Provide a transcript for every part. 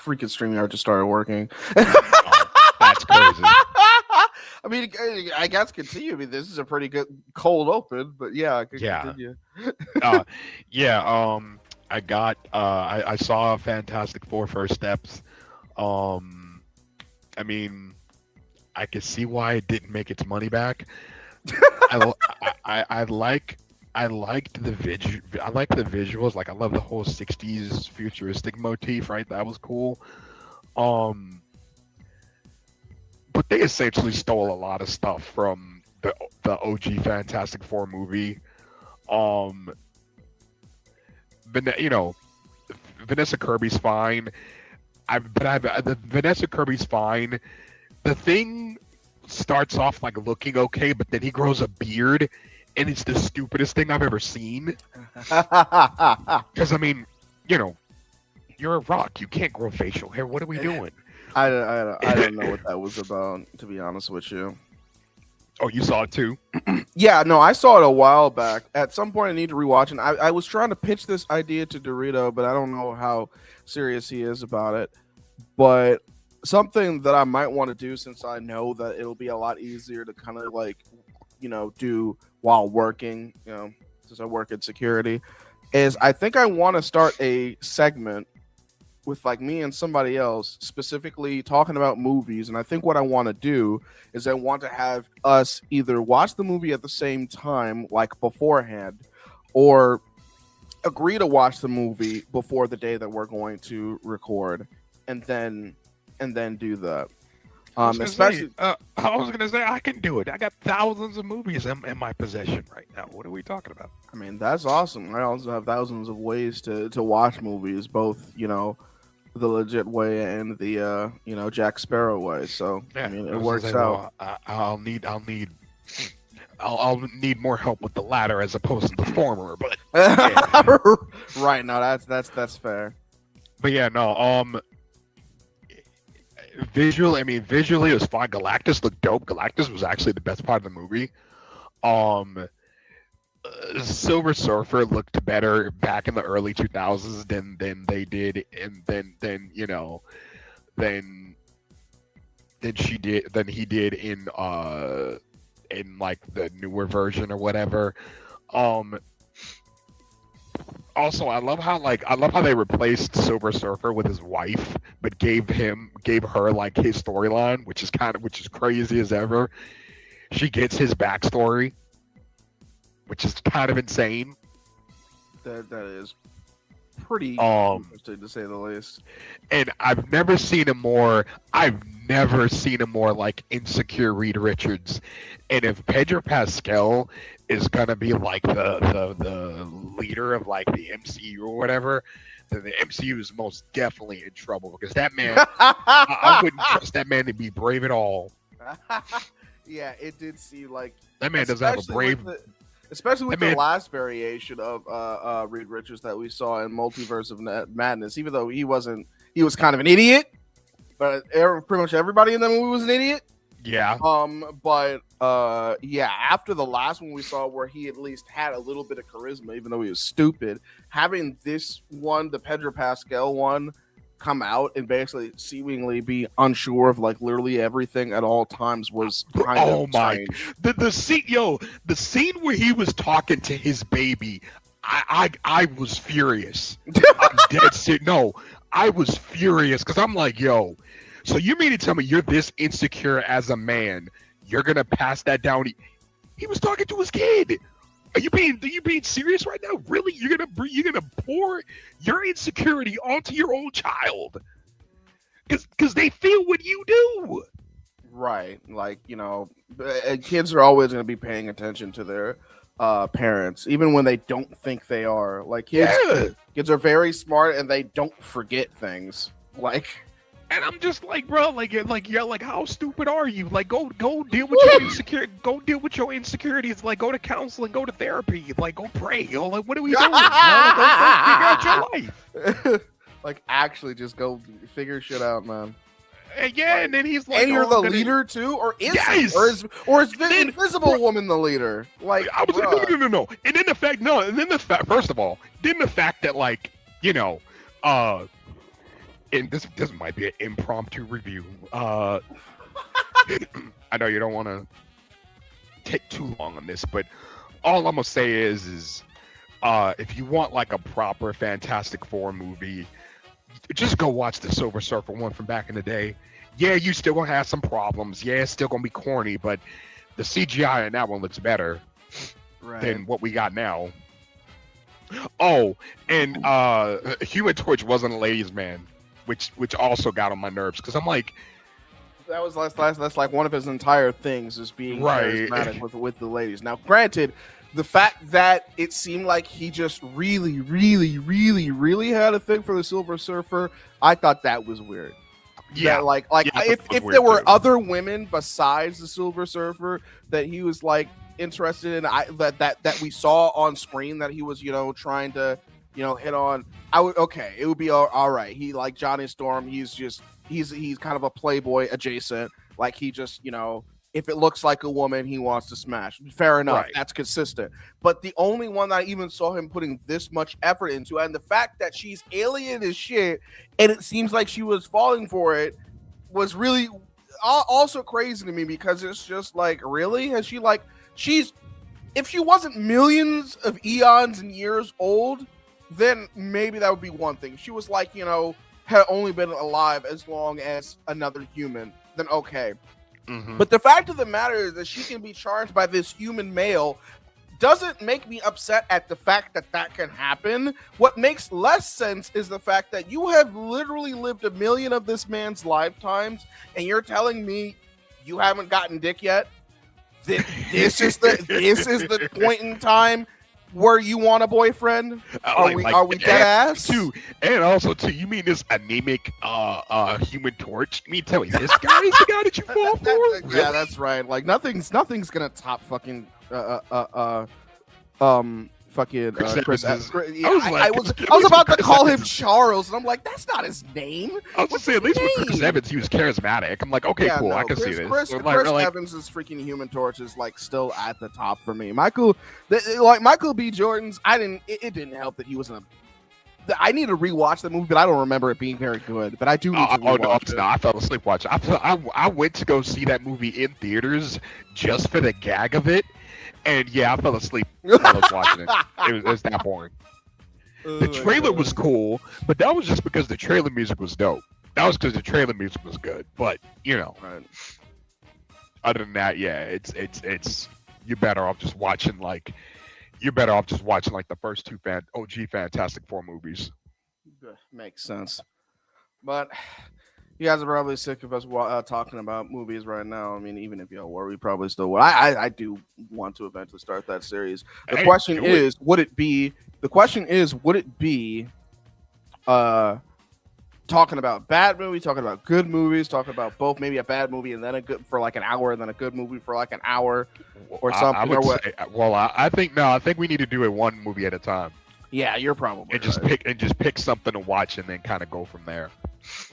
freaking StreamYard just started working. Oh, that's crazy. I mean, I guess continue. I mean, this is a pretty good cold open, but yeah, I could Yeah. continue. Uh, yeah. I got. I saw Fantastic Four First Steps. Um, I mean, I could see why it didn't make its money back. I, I liked the I like the visuals. Like I love the whole '60s futuristic motif. Right, that was cool. Um, but they essentially stole a lot of stuff from the OG Fantastic Four movie. Um, you know, Vanessa Kirby's fine. The Vanessa Kirby's fine. The Thing starts off like looking okay, but then he grows a beard, and it's the stupidest thing I've ever seen. Because I mean, you're a rock. You can't grow facial hair. What are we doing? I don't know what that was about, to be honest with you. Oh, you saw it too? Yeah, no, I saw it a while back. At some point, I need to rewatch it. I was trying to pitch this idea to Dorito, but I don't know how serious he is about it. But something that I might want to do, since I know that it'll be a lot easier to kind of like, do while working, since I work in security, is I think I want to start a segment with like me and somebody else specifically talking about movies. And I think what I want to do is I want to have us either watch the movie at the same time, like beforehand, or agree to watch the movie before the day that we're going to record, and then do that. I was gonna say I can do it. I got thousands of movies in my possession right now. What are we talking about? I mean, that's awesome. I also have thousands of ways to watch movies, both the legit way and the Jack Sparrow way. So Yeah, I mean, I it was works gonna say, out. well, I'll need more help with the latter as opposed to the former. But yeah. Right, no, that's fair. But yeah, no. Visually it was fine. Galactus looked dope. Galactus was actually the best part of the movie. Silver Surfer looked better back in the early 2000s than they did, and than he did in like the newer version or whatever. Also, I love how they replaced Silver Surfer with his wife, but gave her like his storyline, which is crazy as ever. She gets his backstory, which is kind of insane. That is pretty interesting, to say the least. And I've never seen a more like insecure Reed Richards. And if Pedro Pascal is gonna be like the leader of like the MCU or whatever, then the MCU is most definitely in trouble, because that man, I wouldn't trust that man to be brave at all. Yeah, it did seem like That man doesn't have a brave. Especially with the last variation of Reed Richards that we saw in Multiverse of Madness. Even though he was kind of an idiot, but pretty much everybody in that movie was an idiot. Yeah. But yeah, after the last one we saw, where he at least had a little bit of charisma, even though he was stupid, having this one, the Pedro Pascal one, come out and basically seemingly be unsure of like literally everything at all times was kind of strange. The scene where he was talking to his baby, I was furious. I'm dead serious. No, I was furious, because I'm like, yo, so you mean to tell me you're this insecure as a man, you're gonna pass that down? He was talking to his kid. Are you being serious right now? Really? You're gonna pour your insecurity onto your own child? Because they feel what you do. Right. Like, kids are always going to be paying attention to their parents, even when they don't think they are. Like, kids are very smart, and they don't forget things. Like, and I'm just like, bro, like, how stupid are you? Like, go deal with your insecurity. Go deal with your insecurities. Like, go to counseling, go to therapy. Like, go pray. Like, what are we doing? Go figure out your life. Like, actually, just go figure shit out, man. Yeah, and then he's like, and you're the leader too, or is he? Or is the Invisible Woman the leader? Like, I was like, no. And then the fact, first of all, then the fact that, like, and this might be an impromptu review. I know you don't want to take too long on this, but all I'm gonna say is if you want like a proper Fantastic Four movie, just go watch the Silver Surfer one from back in the day. Yeah, you still gonna have some problems. Yeah, it's still gonna be corny, but the CGI in that one looks better than what we got now. Oh, and Human Torch wasn't a ladies' man, which also got on my nerves because I'm like, that was that's like one of his entire things is being charismatic with the ladies. Now, granted, the fact that it seemed like he just really, really, really, really had a thing for the Silver Surfer, I thought that was weird. Yeah, that, like yeah, if there were other women besides the Silver Surfer that he was like interested in, that we saw on screen that he was trying to hit on, it would be all right. He like Johnny Storm, he's kind of a playboy adjacent, like he just if it looks like a woman he wants to smash, fair enough, that's consistent. But the only one that I even saw him putting this much effort into, and the fact that she's alien as shit and it seems like she was falling for it, was really also crazy to me, because it's just like, really, has she like if she wasn't millions of eons and years old, then maybe that would be one thing. She was like, had only been alive as long as another human, then okay. Mm-hmm. But the fact of the matter is that she can be charged by this human male doesn't make me upset at the fact that that can happen. What makes less sense is the fact that you have literally lived a million of this man's lifetimes, and you're telling me you haven't gotten dick yet? This is the point in time where you want a boyfriend? Are we dead ass? Too, and also too, you mean this anemic Human Torch? You mean tell me this guy is the guy that you fall for? Really? Yeah, that's right. Like nothing's gonna top fucking Chris Evans. I was about to call him Charles, and I'm like, that's not his name. I was just saying, at least with Chris Evans, he was charismatic. I'm like, okay, cool, I can see this. Chris Evans' freaking Human Torch is like still at the top for me. Michael B. Jordan's, it didn't help that he was in a. I need to rewatch the movie, but I don't remember it being very good. But I do need to rewatch it. No, I fell asleep watching. I went to go see that movie in theaters just for the gag of it. And yeah, I fell asleep while I was watching it. It was that boring. The trailer was cool, but that was just because the trailer music was dope. That was because the trailer music was good. But other than that, yeah, it's you're better off just watching like the first two OG Fantastic Four movies. Makes sense. But you guys are probably sick of us talking about movies right now. I mean, even if y'all were, we probably still would. I do want to eventually start that series. The question is, would it be talking about bad movies, talking about good movies, talking about both, maybe a bad movie and then a good for like an hour, and then a good movie for like an hour or something? I think we need to do it one movie at a time. Yeah, you're probably just pick something to watch and then kind of go from there.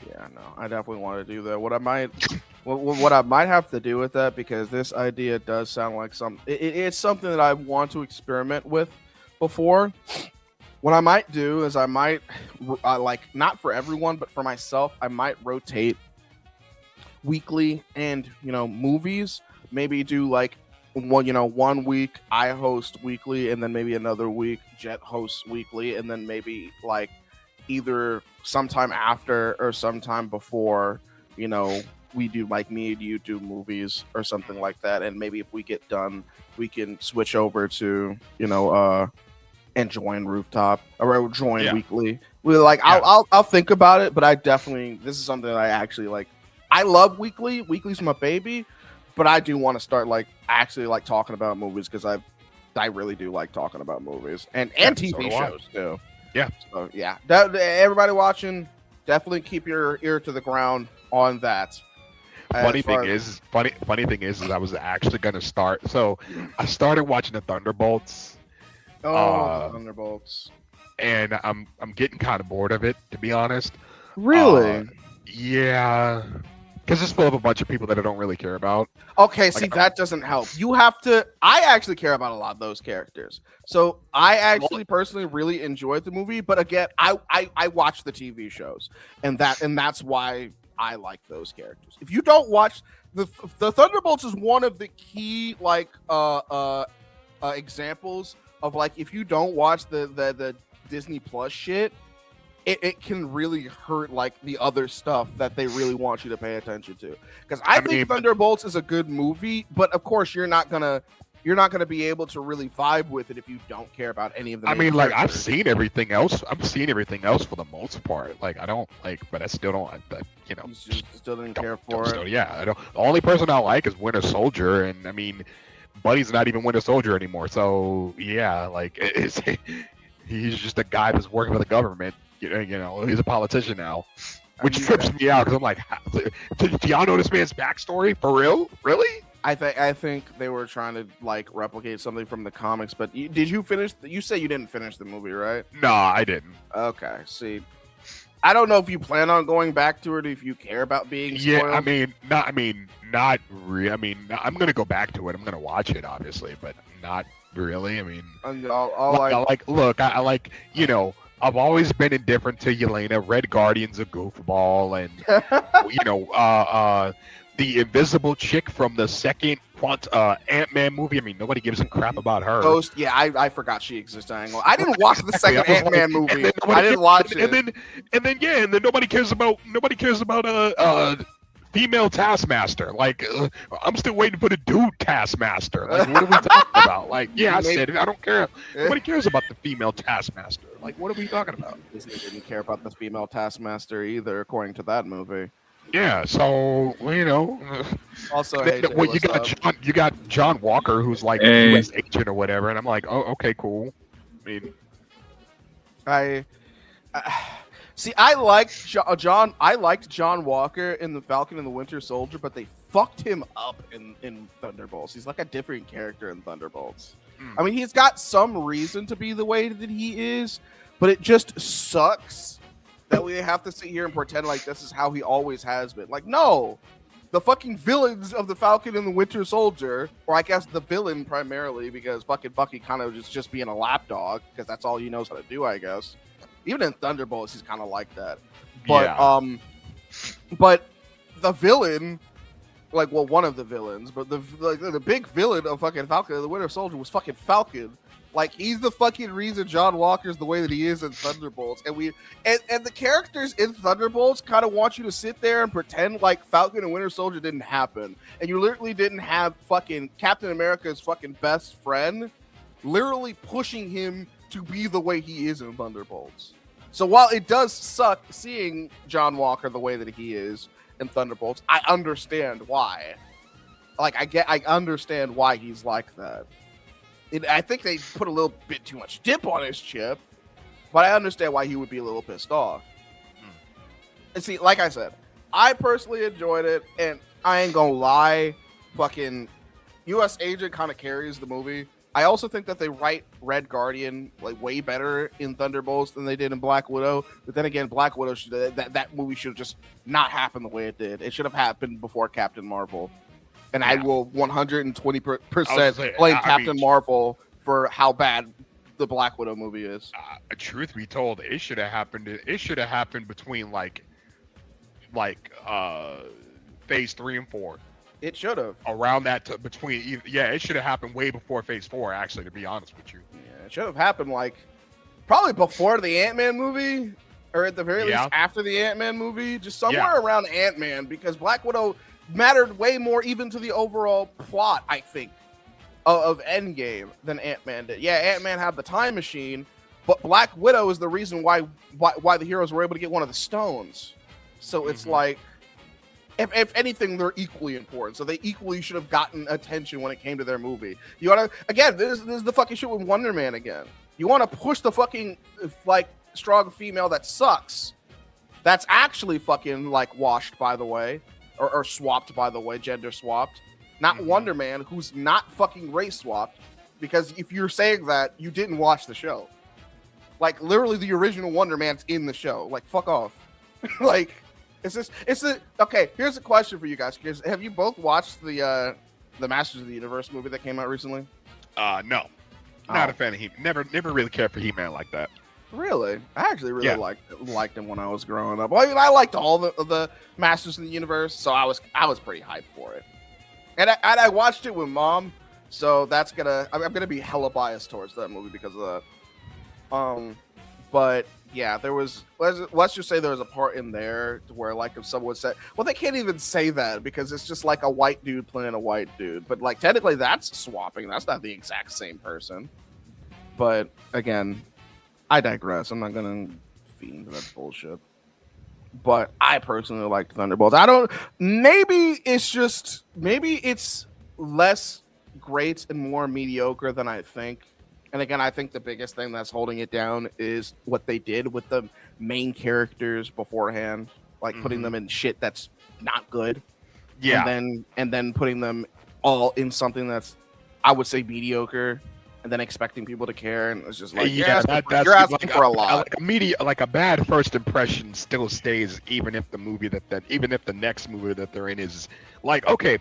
Yeah, no, I definitely want to do that. What I might have to do with that, because this idea does sound like it's something that I want to experiment with before. What I might do is I might like, not for everyone, but for myself, I might rotate weekly and movies. Maybe do like 1 week I host weekly, and then maybe another week Jet hosts weekly, and then maybe like either sometime after or sometime before, we do like me and you do movies or something like that. And maybe if we get done, we can switch over to and join Rooftop or join weekly. I'll think about it, but this is something that I actually like. I love weekly. Weekly's my baby, but I do want to start actually talking about movies, because I really do like talking about movies and TV shows too. Yeah. So yeah, everybody watching, definitely keep your ear to the ground on that. Funny thing is, I was actually gonna start. So I started watching the Thunderbolts. Thunderbolts. And I'm getting kind of bored of it, to be honest. Really? Yeah. Because it's full of a bunch of people that I don't really care about. Okay, see, that doesn't help. You have to. I actually care about a lot of those characters, so I actually personally really enjoyed the movie. But again, I watch the TV shows, and that's why I like those characters. If you don't watch the Thunderbolts, is one of the key examples of like if you don't watch the Disney Plus shit. It can really hurt like the other stuff that they really want you to pay attention to. Because I think Thunderbolts is a good movie, but of course you're not gonna be able to really vibe with it if you don't care about any of the. I mean, like I've seen everything else. I've seen everything else for the most part. Like I don't like, but I still don't. You know, still didn't care for it. Yeah, I don't. The only person I like is Winter Soldier, and I mean, Buddy's not even Winter Soldier anymore. So yeah, like he's just a guy that's working for the government. You know, he's a politician now, which trips me out because I'm like, do y'all know this man's backstory for real? Really? I think they were trying to like replicate something from the comics. But did you finish? You say you didn't finish the movie, right? No, I didn't. Okay. See, I don't know if you plan on going back to it, if you care about being spoiled. Yeah, not really. I mean, I'm gonna go back to it. I'm gonna watch it, obviously, but not really. I mean, I like, you know. I've always been indifferent to Yelena. Red Guardian's a goofball, and you know, the invisible chick from the second Ant-Man movie. I mean, nobody gives a crap about her. Ghost, yeah, I forgot she existed. I didn't watch the second Ant-Man movie. I didn't watch it. And then nobody cares about female Taskmaster. Like, I'm still waiting for the dude Taskmaster. Like, what are we talking about? Like, yeah, I said it. I don't care. Nobody cares about the female Taskmaster. Like, what are we talking about? Disney didn't care about the female Taskmaster either, according to that movie. Yeah, so you know. Also, you got John Walker, who's like a U.S. agent or whatever, and I'm like, oh, okay, cool. I mean, see, I liked John. I liked John Walker in The Falcon and the Winter Soldier, but they fucked him up in Thunderbolts. He's like a different character in Thunderbolts. I mean, he's got some reason to be the way that he is, but it just sucks that we have to sit here and pretend like this is how he always has been. Like, no, the fucking villains of The Falcon and the Winter Soldier, or I guess the villain primarily, because fucking Bucky kind of just being a lapdog, because that's all he knows how to do, I guess. Even in Thunderbolts, he's kind of like that. But but the villain, like, well, one of the villains, but the big villain of fucking Falcon and the Winter Soldier was fucking Falcon. Like, he's the fucking reason John Walker's the way that he is in Thunderbolts. And the characters in Thunderbolts kind of want you to sit there and pretend like Falcon and Winter Soldier didn't happen. And you literally didn't have fucking Captain America's fucking best friend literally pushing him to be the way he is in Thunderbolts. So while it does suck seeing John Walker the way that he is in Thunderbolts, I understand why. Like, I understand why he's like that. I think they put a little bit too much dip on his chip, but I understand why he would be a little pissed off. And see, like I said, I personally enjoyed it, and I ain't gonna lie, fucking U.S. Agent kind of carries the movie. I also think that they write Red Guardian like way better in Thunderbolts than they did in Black Widow. But then again, Black Widow that movie should have just not happened the way it did. It should have happened before Captain Marvel. And I will 120% blame Captain Marvel for how bad the Black Widow movie is. Truth be told, it should have happened. It should have happened between like phase 3 and 4. It should have. Around that it should have happened way before phase 4. Actually, to be honest with you. Yeah, it should have happened like probably before the Ant-Man movie, or at the very least after the Ant-Man movie, just somewhere around Ant-Man, because Black Widow mattered way more even to the overall plot, I think, of Endgame than Ant-Man did. Yeah, Ant-Man had the time machine, but Black Widow is the reason why the heroes were able to get one of the stones. So it's like, if anything, they're equally important. So they equally should have gotten attention when it came to their movie. You want to, again, this is the fucking shit with Wonder Man again. You want to push the fucking, like, strong female that sucks. That's actually fucking, like, washed, by the way. Or swapped, by the way, gender swapped. Not Wonder Man, who's not fucking race swapped. Because if you're saying that, you didn't watch the show. Like, literally the original Wonder Man's in the show. Like, fuck off. Like, Okay, here's a question for you guys. Have you both watched the Masters of the Universe movie that came out recently? No, not a fan of He-Man. Never really cared for He-Man like that. Really? I actually really liked him when I was growing up. Well, I mean, I liked all the Masters of the Universe, so I was pretty hyped for it. And I watched it with Mom, so I'm gonna be hella biased towards that movie because of that. But yeah, there was let's just say there was a part in there where like if someone said, well, they can't even say that because it's just like a white dude playing a white dude, but like technically that's swapping. That's not the exact same person. But again, I digress. I'm not gonna feed into that bullshit. But I personally like Thunderbolts. Maybe it's less great and more mediocre than I think. And again, I think the biggest thing that's holding it down is what they did with the main characters beforehand, like putting them in shit that's not good. Yeah. And then putting them all in something that's, I would say, mediocre, and then expecting people to care. And it's just like, you're asking for a lot. Like a bad first impression still stays, even if the next movie that they're in is like, okay,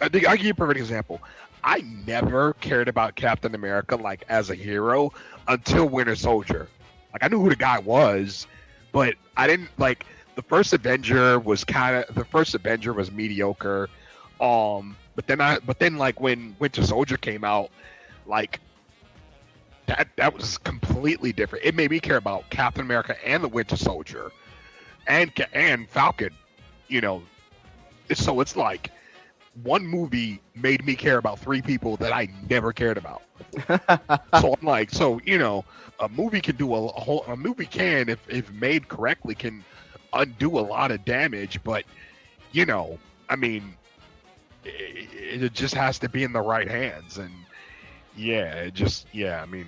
I'll give you a perfect example. I never cared about Captain America like as a hero until Winter Soldier. Like I knew who the guy was, but I didn't like the first Avenger was mediocre. But then like when Winter Soldier came out, like that was completely different. It made me care about Captain America and the Winter Soldier and Falcon, you know. So it's like one movie made me care about three people that I never cared about. So I'm like, you know, a movie can do a movie can, if made correctly, can undo a lot of damage, but you know, I mean, it just has to be in the right hands. And I mean,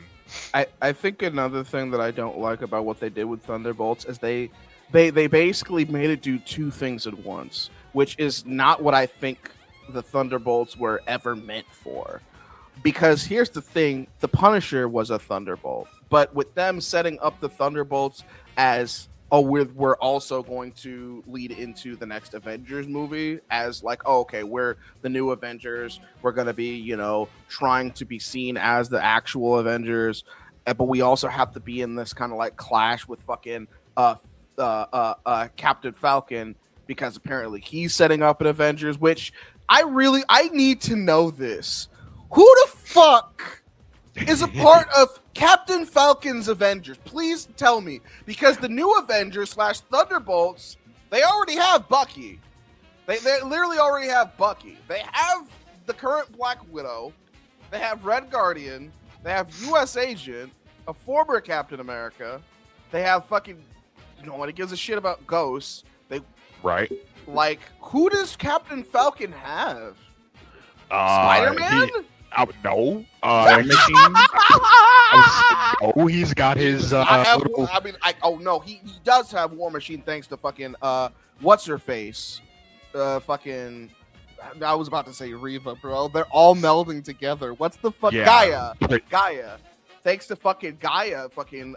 I think another thing that I don't like about what they did with Thunderbolts is they basically made it do two things at once, which is not what I think the Thunderbolts were ever meant for. Because here's the thing, the Punisher was a Thunderbolt, but with them setting up the Thunderbolts as we're also going to lead into the next Avengers movie as like, oh, okay, we're the new Avengers. We're going to be, you know, trying to be seen as the actual Avengers. But we also have to be in this kind of like clash with fucking Captain Falcon, because apparently he's setting up an Avengers, which I need to know this. Who the fuck is a part of Captain Falcon's Avengers? Please tell me, because the new Avengers / Thunderbolts, they already have Bucky. They literally already have Bucky. They have the current Black Widow. They have Red Guardian. They have U.S. Agent, a former Captain America. They have fucking nobody gives a shit about Ghosts. Right. Like, who does Captain Falcon have? Spider-Man? No. He's got his. He does have War Machine thanks to fucking what's her face, fucking. I was about to say Reva, bro. They're all melding together. What's the fuck? Yeah. Gaia. Thanks to fucking Gaia, fucking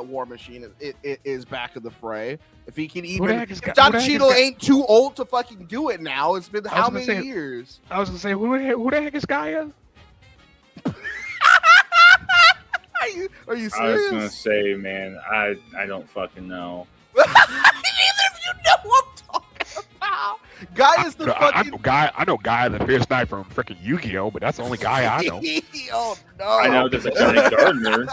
War Machine it is back in the fray. If he can even, if Don Cheadle ain't too old to fucking do it now, it's been how many years? I was gonna say, who the heck is Gaia? Are you serious? I was gonna say, man, I don't fucking know. Neither of you know what I'm talking about. Guy is the fucking. I know Guy the Fierce Knight from freaking Yu-Gi-Oh, but that's the only guy I know. Oh no! I know there's a Johnny Gardner.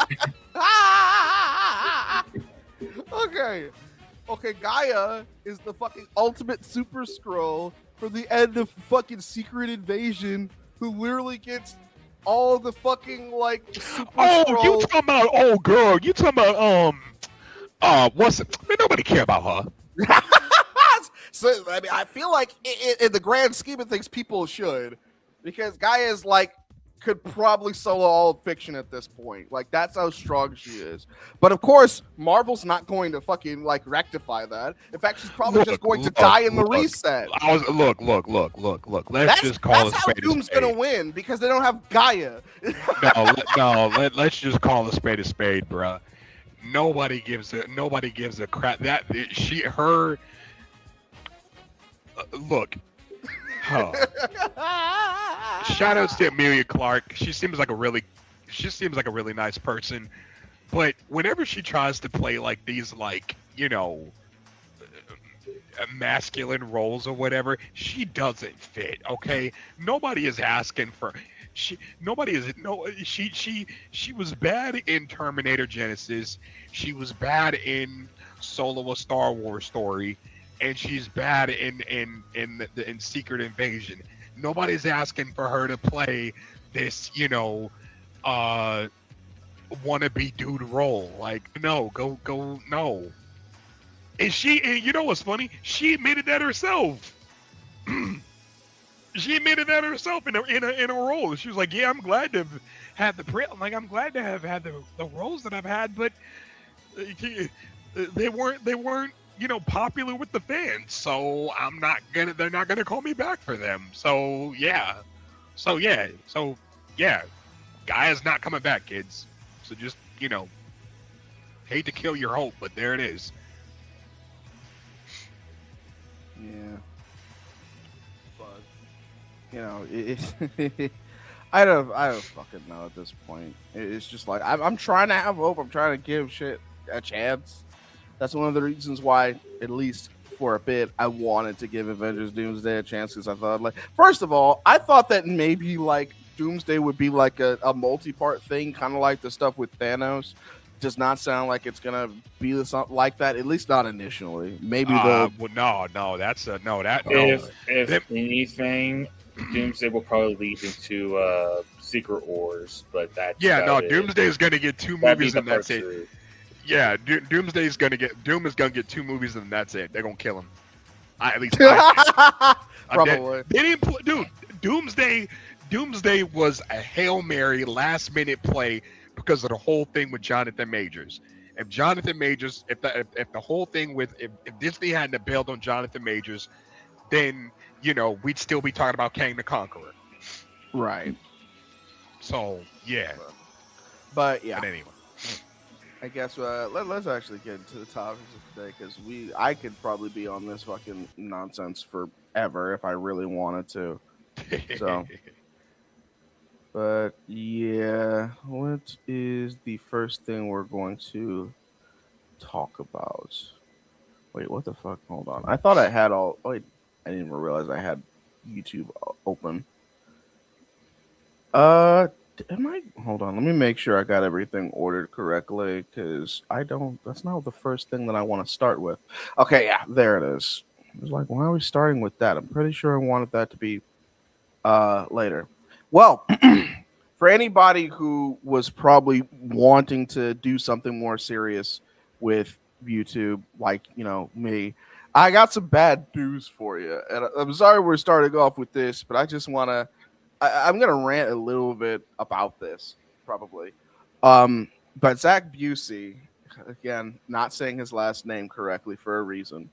Okay, Gaia is the fucking ultimate Super Skrull for the end of fucking Secret Invasion, who literally gets all the fucking like Super Skrull. You talking about old girl? You talking about what's it? Man, nobody care about her. So I mean, I feel like in the grand scheme of things, people should, because Gaia is like could probably solo all of fiction at this point. Like that's how strong she is. But of course, Marvel's not going to fucking like rectify that. In fact, she's probably just going to die in the reset. Look. Let's just call it. That's how Doom's gonna win, because they don't have Gaia. Let's just call a spade, bruh. Nobody gives a crap. look. Huh. Shout outs to Amelia Clark. She seems like a really nice person. But whenever she tries to play like these, like, masculine roles or whatever, she doesn't fit. Okay, nobody is asking for. She was bad in Terminator Genesis. She was bad in Solo: A Star Wars Story, and she's bad in Secret Invasion. Nobody's asking for her to play this, wannabe dude role. Like, no, go, no. And you know what's funny? She admitted that herself. She admitted that herself in a role. She was like, "Yeah, I'm glad to have had I'm glad to have had the roles that I've had, but they weren't popular with the fans. So they're not gonna call me back for them. So yeah, guy is not coming back, kids. So just hate to kill your hope, but there it is." Yeah. But I don't fucking know at this point. It's just like I'm trying to have hope. I'm trying to give shit a chance. That's one of the reasons why, at least for a bit, I wanted to give Avengers Doomsday a chance, because I thought, like, first of all, I thought that maybe like Doomsday would be like a multi-part thing, kind of like the stuff with Thanos. Does not sound like it's gonna be something like that, at least not initially. Maybe they'll. Well, no, that's no. If anything, Doomsday will probably lead into Secret Wars, but that's Doomsday is gonna get 2 movies and that's it. Yeah, Doom is gonna get 2 movies and that's it. They're gonna kill him. Probably. They didn't, dude. Doomsday was a Hail Mary last minute play because of the whole thing with Jonathan Majors. If the whole thing with if Disney hadn't bailed on Jonathan Majors, then we'd still be talking about Kang the Conqueror. Right. So yeah. But yeah. But anyway, I guess let's actually get into the topics of today, because I could probably be on this fucking nonsense forever if I really wanted to. So. But yeah, what is the first thing we're going to talk about? Wait, what the fuck? Hold on. I thought I had all. Wait, I didn't even realize I had YouTube open. Am I? Hold on. Let me make sure I got everything ordered correctly, because I don't. That's not the first thing that I want to start with. Okay, yeah, there it is. I was like, why are we starting with that? I'm pretty sure I wanted that to be later. Well, for anybody who was probably wanting to do something more serious with YouTube, like, me, I got some bad news for you. And I'm sorry we're starting off with this, but I just want to, I'm going to rant a little bit about this, probably. But Zach Busey, again, not saying his last name correctly for a reason,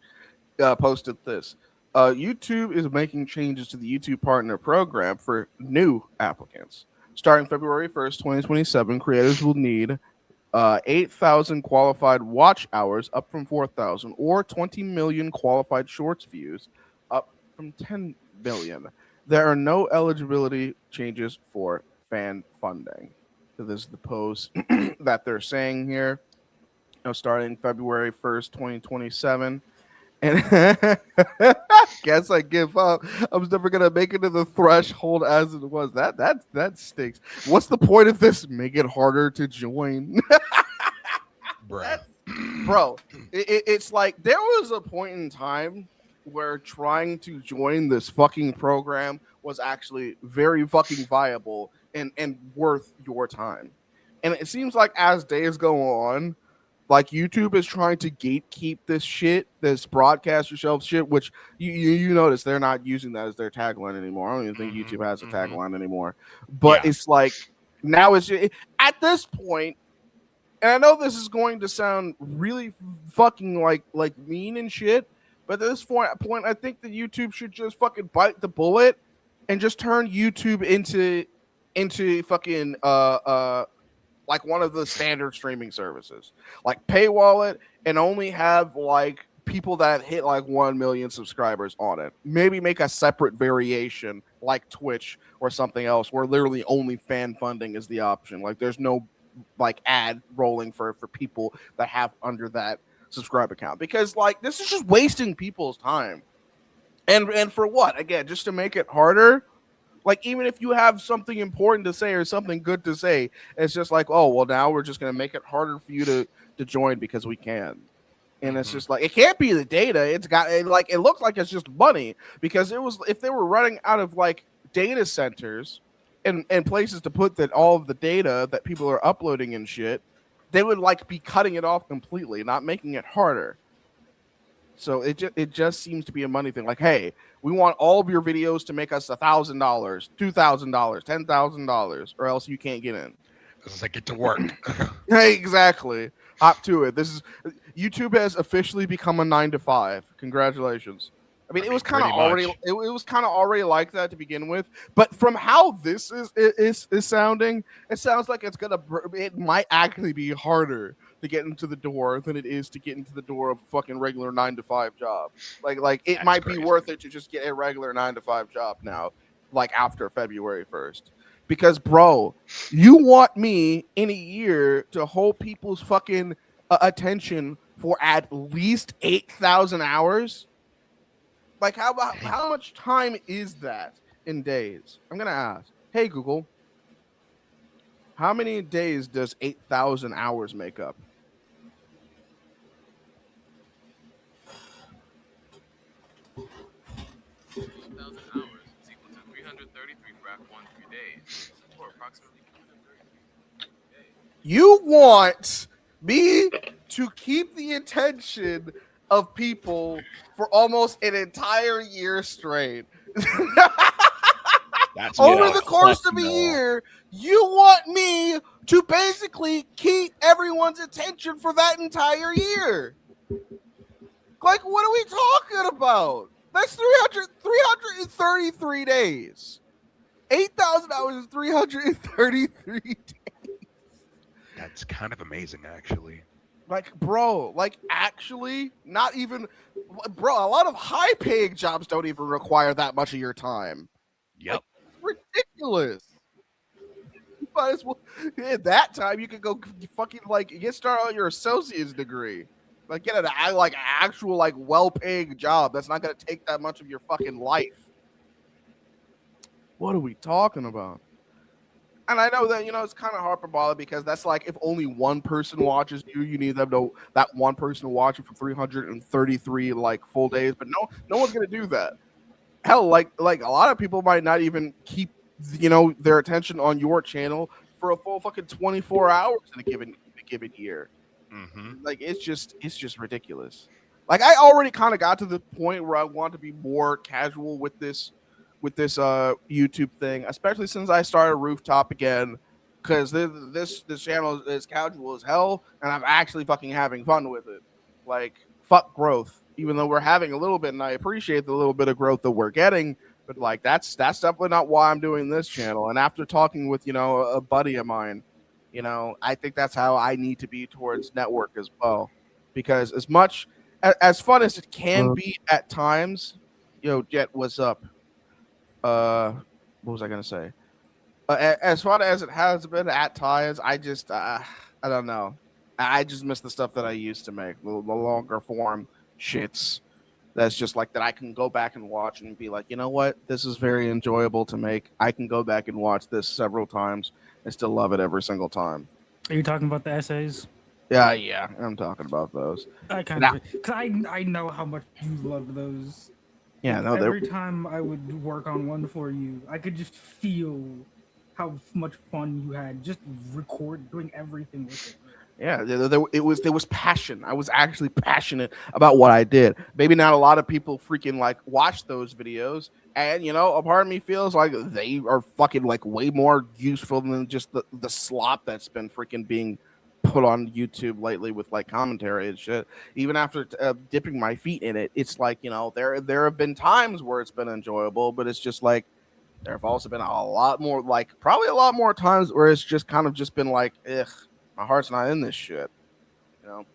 posted this. YouTube is making changes to the YouTube Partner Program for new applicants. Starting February 1st, 2027, creators will need 8,000 qualified watch hours, up from 4,000, or 20 million qualified shorts views, up from 10 million. There are no eligibility changes for fan funding. So this is the post that they're saying here. Starting February 1st, 2027. And guess I give up. I was never gonna make it to the threshold as it was. That stinks. What's the point of this? Make it harder to join, bro. It's like there was a point in time where trying to join this fucking program was actually very fucking viable and worth your time. And it seems like as days go on, like YouTube is trying to gatekeep this shit, this broadcast yourself shit, which you notice they're not using that as their tagline anymore. I don't even think YouTube has a tagline anymore. But it's like now it's at this point, and I know this is going to sound really fucking like mean and shit, but at this point, I think that YouTube should just fucking bite the bullet and just turn YouTube into fucking like one of the standard streaming services, like paywall it and only have like people that have hit like 1 million subscribers on it. Maybe make a separate variation like Twitch or something else where literally only fan funding is the option. Like there's no like ad rolling for people that have under that subscribe account, because like this is just wasting people's time. And for what? Again, just to make it harder. Like, even if you have something important to say or something good to say, it's just like, oh, well, now we're just going to make it harder for you to join because we can. And it's just like, it can't be the data. It's got it, like, it looks like it's just money, because it was, if they were running out of like data centers and places to put that all of the data that people are uploading and shit, they would like be cutting it off completely, not making it harder. So it just seems to be a money thing. Like, hey, we want all of your videos to make us $1,000, $2,000, $10,000, or else you can't get in. It's like, get to work. Hey, exactly. Hop to it. This is YouTube has officially become a 9 to 5. Congratulations. I mean, it was kind of already it was kind of already like that to begin with, but from how this is sounding, it sounds like it might actually be harder to get into the door than it is to get into the door of a fucking regular 9 to 5 job. Like it might be worth it to just get a regular 9 to 5 job now, like after February 1st. Because, bro, you want me in a year to hold people's fucking attention for at least 8,000 hours? Like, how much time is that in days? I'm gonna ask. Hey, Google, how many days does 8,000 hours make up? Hours is equal to 333 frac 1 days, or approximately 233 days. You want me to keep the attention of people for almost an entire year straight. Over the course of a year, you want me to basically keep everyone's attention for that entire year. Like, what are we talking about? That's 333 days. 8,000 hours is 333 days. That's kind of amazing, actually. Like, bro, like, actually, not even, bro, a lot of high-paying jobs don't even require that much of your time. Yep. Like, ridiculous. You might as well, at that time, you could go fucking, like, get started on your associate's degree. Like, get an actual, like, well-paying job that's not going to take that much of your fucking life. What are we talking about? And I know that, you know, it's kind of hyperbolic because that's like, if only one person watches you, you need them to, that one person to watch you for 333 like full days. But no one's gonna do that. Hell, like a lot of people might not even keep, you know, their attention on your channel for a full fucking 24 hours in a given year. Mm-hmm. Like, it's just ridiculous. Like, I already kind of got to the point where I want to be more casual with this YouTube thing, especially since I started Rooftop again, because this channel is casual as hell, and I'm actually fucking having fun with it. Like, fuck growth, even though we're having a little bit, and I appreciate the little bit of growth that we're getting, but like that's definitely not why I'm doing this channel. And after talking with, you know, a buddy of mine, you know, I think that's how I need to be towards network as well, because as much as fun as it can be at times, yo, Jet, what's up? What was I gonna say? As fun as it has been at times, I just I don't know. I just miss the stuff that I used to make, the longer form shits. That's just like that I can go back and watch and be like, you know what, this is very enjoyable to make. I can go back and watch this several times and still love it every single time. Are you talking about the essays? Yeah, I'm talking about those. I kind of, because I know how much you love those. Yeah, no. Every time I would work on one for you, I could just feel how much fun you had just doing everything with it. Yeah, there was passion. I was actually passionate about what I did. Maybe not a lot of people freaking like watch those videos, and you know, a part of me feels like they are fucking like way more useful than just the slop that's been freaking being put on YouTube lately with like commentary and shit. Even after dipping my feet in it, it's like, you know, there have been times where it's been enjoyable, but it's just like there have also been a lot more, like probably a lot more times where it's just kind of just been like, ugh, my heart's not in this shit, you know.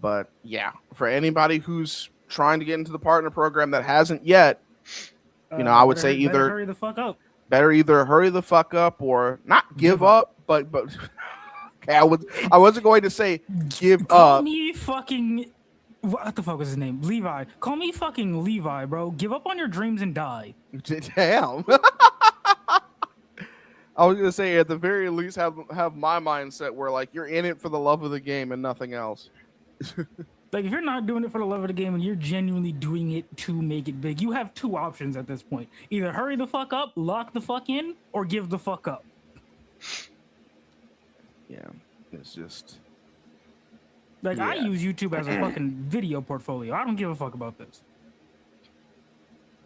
But yeah, for anybody who's trying to get into the partner program that hasn't yet, I would say better either hurry the fuck up. better either hurry the fuck up or not give up, but okay, I wasn't going to say give Call up. me fucking. What the fuck was his name? Levi. Call me fucking Levi, bro. Give up on your dreams and die. Damn. I was gonna say at the very least have my mindset where like you're in it for the love of the game and nothing else. Like, if you're not doing it for the love of the game and you're genuinely doing it to make it big, you have two options at this point. Either hurry the fuck up, lock the fuck in, or give the fuck up. Yeah, it's just Like, I use YouTube as a fucking video portfolio. I don't give a fuck about this.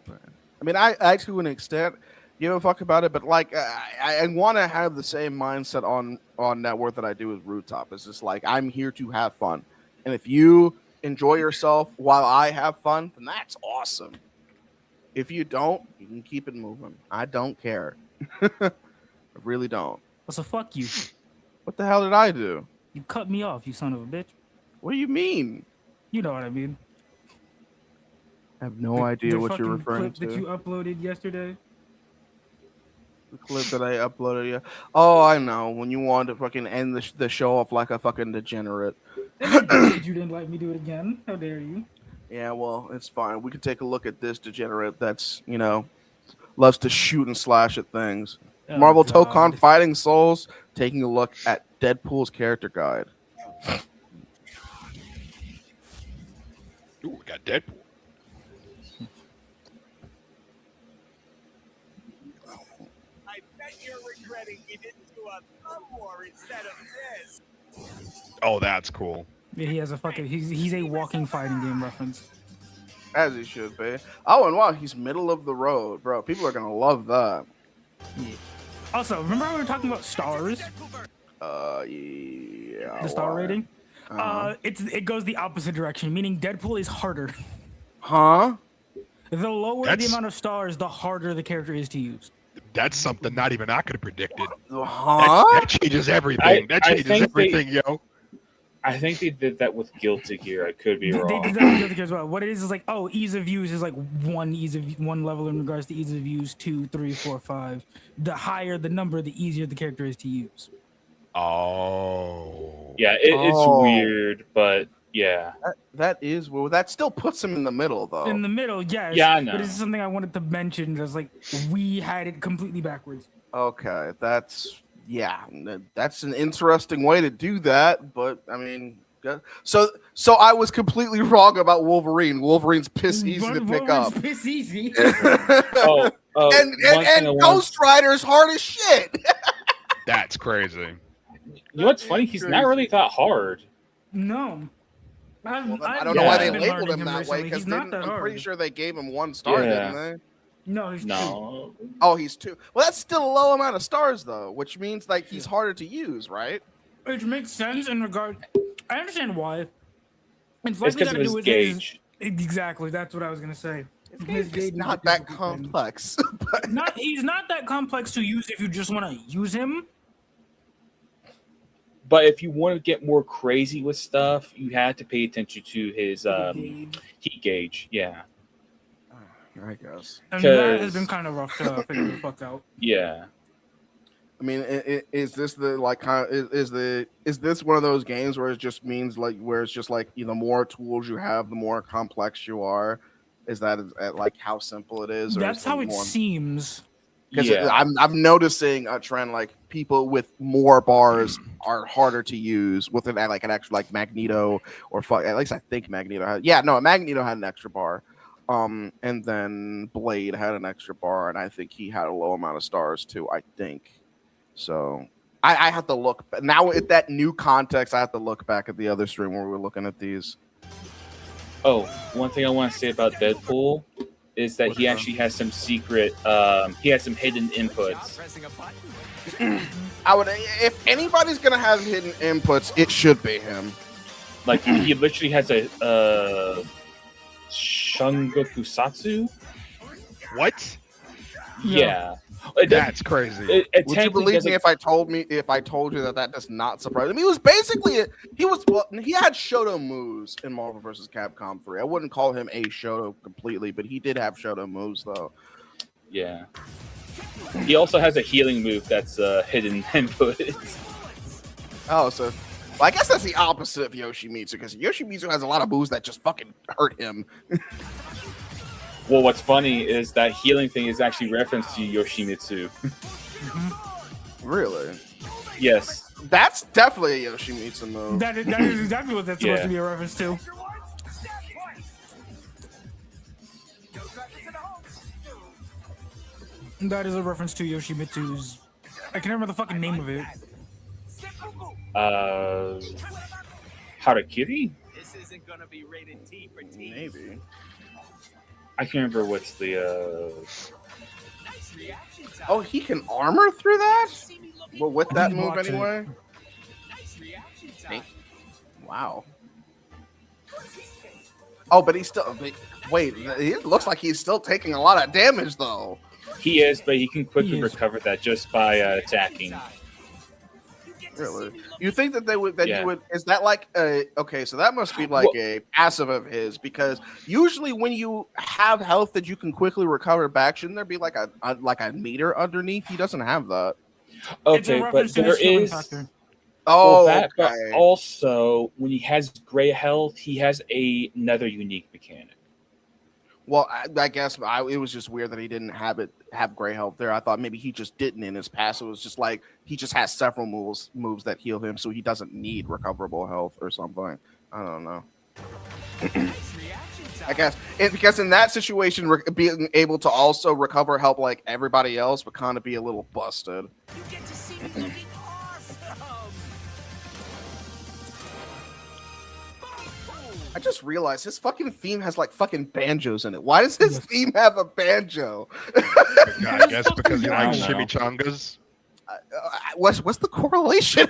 I mean, I to an extent give a fuck about it, but like I want to have the same mindset on net worth that I do with Rooftop. It's just like I'm here to have fun, and if you enjoy yourself while I have fun, then that's awesome. If you don't, you can keep it moving. I don't care. I really don't. So fuck you. What the hell did I do? You cut me off, you son of a bitch. What do you mean? You know what I mean. I have no idea what you're fucking referring clip to. that you uploaded yesterday. The clip that I uploaded, yeah. Oh, I know. When you wanted to fucking end the show off like a fucking degenerate. You didn't let me do it again. How dare you? Yeah, well, it's fine. We can take a look at this degenerate that's, loves to shoot and slash at things. Oh, Marvel God. Tokon Fighting Souls, taking a look at Deadpool's character guide. Ooh, we got Deadpool. I bet you're regretting you didn't do a thumb war instead of this. Oh, that's cool. Yeah, he has a fucking. He's a walking fighting game reference. As he should be. Oh, and wow, he's middle of the road, bro. People are going to love that. Yeah. Also, remember when we were talking about stars? Yeah. The star why? rating? It goes the opposite direction, meaning Deadpool is harder. Huh? The lower the That's- amount of stars, the harder the character is to use. That's something not even I could have predicted. Huh? That changes everything. That changes everything, yo. I think they did that with Guilty Gear. I could be They wrong. did that with Guilty Gear as well. What it is like, ease of use is like one level in regards to ease of use, 2, 3, 4, 5. The higher the number, the easier the character is to use. Oh. Yeah, it's Oh. weird, but yeah. That is well. That still puts him in the middle, though. In the middle, yes. Yeah, I know. But it's something I wanted to mention. That's like we had it completely backwards. Okay, that's an interesting way to do that. But I mean, so I was completely wrong about Wolverine. Wolverine's piss easy to pick up, Piss easy. Oh, and one thing I want- Ghost Rider's hard as shit. That's crazy. You know what's funny? He's not really that hard. No. I don't know why they been labeled learning him that way recently. because He's not that I'm hard. pretty sure they gave him 1 star, Yeah. didn't they? No, he's two. No. Oh, he's 2. Well, that's still a low amount of stars, though, which means like he's harder to use, right? Which makes sense in regard. I understand why. It's It's likely because got of to his do with gauge. Exactly, that's what I was gonna say. His gauge It's is not a that difficult thing. complex. But He's not that complex to use if you just want to use him. But if you want to get more crazy with stuff, you have to pay attention to his Gauge. heat gauge. Yeah. I guess. And that has 'Cause- been kind of rough to figure the fuck out. Yeah. I mean, is this the like kind of, is this one of those games where it just means like where it's just like the more tools you have, the more complex you are? Is that like how simple it is? Or That's is how there it more? seems. Because Yeah. I'm noticing a trend like people with more bars are harder to use with an extra like Magneto or at least I think Magneto had Magneto had an extra bar, and then Blade had an extra bar, and I think he had a low amount of stars too. I think so. I have to look now at that new context. I have to look back at the other stream where we were looking at these. Oh, one thing I want to say about Deadpool is that he actually has some secret. He has some hidden inputs. I would if anybody's gonna have hidden inputs, it should be him. Like he literally has a Shungokusatsu. What? Yeah. It doesn't- That's crazy. it Would you technically believe doesn't- me if I told you that does not surprise me? He was basically he had Shoto moves in Marvel vs. Capcom 3. I wouldn't call him a Shoto completely, but he did have Shoto moves though. Yeah. He also has a healing move that's hidden input. Oh, so well, I guess that's the opposite of Yoshimitsu because Yoshimitsu has a lot of moves that just fucking hurt him. Well, what's funny is that healing thing is actually referenced to Yoshimitsu. Really? Yes. That's definitely a Yoshimitsu move. That is exactly what that's supposed to be a reference to. That is a reference to Yoshimitsu's. I can't remember the fucking name of it. Harakiri? This isn't gonna be rated T for T. Maybe. I can't remember what's the. Nice reaction time. Oh, he can armor through that? See me looking Well, with that He move blocks it. anyway? nice reaction time. Wow. Oh, but he's still. Wait, it looks like he's still taking a lot of damage though. He is, but he can quickly He is. recover that just by attacking. Really? You think that they would? That Yeah. you would? Is that like a? Okay, so that must be like a passive of his because usually when you have health that you can quickly recover back, shouldn't there be like a meter underneath? He doesn't have that. It's a Okay, but reference to there his healing is. factor. Oh, Well, that, but okay. also when he has gray health, he has another unique mechanic. Well, I guess it was just weird that he didn't have gray health there. I thought maybe he just didn't in his past. It was just like he just has several moves that heal him, so he doesn't need recoverable health or something. I don't know. I guess because in that situation, being able to also recover help like everybody else would kind of be a little busted. You get to see me looking awesome. I just realized his fucking theme has like fucking banjos in it. Why does his theme have a banjo? I guess because he likes I don't know. chimichangas. What's the correlation?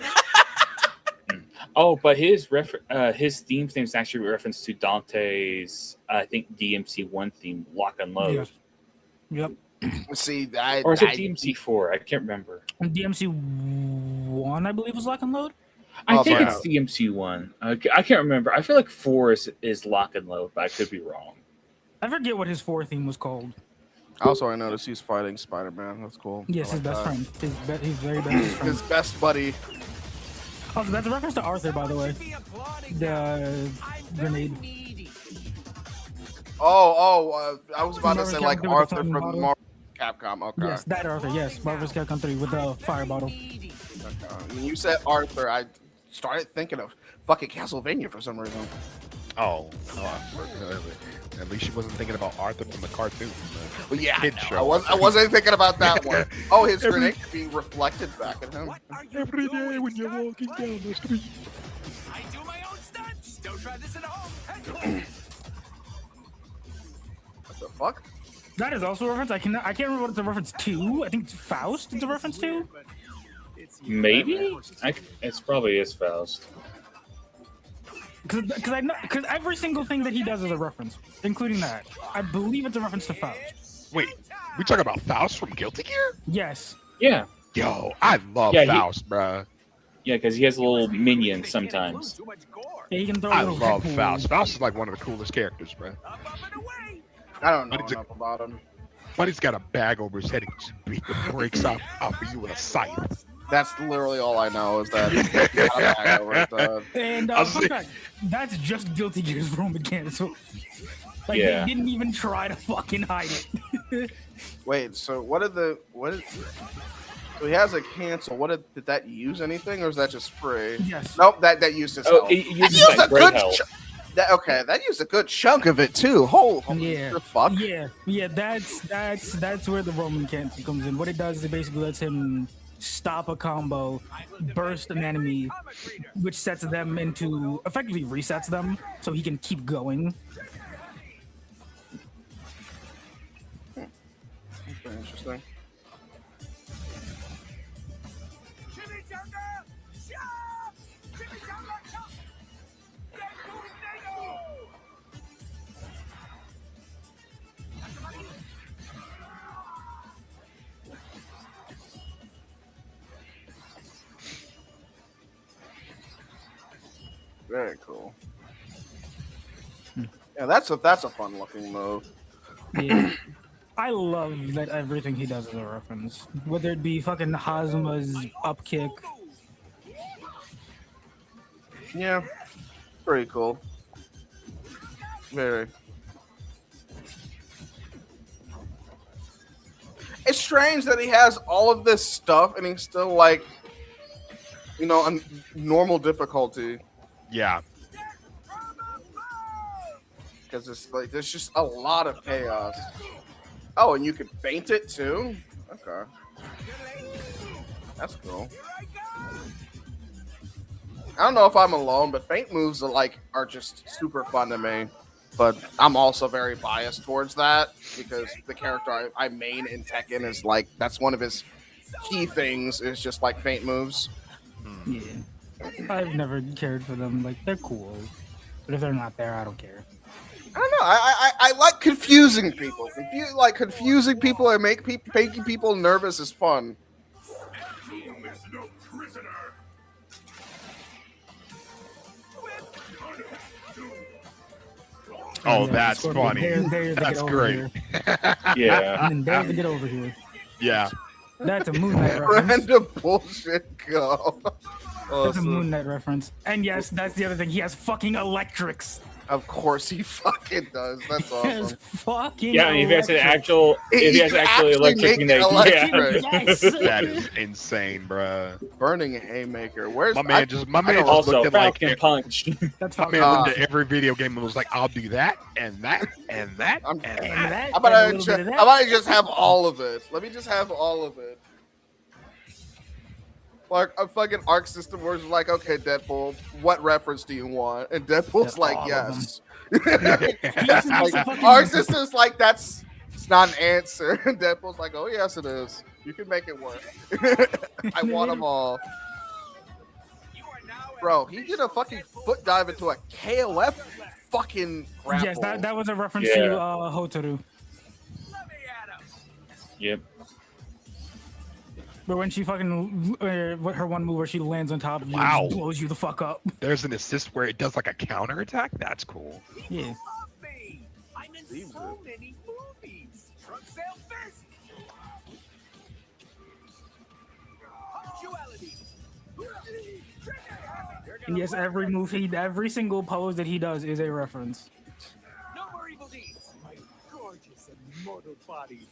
Oh, but his theme is actually a reference to Dante's, I think DMC1 theme, Lock and Load, Yep. See, or is it DMC4? I can't remember. And DMC 1, I believe, was Lock and Load. I Oh, think sorry. it's DMC1. I can't remember. I feel like 4 is Lock and Load, but I could be wrong. I forget what his 4 theme was called. Also, I noticed he's fighting Spider-Man. That's cool. Yes, I his like best that. friend. His very best friend. His best buddy. Oh, that's a reference to Arthur, by the way. The grenade. I was about to say Marvel like Capcom Arthur with the from bottle? Marvel Capcom. Okay. Yes, that Arthur. Yes, Marvel's Capcom 3 with the fire bottle. Okay. When you said Arthur, I started thinking of fucking Castlevania for some reason. Oh, at least she wasn't thinking about Arthur from the cartoon. Well, yeah, Kid no, show. I wasn't thinking about that one. Oh, his grenade could be reflected back at him. What are you Every day doing, when you're son? walking down the street. I do my own stunts. Don't try this at home. What the fuck? That is also a reference. I can't remember what it's a reference to. I think it's Faust. It's a reference to. Maybe? It's probably is Faust. Because every single thing that he does is a reference, including that. I believe it's a reference to Faust. Wait, we talking about Faust from Guilty Gear? Yes. Yeah. Yo, I love Yeah, Faust, bruh. Yeah, because he has a little minion sometimes. Too much gore. Yeah, he can throw I little love head Faust. balls. Faust is like one of the coolest characters, bruh. Up and away. I don't know But it's a- enough about him. But he's got a bag over his head and just beat the brakes off of you with a scythe. That's literally all I know is that. he's got a bag over his head. And I'll fun say- fact, that's just Guilty Gear's Roman cancel. Like Yeah. they didn't even try to fucking hide it. Wait, so so he has a cancel. Did that use anything or is that just free? Yes. Nope, that used his Oh, health. it That uses used that a great good health. that used a good chunk of it too. Holy Yeah. fuck. Yeah. That's where the Roman cancel comes in. What it does is it basically lets him stop a combo, burst an enemy, which sets them into effectively resets them, so he can keep going. Very interesting. Chimichanga, chop! Chimichanga, chop! Tornado! Very cool. Yeah, that's a fun looking move. Yeah. I love that everything he does is a reference. Whether it be fucking Hazuma's up kick. Yeah, pretty cool. Very. It's strange that he has all of this stuff and he's still like, on normal difficulty. Yeah. Because it's like there's just a lot of chaos. Oh, and you can feint it too? Okay. That's cool. I don't know if I'm alone, but feint moves are just super fun to me. But I'm also very biased towards that because the character I main in Tekken is that's one of his key things is just feint moves. Yeah. I've never cared for them. They're cool. But if they're not there, I don't care. I don't know. I like confusing people. Confusing people and making people nervous is fun. Oh, Yeah, that's Scorpion. funny. There's the That's get over great. here. Yeah. And there's the get over here. Yeah. That's a Moon Knight reference. Random bullshit go. That's a Awesome. Moon Knight reference. And yes, that's the other thing. He has fucking electrics. Of course he fucking does. That's He has awesome. fucking Yeah, and if he has an electrics. if he has can actually electric, make electric. Yes. That is insane, bruh. Burning haymaker. Where's My man just don't- looked Also, at Falcon Punch. That's my fucking man looked at every video game and was like, I'll do that and that and that I'm- and and that. that. How and a about little bit of that. how about I just have all of it? Let me just have all of it. Like a fucking arc system where it's like, okay, Deadpool, what reference do you want? And Deadpool's Yeah, like, all of yes. He's Like, arc system's like, it's not an answer. And Deadpool's like, oh yes, it is. You can make it work. I want them all. Bro, he did a fucking foot dive into a KOF fucking grapple. Yes, that was a reference Yeah. to Hotaru. Yep. But when she fucking what her one move where she lands on top of you Wow. and just blows you the fuck up. There's an assist where it does like a counter attack. That's cool. Yeah. I'm in so many movies. Truck sale fist. Punctuality. And yes, every move every single pose that he does is a reference. No more evil deeds. My gorgeous and immortal body.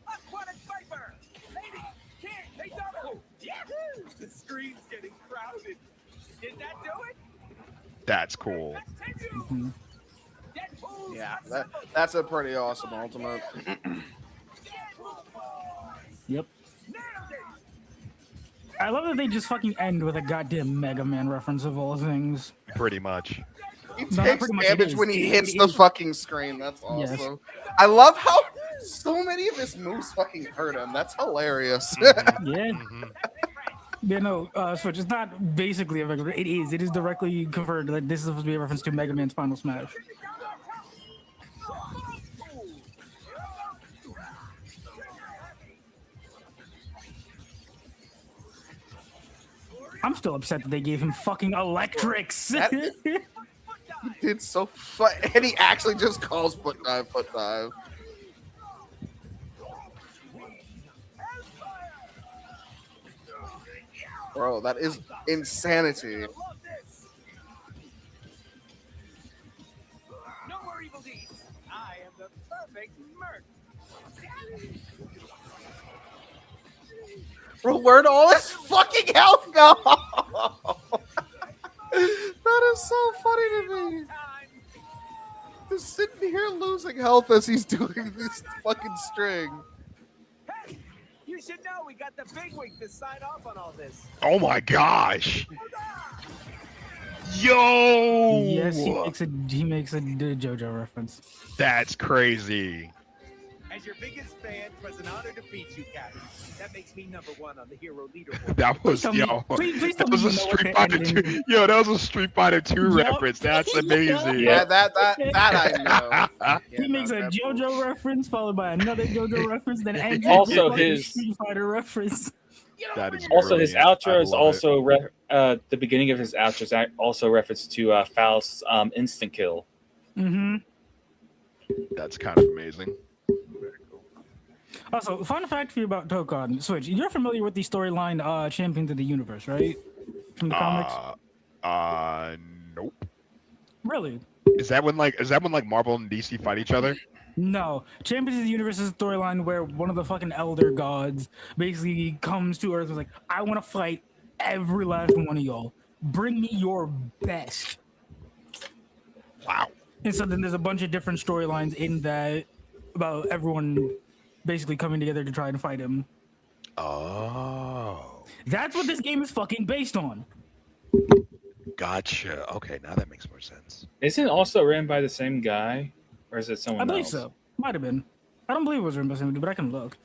Aquatic Viper. Lady, can't they double? Yahoo! The screen's getting crowded. Did that do it? That's cool. Mhm. Deadpool's Yeah, that's a pretty awesome ultimate. Yep. nailed it. I love that they just fucking end with a goddamn Mega Man reference of all things. Pretty much. He No, takes pretty much it damage is. when he It hits the is. fucking screen. That's Yes. awesome. I love how so many of his moves fucking hurt him. That's hilarious. Yeah. Mhm. Yeah, no, Switch, it's not basically a regular. It is directly converted. Like, this is supposed to be a reference to Mega Man's Final Smash. I'm still upset that they gave him fucking electrics. That- He did so fun, and he actually just calls foot dive, foot dive. Bro, that is insanity. Love this. No more evil deeds. I am the perfect merc. Bro, where'd all his fucking health go? That is so funny to me. Just sitting here losing health as he's doing this fucking string. Hey, you should know we got the bigwig to sign off on all this. Oh my gosh. Yo. Yes, he makes a JoJo reference. That's crazy. As your biggest fan, it was an honor to beat you, Captain. That makes me number one on the hero leaderboard. That was Tell me- yo. please tell That me was you a know what Street the Fighter ending 2. Yo, that was a Street Fighter 2 Yup. reference. That's amazing. Yeah. That I know. He makes a JoJo reference followed by another JoJo reference, then ends Also with a his- Street Fighter reference. That is Also, his brilliant. outro I is love also the beginning of his outro is also reference to Faust's instant kill. Mm-hmm. it. That's kind of amazing. Also, fun fact for you about Tokon Switch. You're familiar with the storyline Champions of the Universe, right? From the comics? Nope. Really? Is that when like Marvel and DC fight each other? No. Champions of the Universe is a storyline where one of the fucking elder gods basically comes to Earth and is like, I want to fight every last one of y'all. Bring me your best. Wow. And so then there's a bunch of different storylines in that about everyone basically coming together to try and fight him. Oh. That's what this game is fucking based on. Gotcha. Okay, now that makes more sense. Isn't it also written by the same guy, or is it someone I believe else? so. Might have been. I don't believe it was written by somebody, but I can look.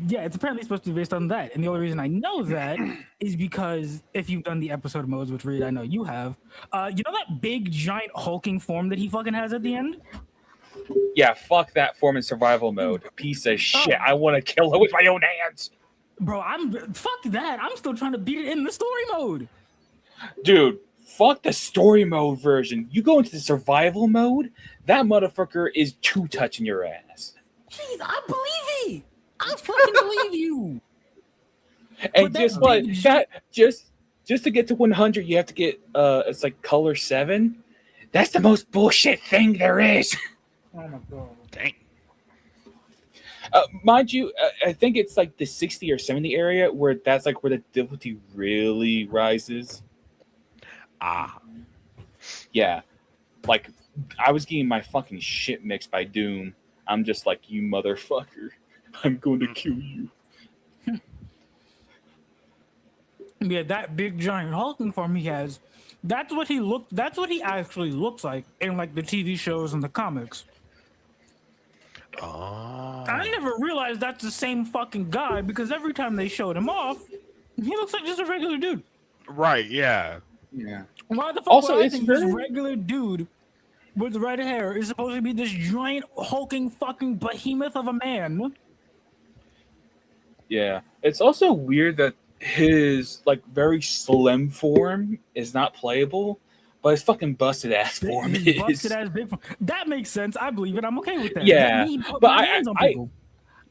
Yeah, it's apparently supposed to be based on that. And the only reason I know that is because if you've done the episode modes, which Reed, I know you have, you know that big giant hulking form that he fucking has at the end? Yeah, fuck that form in survival mode. Piece of shit. I want to kill her with my own hands. Bro, fuck that. I'm still trying to beat it in the story mode. Dude, fuck the story mode version. You go into the survival mode, that motherfucker is two touching your ass. Jeez, I believe it. I fucking believe you. And But guess that what? big That just to get to 100, you have to get it's like color 7. That's the most bullshit thing there is. Oh my god. Dang. Mind you, I think it's like the 60 or 70 area where that's like where the difficulty really rises. Ah. Yeah. Like, I was getting my fucking shit mixed by Doom. I'm just like, you motherfucker. I'm going to kill you. Yeah, that big giant hulking form he has, that's what he actually looks like in like the TV shows and the comics. Oh. I never realized that's the same fucking guy because every time they showed him off, he looks like just a regular dude. Right, yeah. Yeah. Why the fuck Also, would I it's think very- this regular dude with red hair is supposed to be this giant hulking fucking behemoth of a man? Yeah. It's also weird that his like very slim form is not playable, but his fucking busted ass form His is. busted ass big form. That makes sense. I believe it. I'm okay with that. Yeah, Let me put but my hands on people.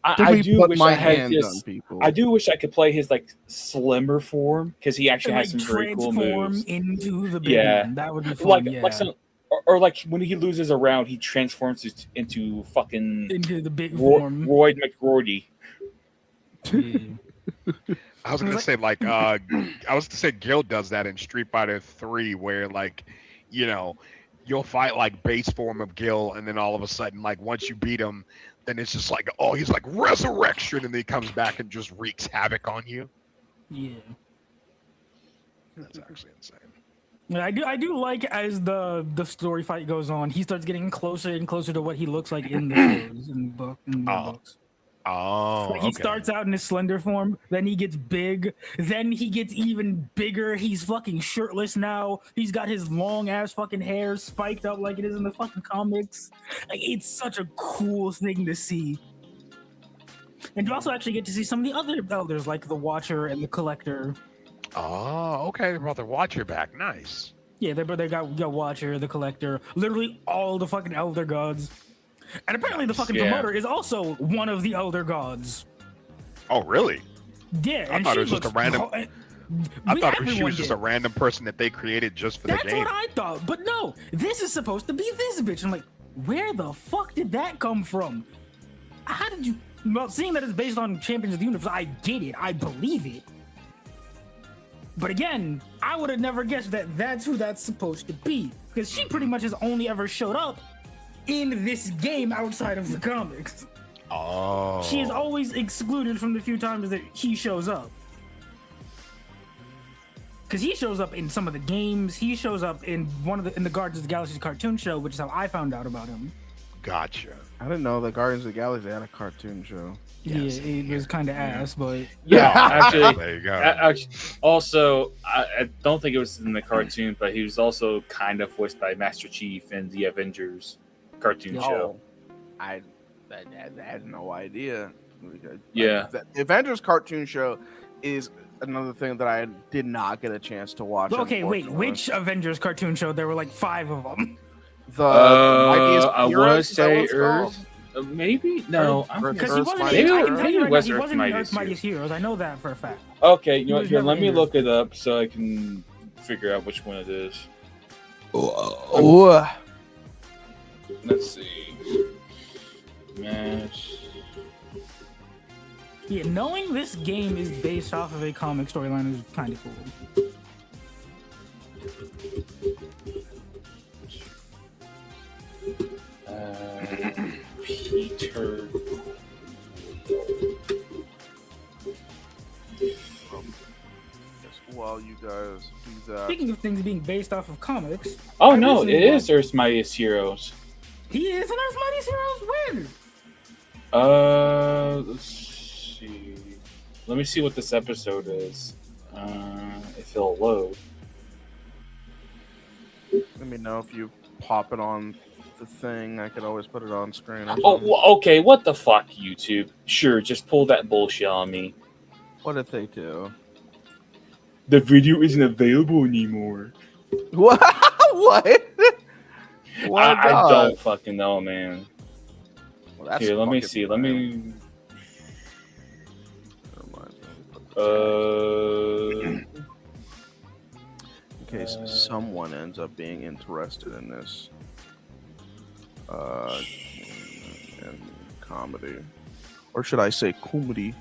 Let I me do put wish my I had hands on just. people. I do wish I could play his like slimmer form because he actually And, has like, some very cool transform moves. into the big Yeah. one. That would be fun. Yeah. Like some, or like when he loses a round, he transforms into fucking into the big form. Royd McGroarty. I was gonna say Gil does that in Street Fighter 3, where like, you know, you'll fight like base form of Gil, and then all of a sudden, like once you beat him, then it's just like, oh, he's like resurrection, and then he comes back and just wreaks havoc on you. Yeah. That's actually insane. Yeah, I do like as the story fight goes on, he starts getting closer and closer to what he looks like in the shows and the books. Oh, Like he okay. starts out in his slender form, then he gets big, then he gets even bigger. He's fucking shirtless now. He's got his long ass fucking hair spiked up like it is in the fucking comics. Like it's such a cool thing to see. And you also actually get to see some of the other elders, like the Watcher and the Collector. Oh, okay. They brought the Watcher back. Nice. Yeah, they got Watcher, the Collector, literally all the fucking elder gods. And apparently the fucking Yeah. promoter is also one of the elder gods. Oh, really? Yeah, I and thought she it was just a looks random- ho- I thought she everyone was just a did. random person that they created just for the That's game. what I thought, but no, this is supposed to be this bitch. I'm like, where the fuck did that come from? How did you? Well, seeing that it's based on Champions of the Universe, I get it, I believe it. But again, I would have never guessed that that's who that's supposed to be, because she pretty much has only ever showed up in this game outside of the comics. Oh. She is always excluded from the few times that he shows up. Because he shows up in some of the games. He shows up in in the Guardians of the Galaxy cartoon show, which is how I found out about him. Gotcha. I didn't know the Guardians of the Galaxy had a cartoon show. Yes. Yeah, it was kind of ass, but Yeah, actually. There you go. Also, I don't think it was in the cartoon, but he was also kind of voiced by Master Chief in the Avengers cartoon show. I had no idea. Yeah. The Avengers cartoon show is another thing that I did not get a chance to watch. Okay, wait. unfortunately. Which Avengers cartoon show? There were like 5 of them. The Mightiest I Heroes, would is that what say it's called? Earth. Maybe no. I Earth- forget. Because he wasn't. Mightiest I can Heroes? tell you right Maybe now, he Earth wasn't in Mightiest Earth Mightiest Heroes. I know that for a fact. Okay, you know He what? was Here, never let me in look it up so I can figure out which one it is. Oh, Let's see. Mash. Yeah, knowing this game is based off of a comic storyline is kind of cool. Peter. while you guys do that. Speaking of things being based off of comics, Oh I no, recently it is watched- Earth's Mightiest Heroes. he is an Earth Mightiest Heroes win. Let's see. Let me see what this episode is. If it'll load. Let me know if you pop it on the thing. I could always put it on screen. Or Oh, something. well, okay. What the fuck, YouTube? Sure, just pull that bullshit on me. What did they do? The video isn't available anymore. What? What? Why I not? don't fucking know, man. Well, that's Here, let me fucking see. Let me. Never mind. In case someone ends up being interested in this, in comedy, or should I say comedy?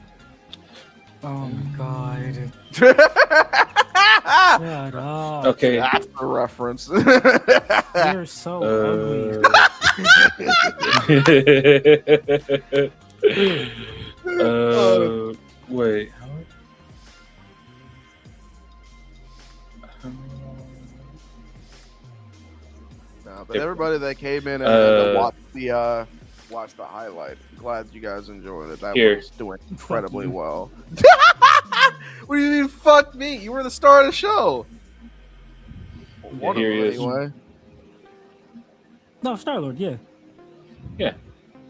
Oh my god. That's Shut up. Okay. the reference. You're so ugly. Wait. No, but everybody that came in and watched the highlight, glad you guys enjoyed it. That Here. was doing incredibly well. What do you mean, fuck me? You were the star of the show. One here of he them, is. anyway. No, Star-Lord, yeah.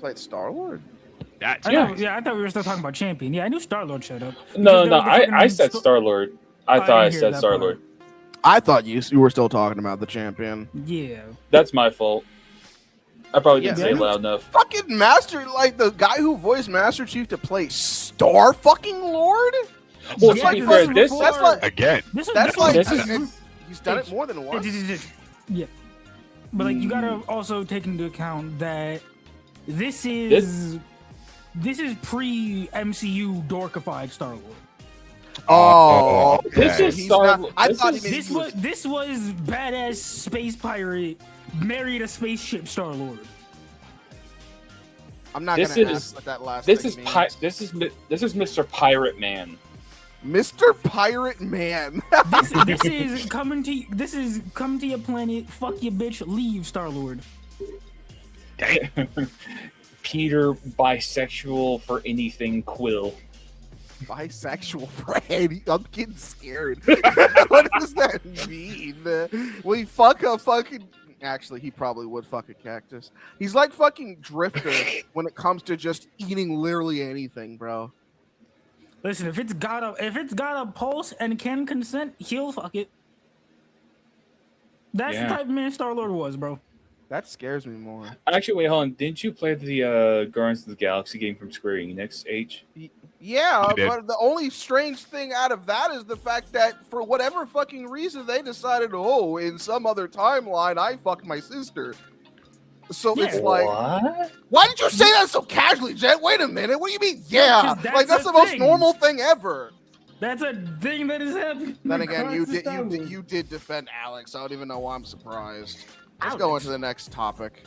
Played Star-Lord? That's I Yeah. know, yeah, I thought we were still talking about Champion. Yeah, I knew Star-Lord showed up. No, Because no. there was the I fucking said Star Lord. I thought I didn't hear said that Star part. Lord. I thought you were still talking about the champion. Yeah. That's my fault. I probably didn't Yeah. say it loud enough. Fucking Master, like the guy who voiced Master Chief to play Star fucking Lord? Well, That's to like be this fair, was this before- that's like again. This was that's like This is- he's done it more than once. Yeah. But like you gotta also take into account that this is pre MCU dorkified Star Lord. Oh, This is He's Star. not- I this thought is- he This was badass space pirate married a spaceship Star Lord. I'm not this gonna is- ask what that last This thing is means. this is Mr. Pirate Man. Mr. Pirate Man. This is coming to your planet, fuck your bitch, leave Star Lord. Peter bisexual for anything Quill. Bisexual friend. I'm getting scared. What does that mean? Will he fuck a fucking... Actually, he probably would fuck a cactus. He's like fucking Drifter when it comes to just eating literally anything, bro. Listen, if it's got a pulse and can consent, he'll fuck it. That's Yeah. the type of man Star Lord was, bro. That scares me more. Actually, wait, hold on. Didn't you play the Guardians of the Galaxy game from Square Enix? H. Yeah, You did. but the only strange thing out of that is the fact that for whatever fucking reason they decided, oh, in some other timeline, I fucked my sister. So Yeah. it's like, What? why did you say that so casually, Jet? Wait a minute. What do you mean? Yeah, 'cause that's like that's a the most thing. normal thing ever. That's a thing that is happening. Then again, you across the Star did Wars. you did defend Alex. I don't even know why I'm surprised. Let's go Alex. into the next topic.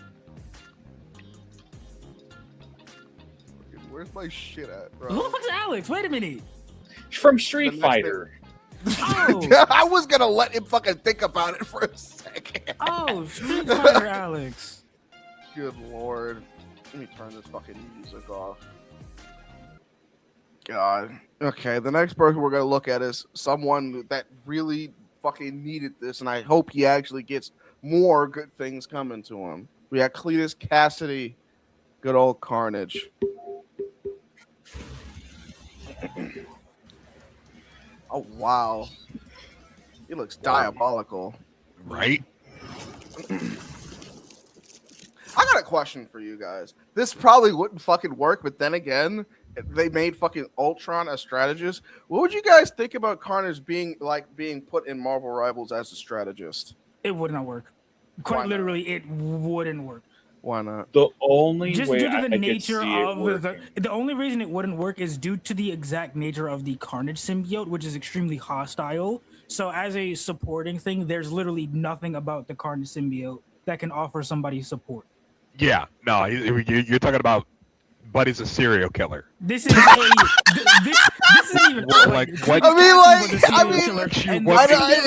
Where's my shit at, bro? Who the fuck's Alex? Wait a minute. From The Street next Fighter. Oh, I was gonna let him fucking think about it for a second. oh, Street Fighter Alex. Good lord. Let me turn this fucking music off. God. Okay, the next person we're gonna look at is someone that really fucking needed this, and I hope he actually gets more good things coming to him. We got Cletus Cassidy, good old Carnage. Oh wow, he looks diabolical. Right? I got a question for you guys. This probably wouldn't fucking work, but then again, if they made fucking Ultron a strategist. What would you guys think about Carnage being put in Marvel Rivals as a strategist? It would not work. Why Quite not? literally, it wouldn't work. Why not? The only Just way due to I the could nature see it of working- the only reason it wouldn't work is due to the exact nature of the Carnage symbiote, which is extremely hostile. So as a supporting thing, there's literally nothing about the Carnage symbiote that can offer somebody support. Yeah. No, you're talking about Buddy's a serial killer. This is this isn't even Well, like, what- I mean, and what- the symbiote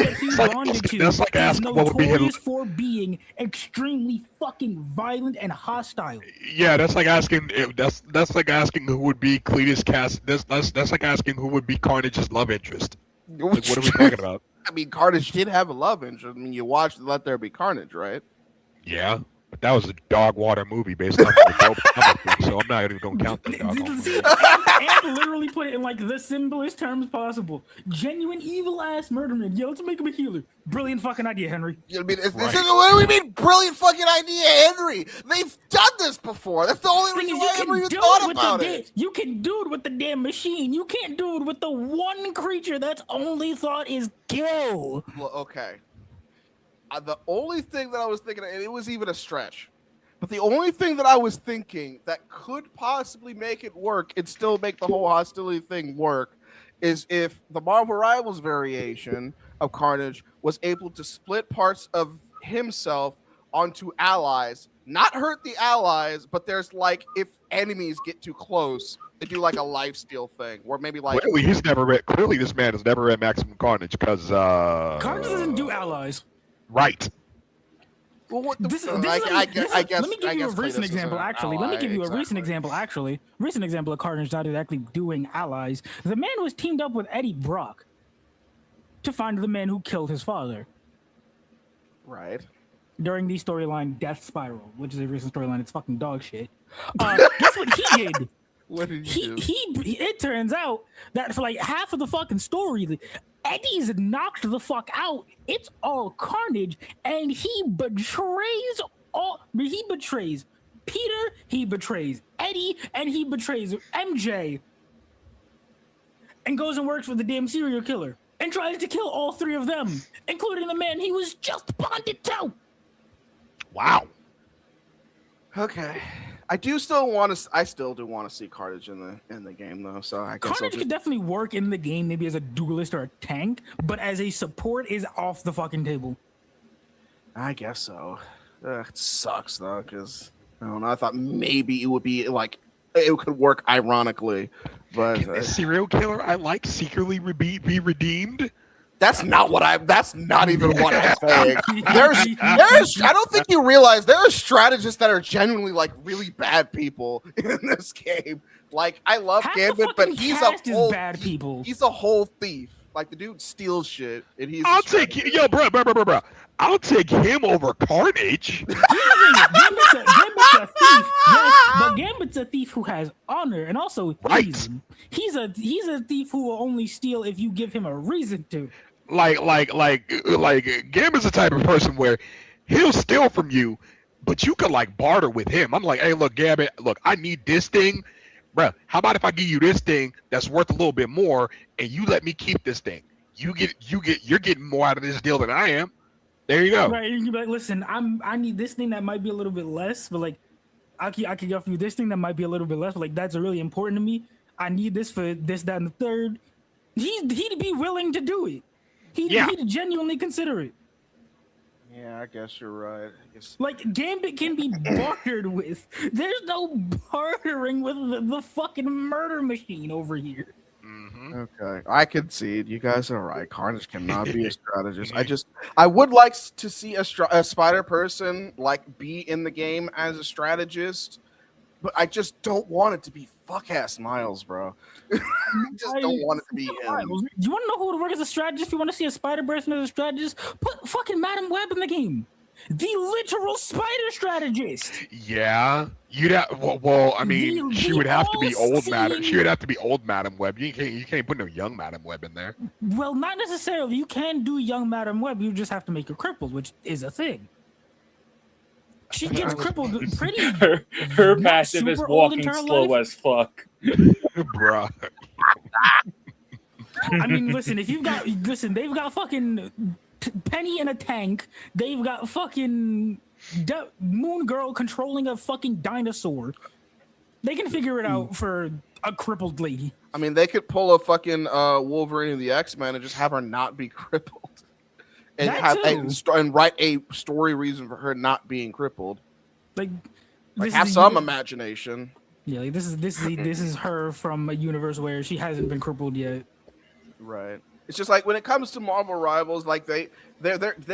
that he's like- bonded to that's like is asking what would be notorious his- for being extremely fucking violent and hostile. Yeah, that's like asking. That's like asking who would be Cletus Cass. That's like asking who would be Carnage's love interest. Like, what are we talking about? I mean, Carnage did have a love interest. I mean, you watched Let There Be Carnage, right? Yeah, but that was a dog water movie based on the dope comic book, so I'm not even gonna count that dog movie. and literally put it in like the simplest terms possible. Genuine evil ass murderman. Yo, let's make him a healer. Brilliant fucking idea, Henry. You know what I mean? Right. What do we mean? Brilliant fucking idea, Henry. They've done this before. That's the only Thing reason is, why I ever even thought about it. You can do it with the damn machine. You can't do it with the one creature that's only thought is kill. Well, okay. The only thing that I was thinking, and it was even a stretch, but the only thing that I was thinking that could possibly make it work and still make the whole hostility thing work is if the Marvel Rivals variation of Carnage was able to split parts of himself onto allies, not hurt the allies, but there's like if enemies get too close, they do like a lifesteal thing where maybe like Clearly, he's never read. Clearly, this man has never read Maximum Carnage because. Carnage doesn't do allies. Right. well, what the, This is, I guess. let me give you a Kratos recent is example. an Actually, let me ally, give you a recent exactly. example. Actually, recent example of Carnage not exactly doing allies. The man was teamed up with Eddie Brock to find the man who killed his father Right. during the storyline Death Spiral, which is a recent storyline. It's fucking dog shit. Guess what he did? What did He, you do? it turns out that for like half of the fucking story, Eddie's knocked the fuck out. It's all Carnage, and he betrays Peter, he betrays Eddie, and he betrays MJ, and goes and works with the damn serial killer and tries to kill all three of them, including the man he was just bonded to. Wow. Okay. I still do want to see Carnage in the game though. So I guess I'll Carnage just, could definitely work in the game, maybe as a duelist or a tank, but as a support is off the fucking table. I guess so. It sucks though, because I don't know. I thought maybe it would be like it could work ironically, but Can this serial killer I like secretly be redeemed? that's not even what I'm saying. There's I don't think you realize there are strategists that are genuinely like really bad people in this game. Like I love Half the Gambit, but fucking he's cast a is whole bad people. He's a whole thief. Like the dude steals shit, and he's. I'll take you, yo, bro. I'll take him over Carnage. Gambit's a thief, yes, but Gambit's a thief who has honor, and also Right. he's a thief who will only steal if you give him a reason to. like Gambit's the type of person where he'll steal from you, but you could like barter with him. I'm like, hey, look, Gambit, look, I need this thing, bruh. How about if I give you this thing that's worth a little bit more, and you let me keep this thing? You're getting more out of this deal than I am. There you go. Right, you can be like, listen, I need this thing that might be a little bit less, but like, I can offer you this thing that might be a little bit less, but like that's really important to me. I need this for this, that, and the third. He'd be willing to do it. He'd genuinely consider it. Yeah, I guess you're right. I guess. Like Gambit can be bartered with. There's no bartering with the fucking murder machine over here. Okay, I concede. You guys are right. Carnage cannot be a strategist. I would like to see a spider person like be in the game as a strategist, but I just don't want it to be fuck ass Miles, bro. I just don't want it to be him. You want to know who would work as a strategist? If you want to see a spider person as a strategist, put fucking Madam Web in the game. The literal spider strategist. Yeah, you'd have. Well, I mean, The- she the would have to be old Madam. all-seeing- She would have to be old Madam Web. You can't put no young Madam Web in there. Well, not necessarily. You can do young Madam Web. You just have to make her crippled, which is a thing. She gets crippled pretty. Her Not passive is super old walking into her slow life. as fuck. Bruh. I mean, listen. If you've got they've got fucking Penny in a tank. They've got fucking Moon Girl controlling a fucking dinosaur. They can figure it out for a crippled lady. I mean, they could pull a fucking Wolverine of the X-Men and just have her not be crippled, and That have too. and write a story reason for her not being crippled. Like Have some imagination. Yeah, like this is her from a universe where she hasn't been crippled yet. Right. It's just like when it comes to Marvel Rivals, like they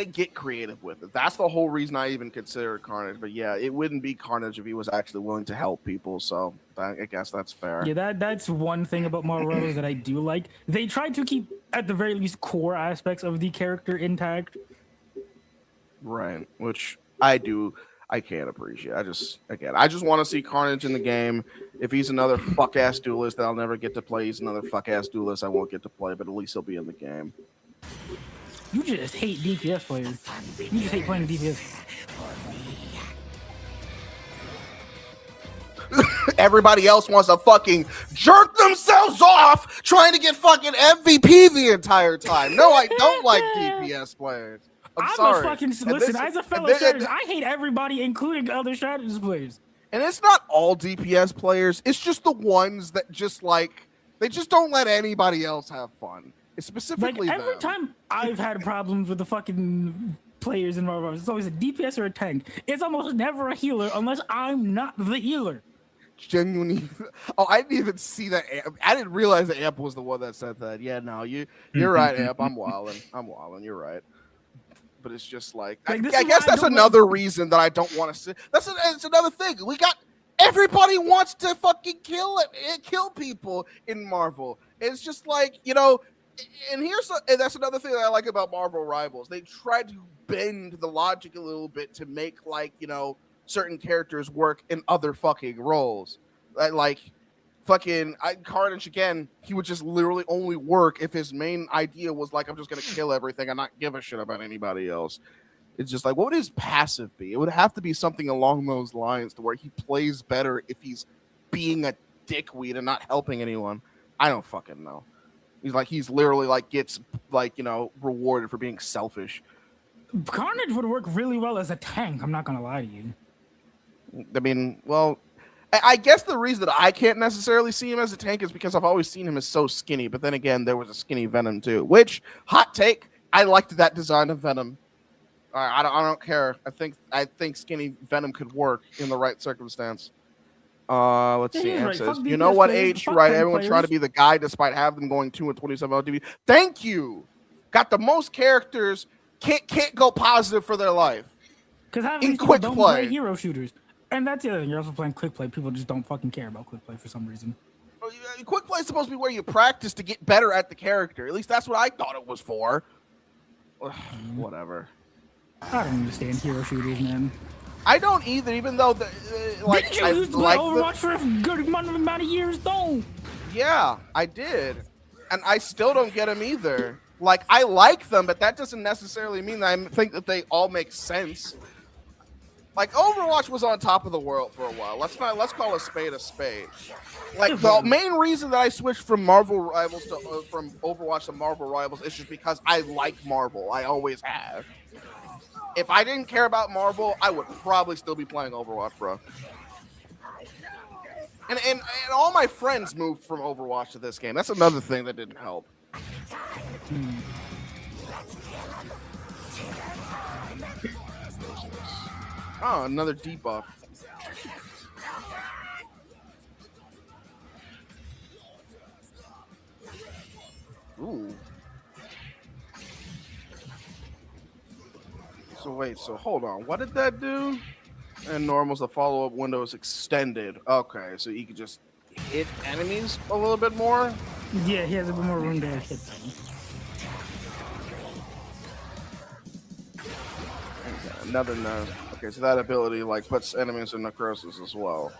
get creative with it. That's the whole reason I even considered Carnage. But yeah, it wouldn't be Carnage if he was actually willing to help people. So I guess that's fair. Yeah, that's one thing about Marvel Rivals that I do like. They try to keep at the very least core aspects of the character intact. Right. Which I can't appreciate. I just want to see Carnage in the game. If he's another fuck ass duelist that I'll never get to play, he's another fuck ass duelist I won't get to play, but at least he'll be in the game. You just hate DPS players. You just hate playing DPS. Everybody else wants to fucking jerk themselves off trying to get fucking MVP the entire time. No, I don't like DPS players. I'm sorry. Listen, as a fellow strategist, I hate everybody, including other strategist players. And it's not all DPS players. It's just the ones that just like they just don't let anybody else have fun. It's specifically like every them. time I've had problems with the fucking players in Marvel, it's always a DPS or a tank. It's almost never a healer unless I'm not the healer. Genuinely. Oh, I didn't even see that. I didn't realize that Amp was the one that said that. Yeah, no, you're right, Amp. I'm wilding. You're right. But it's just like I guess that's another reason that I don't want to see. That's another thing. We got everybody wants to fucking kill people in Marvel. It's just like, you know, and that's another thing that I like about Marvel Rivals. They try to bend the logic a little bit to make, like, you know, certain characters work in other fucking roles. Like fucking Carnage again, he would just literally only work if his main idea was like, I'm just gonna kill everything and not give a shit about anybody else. It's just like, what would his passive be? It would have to be something along those lines to where he plays better if he's being a dickweed and not helping anyone. I don't fucking know. He's literally like gets like, you know, rewarded for being selfish. Carnage would work really well as a tank. I'm not gonna lie to you. I mean, well, I guess the reason that I can't necessarily see him as a tank is because I've always seen him as so skinny. But then again, there was a skinny Venom too, which, hot take, I liked that design of Venom. I don't care. I think skinny Venom could work in the right circumstance. Let's see. Right. Says, Fuck you know DPS what, players, H? fuck Right? tank Everyone trying to players. be the guy despite having them going 2 and 27 LTV. Thank you. Got the most characters. Can't go positive for their life. Because half of In these people quick don't play. play hero shooters. And that's the other thing. You're also playing quick play. People just don't fucking care about quick play for some reason. Quick play is supposed to be where you practice to get better at the character. At least that's what I thought it was for. Ugh, whatever. I don't understand hero shooters, man. I don't either. Even though Didn't you used to play Overwatch for a good amount of years? Don't. Yeah, I did, and I still don't get them either. Like, I like them, but that doesn't necessarily mean that I think that they all make sense. Like, Overwatch was on top of the world for a while. Let's call a spade a spade. Like, the main reason that I switched from Marvel Rivals to from Overwatch to Marvel Rivals is just because I like Marvel. I always have. If I didn't care about Marvel, I would probably still be playing Overwatch, bro. And all my friends moved from Overwatch to this game. That's another thing that didn't help. Oh, another debuff. Ooh. So wait, so hold on. What did that do? And normal's the follow-up window is extended. Okay, so you could just hit enemies a little bit more. Yeah, he has a bit more room to hit them. Okay, Another no. Okay, so that ability like puts enemies in necrosis as well.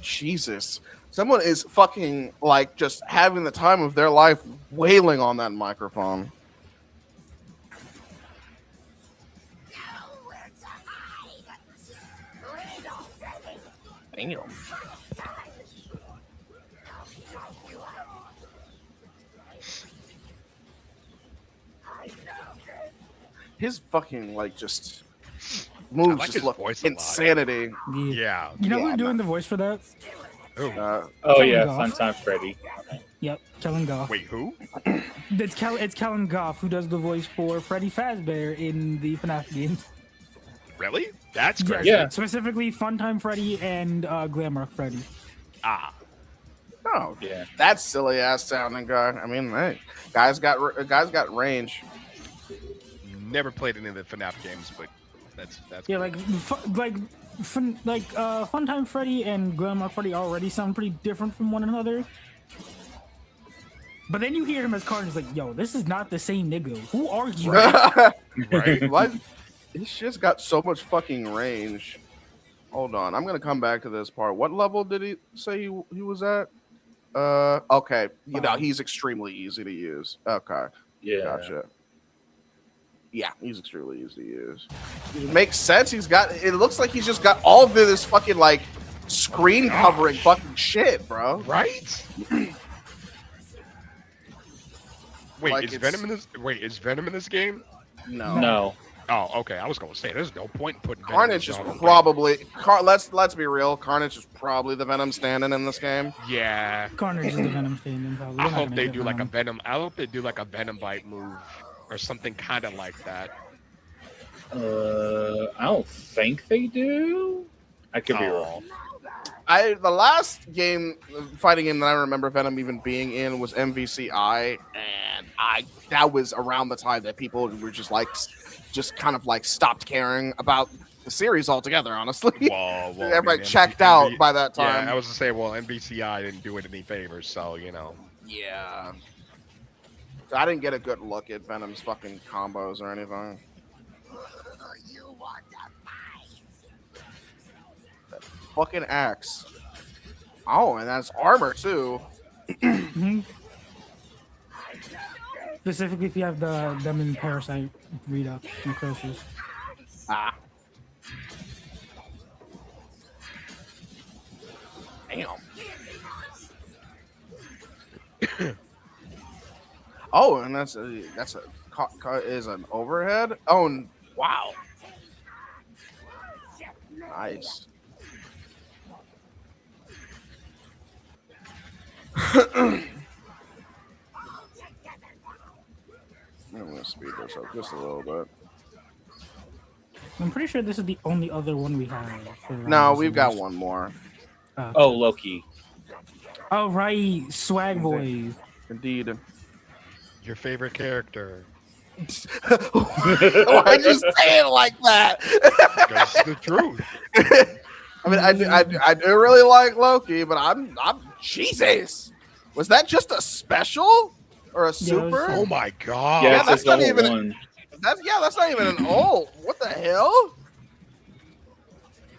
Jesus. Someone is fucking like just having the time of their life wailing on that microphone. Damn. His fucking like just moves like just his look voice a lot. insanity. Yeah. You know Yeah, who's doing the voice for that? Ooh. Oh yeah, Goff. Funtime Freddy. Yep, Kellen Goff. Wait, who? It's Kellen Goff who does the voice for Freddy Fazbear in the FNAF games. Really? That's Yes, crazy. Yeah. specifically Funtime Freddy and Glamour Freddy. Ah. Oh, Yeah. that's silly ass sounding guy. I mean, hey, guy's got range. Never played any of the FNAF games, but that's Yeah, cool. Funtime Freddy and Glamour Freddy already sound pretty different from one another. But then you hear him as Carnage, like, yo, this is not the same nigga. Who are you? Right? What? This shit's got so much fucking range. Hold on, I'm gonna come back to this part. What level did he say he was at? Okay, he's extremely easy to use. Okay, Yeah. gotcha. Yeah, he's extremely easy to use. It makes sense. It looks like he's just got all of this fucking like screen covering fucking shit, bro. Right? Wait, Like is it's- Venom in this? Wait, is Venom in this game? No. Oh, okay. I was gonna say there's no point in putting Carnage is Venom in this probably let's be real. Carnage is probably the Venom standing in this game. game. Yeah. Carnage is the Venom stand-in. Probably. We're I not hope gonna they get do like a Venom. Venom. I hope they do like a Venom bite move or something kind of like that. I don't think they do. I could be Oh. wrong. The last fighting game that I remember Venom even being in was MVCI, and that was around the time that people were just kind of like stopped caring about the series altogether. Honestly, Well, everybody I mean, checked out by that time. Yeah, I was gonna say, well, NBCI didn't do it any favors, so you know. Yeah. I didn't get a good look at Venom's fucking combos or anything. That fucking axe. Oh, and that's armor too. Mhm. Specifically, if you have them in Parasite Redux necrosis. Ah. Damn. Oh, and that's is an overhead. Oh, wow. Nice. I'm gonna speed this up just a little bit. I'm pretty sure this is the only other one we have. For No, we've got one more. Oh, Loki. Oh, right. Swag Boys. Indeed. Your favorite character. Why'd you say it like that? That's the truth. I mean, I do really like Loki, but I'm Jesus. Was that just a special or a super? Oh my god. Yeah, Yeah, it's that's a not double even- one. That's not even an ult. What the hell?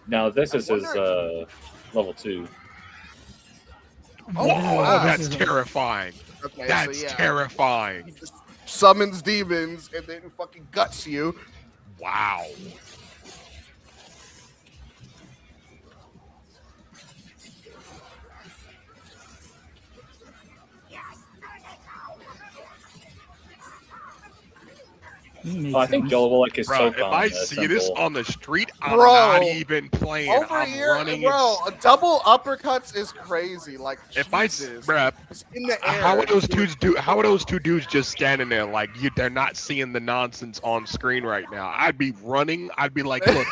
No, this is his wonder- level 2. Whoa, wow. that's terrifying. Okay, That's so yeah, terrifying. he just summons demons and then fucking guts you. Wow. Makes Oh, I think sense. Joel will like his Bro, choke if on I the see this symbol. on the street, I'm Bro, not even playing. Over I'm here, running. bro, a double uppercuts is crazy. Like, If I, Jesus. bruh, It's in the air. how are those two dudes just standing there like they're not seeing the nonsense on screen right now? I'd be running. I'd be like, look,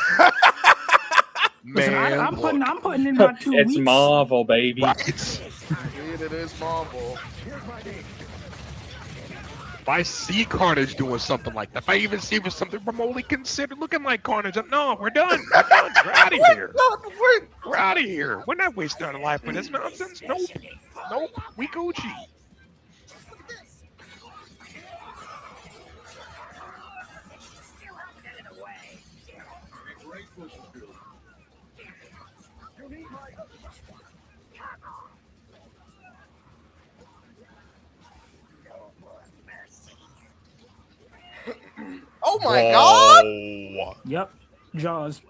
Listen, man, I'm look. putting in my 2 It's weeks. Marvel, baby. Right. Indeed, it is Marvel. If I see Carnage doing something like that, if I even see with something remotely considered looking like Carnage, no, we're done. We're done. We're out of here. We're out of here. We're not wasting our life with this nonsense. Nope. Nope. We Gucci. Oh my god! Whoa. Yep. Jaws.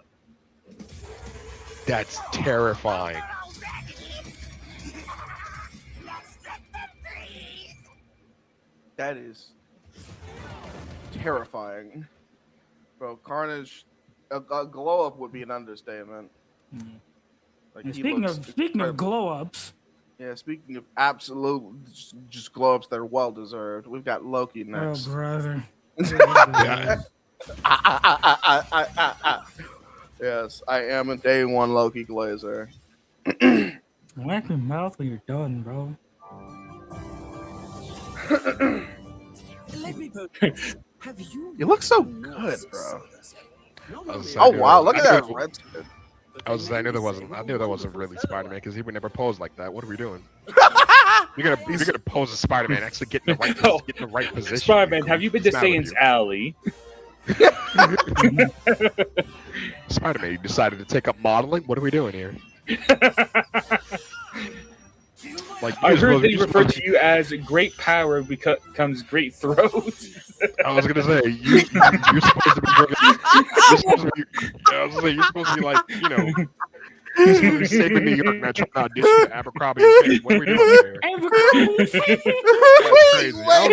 That's terrifying. That is terrifying, bro. Carnage, a glow up would be an understatement. Like, And he speaking looks of incredible. glow ups, Yeah, speaking of absolute just glow ups that are well deserved, we've got Loki oh next. brother. Yeah. Yes, I am a day one Loki glazer. Whack your mouth when you're done, bro. Let me put have you You look so good, bro. I Oh wow, look at that red skin. I knew that wasn't really Spider-Man because he would never pose like that. What are we doing? You're gonna pose as Spider-Man. Actually, get in the right position. Spider-Man, have you been to What's the matter Satan's with Alley? you? Spider-Man, you decided to take up modeling. What are we doing here? Like, I heard they you're refer supposed to you as great power comes great throat. I was gonna say you're supposed to be. You're supposed to be like, you know, you're supposed to be saving New York, not trying to audition to Abercrombie and Fitch. What are we doing here? Abercrombie. That's crazy. I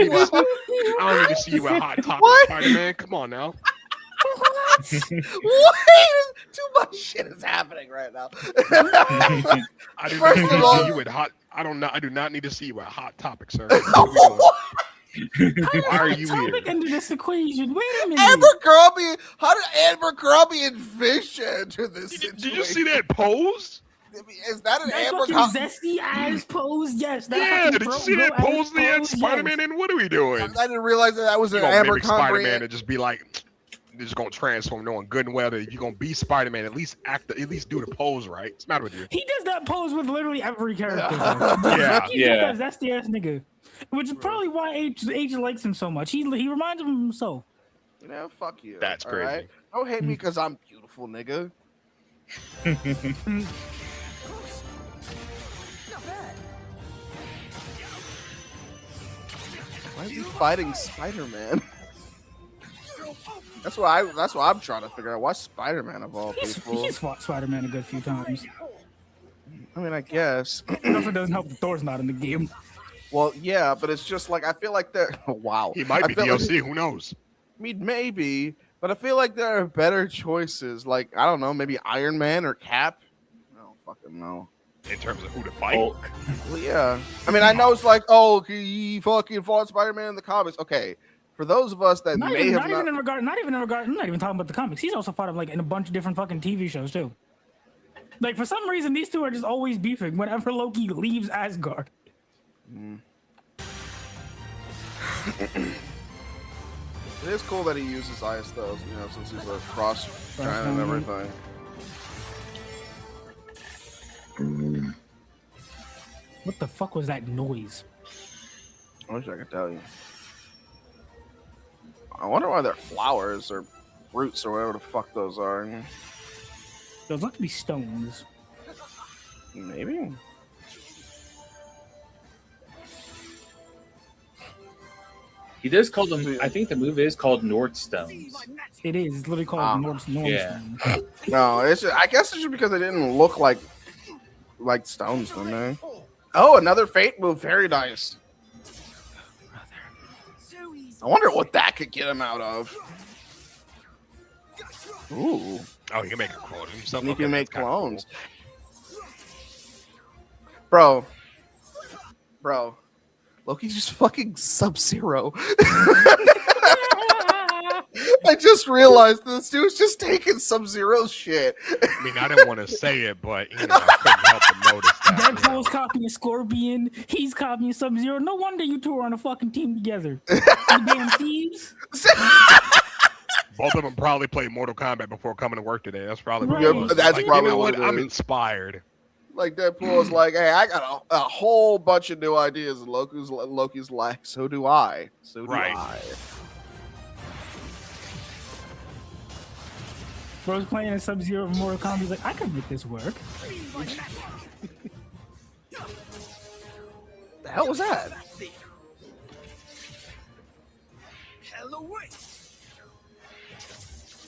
don't need to see you at Hot Topic, Spider-Man. Come on now. What? Too much shit is happening right now. I do First not of need to all- see you at Hot. I do not need to see you at Hot Topic, sir. What are we doing? Why are you here? Topic into this equation. Wait a minute. Abercrombie, how did Abercrombie and Fish enter this situation? Did you see that pose? Is that an That fucking Abercrombie? zesty ass pose, yes. That Yeah, fucking did you see that bro-ass pose they had pose, Spider-Man in? What are we doing? I didn't realize that was You an gonna mimic Abercrombie. Spider-Man and just be like, just gonna transform, knowing good and well that if you're gonna be Spider-Man, at least do the pose right. What's the matter with you? He does that pose with literally every character. Yeah. He's Yeah. that zesty ass nigga. Which is probably why H likes him so much. He reminds him of himself. You know, fuck you. That's all crazy. right? Don't hate me because I'm beautiful, nigga. Why is he fighting Spider-Man? That's what I'm trying to figure out. Why Spider-Man of all people? He's fought Spider-Man a good few times. I mean, I guess. It also doesn't help that Thor's not in the game. Well, yeah, but it's just like I feel like they're wow. He might I be feel like- DLC. Who knows? I mean, maybe, but I feel like there are better choices. Like I don't know, maybe Iron Man or Cap. I don't fucking know. In terms of who to fight. Hulk. Well, yeah. I mean, I know it's like, oh, he fucking fought Spider-Man in the comics. Okay, for those of us that Not may even have not, in regard. I'm not even talking about the comics. He's also fought him like in a bunch of different fucking TV shows too. Like for some reason, these two are just always beefing whenever Loki leaves Asgard. it is cool that he uses ice though. You know, since he's a cross giant and everything. What the fuck was that noise? I wish I could tell you. I wonder why they're flowers or roots or whatever the fuck those are. Those look to be stones. Maybe. He does call them. I think the move is called Nordstones. It is. It's literally called Ah, Nordstone. yeah. No, it's just, I guess it's just because they didn't look like stones to me. Oh, another Fate move, Fairy Dice. I wonder what that could get him out of. Ooh, Oh, he can make a clone himself. he Okay, can make that's kinda clones. Bro, Loki's just fucking Sub-Zero. I just realized this dude's just taking Sub-Zero's shit. Cool. I mean, I didn't want to say it, but you know, I couldn't help but notice that. Deadpool's copying Scorpion. He's copying Sub-Zero. No wonder you two are on a fucking team together. You damn thieves. Both of them probably played Mortal Kombat before coming to work today. That's probably what Right. it was. That's Like, probably you know what what? it I'm is. inspired. Like Deadpool is like, hey, I got a whole bunch of new ideas, and Loki's like, so do I. So do Right. I. Bro's playing a Sub-Zero Mortal Kombat. He's like, I can make this work. The hell was that? Hell away.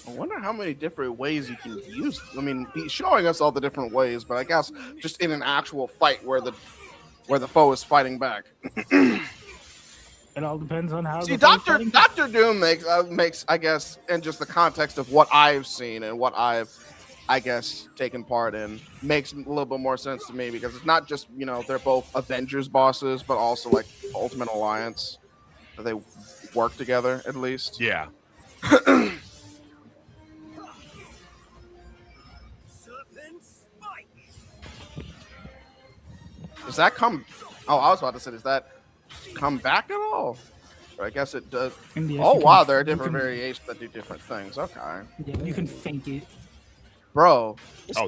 I wonder how many different ways you can use. I mean, he's showing us all the different ways, but I guess just in an actual fight where the foe is fighting back. It all depends on how. See, Doctor Doom makes I guess, in just the context of what I've seen and what I've, I guess, taken part in, makes a little bit more sense to me because it's not just they're both Avengers bosses, but also like Ultimate Alliance. That they work together at least. Yeah. Does that come? Oh, I was about to say, does that come back at all? But I guess it does. Yes, Oh wow, there are different variations that do different things. Okay. Yeah, you can fake it. Bro.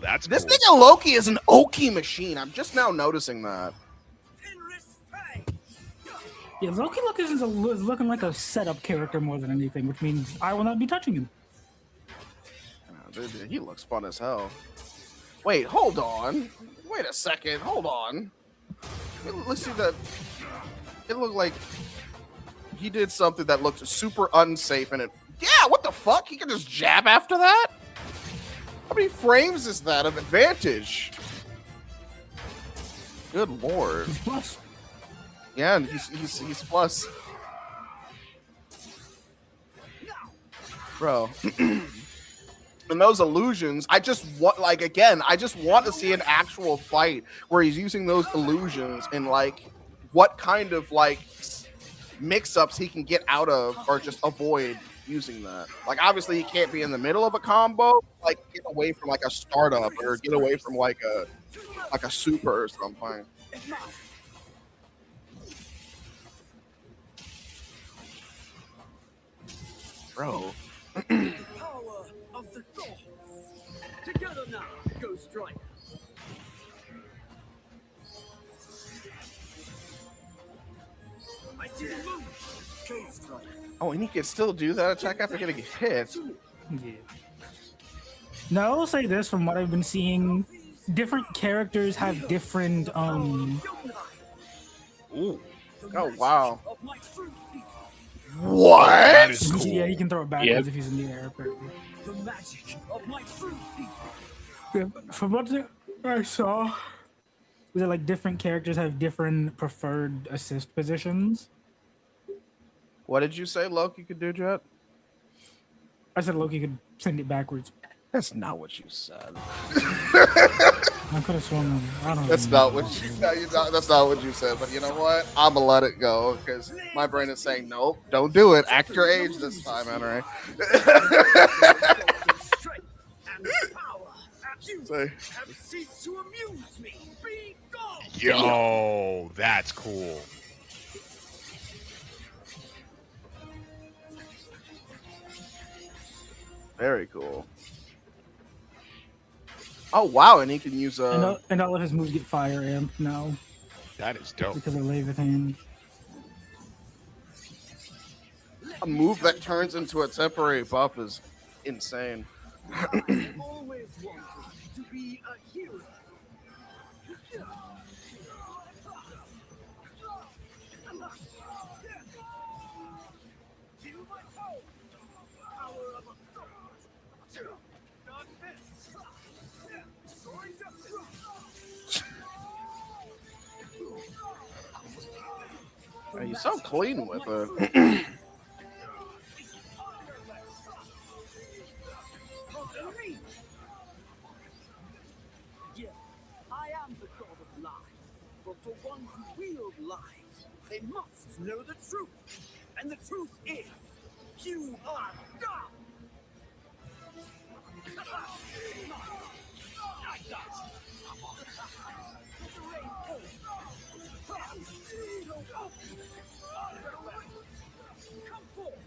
That's this cool. nigga Loki is an Oki machine. I'm just now noticing that. Yeah, Loki is looking like a setup character more than anything, which means I will not be touching him. Oh, dude, he looks fun as hell. Wait, hold on. Wait a second. Hold on. Let's see that. It looked like he did something that looked super unsafe, and yeah, what the fuck? He can just jab after that? How many frames is that of advantage? Good lord. He's plus. Yeah, and he's plus. Bro. And those illusions, I just want to see an actual fight where he's using those illusions and like what kind of like mix-ups he can get out of or just avoid using that. Like obviously he can't be in the middle of a combo, like get away from like a startup or get away from like a super or something. Bro. Power of the gods. Together now, Ghost Rider. I see the move. Ghost Rider. Oh, and he can still do that attack after getting hit. Yeah. Now I will say this: from what I've been seeing, different characters have different Ooh. Oh wow. Of my fruit feet. What? That is cool. Yeah, he can throw it backwards if he's in the air. The magic of my fruit feet. Yeah, from what I saw, was it like different characters have different preferred assist positions? What did you say Loki could do, Jet? I said Loki could send it backwards. That's not what you said. I could have sworn. I don't. That's not what you said. That's not what you said. But you know what? I'm gonna let it go because my brain is saying nope, don't do it. Act your age this time, Henry. Strength and power. You Say. have ceased to amuse me. Be gone. Yo, that's cool. Very cool. Oh wow, and he can use And all of his moves get fire amped now That is dope. because of Leviathan. a move that turns into a temporary buff is insane. I always wanted to be a hero. Feel my power. Power of a god. Dark fist. Soaring justice. He's so clean with it. Yes, I am the god of lies. But for one who wield lies, they must know the truth. And the truth is, you are God. Come forth.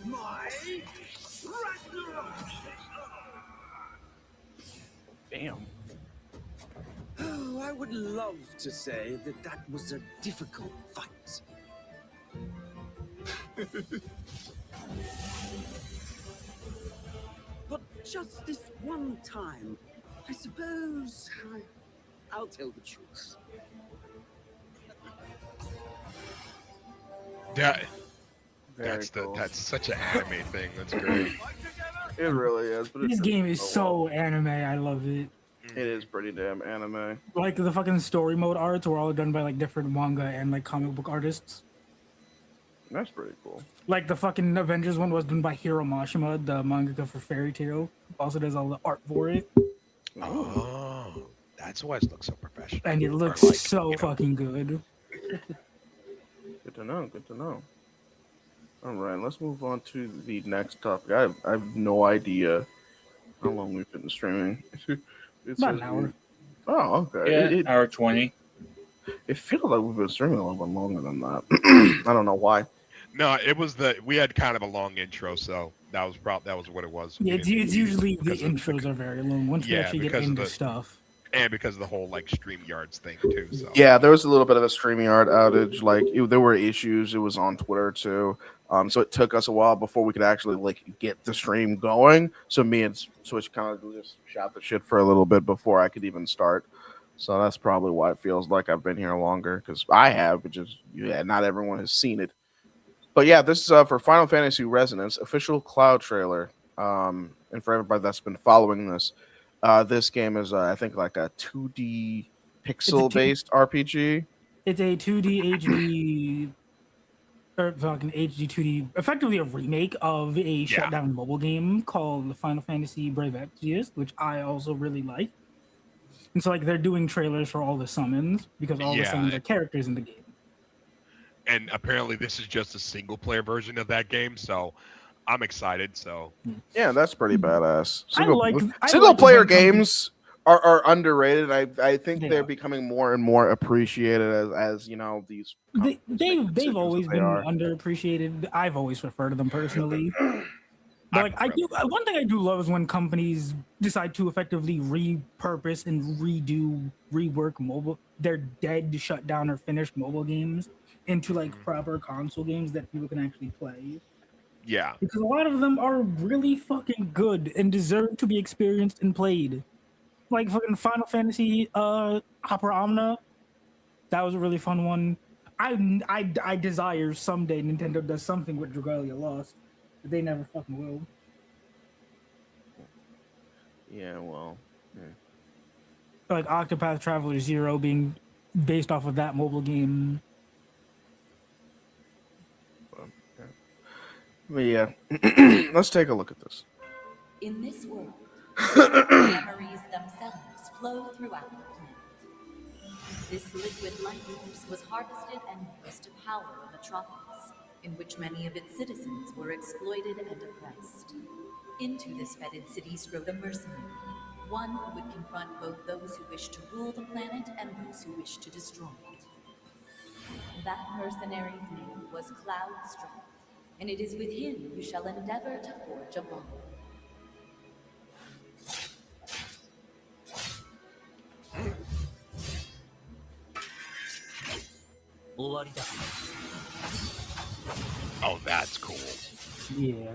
My Ragnarok. Damn. I would love to say that that was a difficult fight. But just this one time, I suppose I'll tell the truth. Yeah, Very cool. that's such an anime thing. That's great. It really is. But This it's game is well. so anime. I love it. It is pretty damn anime. Like the fucking story mode arts were all done by like different manga and like comic book artists. That's pretty cool. Like the fucking Avengers one was done by Hiro Mashima, the mangaka for Fairy Tail. Also does all the art for it, Oh, that's why it looks so professional. and it Or looks like, so you know, fucking good. Good to know. Good to know. All right, let's move on to the next topic. I have no idea how long we've been streaming. It About an says hour. Oh, okay. Yeah, It hour 20. feels like we've been streaming a little bit longer than that. I don't know why. No, it was we had kind of a long intro, so that was what it was. Yeah, it's usually the because of- intros are very long once we Yeah, actually get because of into the- stuff. and because of the whole like StreamYards thing too. So Yeah, there was a little bit of a StreamYard outage. Like there were issues. It was on Twitter too. So it took us a while before we could actually like get the stream going. So me and Switch kind of just shot the shit for a little bit before I could even start. So that's probably why it feels like I've been here longer, because I have, but just not everyone has seen it. But yeah, this is for Final Fantasy Resonance official cloud trailer. And for everybody that's been following this, this game is I think like a 2D pixel based RPG. It's a 2D HD or fucking HD 2D, effectively a remake of a shutdown mobile game called Final Fantasy Brave Exvius, which I also really like. And so like they're doing trailers for all the summons because all the summons are characters in the game. and apparently this is just a single player version of that game, so I'm excited. So Yeah, that's pretty badass. I Single like player when games are underrated. I think They they're are. becoming more and more appreciated as you know these. They've always been underappreciated. I've always preferred them personally. But like one thing I do love is when companies decide to effectively repurpose and rework their dead, shut down, or finished mobile games into like proper console games that people can actually play. yeah, Because a lot of them are really fucking good and deserve to be experienced and played. Like fucking Final Fantasy Opera Omnia. That was a really fun one. I desire someday Nintendo does something with Dragalia Lost. But they never fucking will. Yeah, well, Like Octopath Traveler 0 being based off of that mobile game. but yeah. Let's take a look at this. In this world, memories themselves flow throughout the planet. This liquid life force was harvested and used to power a metropolis, in which many of its citizens were exploited and oppressed. Into this fetid city strode a mercenary, one who would confront both those who wish to rule the planet and those who wish to destroy it. That mercenary's name was Cloud Strife, and it is with him you shall endeavor to forge a bond. oh, that's cool. Yeah.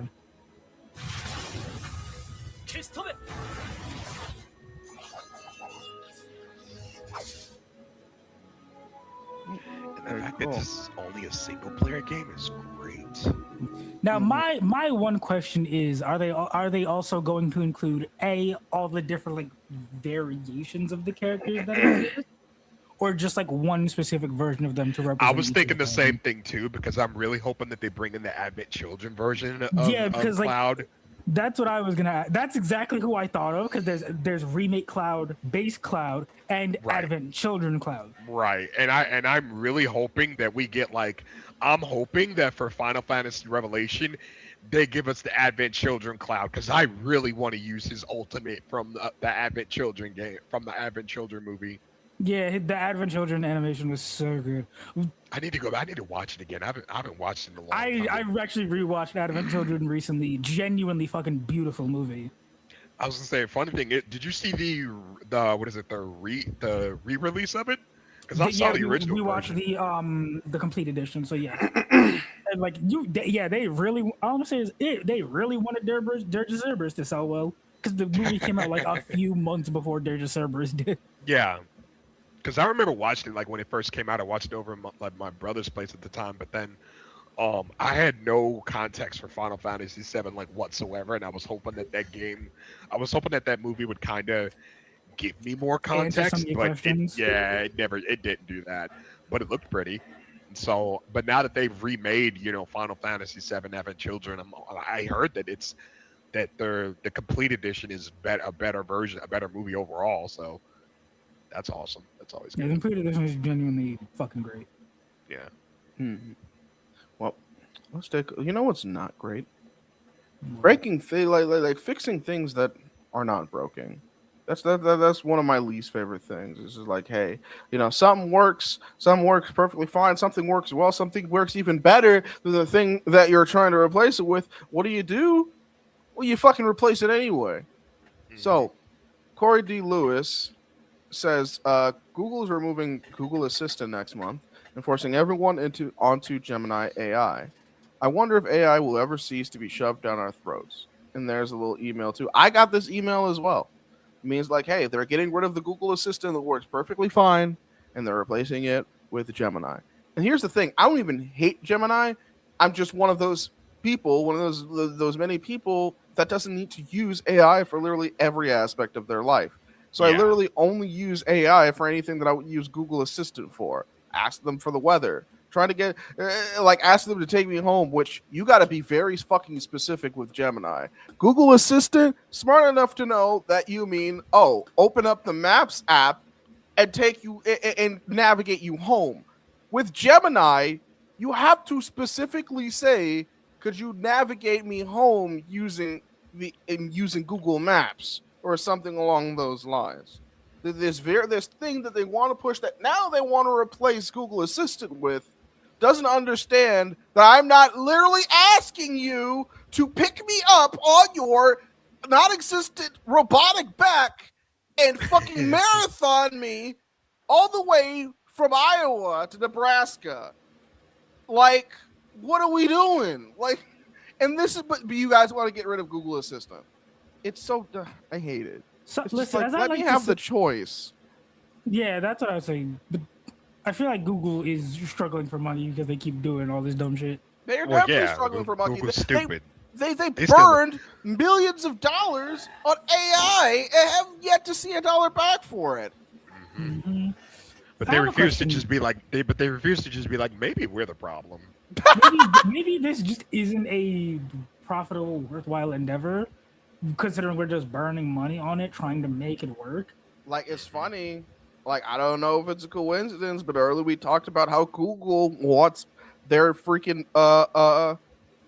And the fact that this is only a single player game is great. Now my one question is, are they also going to include all the different like variations of the characters that exist? Or just like one specific version of them to represent? I was each thinking of the them? same thing too, because I'm really hoping that they bring in the Advent Children version of, because of like Cloud. that's what I was gonna. That's exactly who I thought of, because there's remake Cloud, base Cloud, and Advent Children Cloud. Right, and I'm really hoping that we get I'm hoping that for Final Fantasy Revelation, they give us the Advent Children Cloud, because I really want to use his ultimate from the Advent Children game, from the Advent Children movie. Yeah, the Advent Children animation was so good. I need to go back. I need to watch it again. I haven't watched it in a long time. I actually rewatched Advent Children recently. Genuinely fucking beautiful movie. I was gonna say, funny thing, did you see the what is it, the re-release of it? Because I saw the original we watched version. the complete edition. So yeah, and like they really. All I'm gonna say is they really wanted Dirge Cerberus to sell well because the movie came out like a few months before Dirge Cerberus did. Yeah, because I remember watching it like when it first came out. I watched it over at my brother's place at the time, but then I had no context for Final Fantasy VII like whatsoever, and I was hoping that that movie would kind of give me more Answer some context, of your but questions. it didn't do that. But it looked pretty. So, but now that they've remade, Final Fantasy VII Having Children, I heard that the complete edition is a better version, a better movie overall. So that's awesome. That's always Yeah, the good. complete edition is genuinely fucking great. Yeah. Hmm. Well, let's take. You know what's not great? Breaking like fixing things that are not broken. That's one of my least favorite things. It's just like, hey, something works perfectly fine, something works well, something works even better than the thing that you're trying to replace it with. What do? Well, you fucking replace it anyway. Mhm. So, Corey D. Lewis says Google is removing Google Assistant next month and forcing everyone onto Gemini AI. I wonder if AI will ever cease to be shoved down our throats. And there's a little email too. I got this email as well. It means like, hey, they're getting rid of the Google Assistant that works perfectly fine, and they're replacing it with Gemini. And here's the thing: I don't even hate Gemini. I'm just one of those people, one of those many people that doesn't need to use AI for literally every aspect of their life. So I Yeah. literally only use AI for anything that I would use Google Assistant for. Ask them for the weather. Trying to get ask them to take me home, which you got to be very fucking specific with Gemini. Google Assistant, smart enough to know that you mean, oh, open up the Maps app and take you and navigate you home. With Gemini, you have to specifically say, could you navigate me home using Google Maps or something along those lines. This thing that they want to push that now they want to replace Google Assistant with doesn't understand that I'm not literally asking you to pick me up on your non-existent robotic back and fucking marathon me all the way from Iowa to Nebraska. Like, what are we doing? Like, and this is, but you guys want to get rid of Google Assistant. It's so, I hate it. So It's just listen, like, as I let like me to have the say, choice. yeah, that's what I was saying. But I feel like Google is struggling for money because they keep doing all this dumb shit. They're Well, definitely yeah. struggling for money. Google's stupid. They They still. burned millions of dollars on AI and have yet to see a dollar back for it. Mhm. Mhm. But I they have a refuse to question. just be like but they refuse to just be like, maybe we're the problem. Maybe this just isn't a profitable, worthwhile endeavor, considering we're just burning money on it, trying to make it work. Like, it's funny. Like, I don't know if it's a coincidence, but earlier we talked about how Google wants their freaking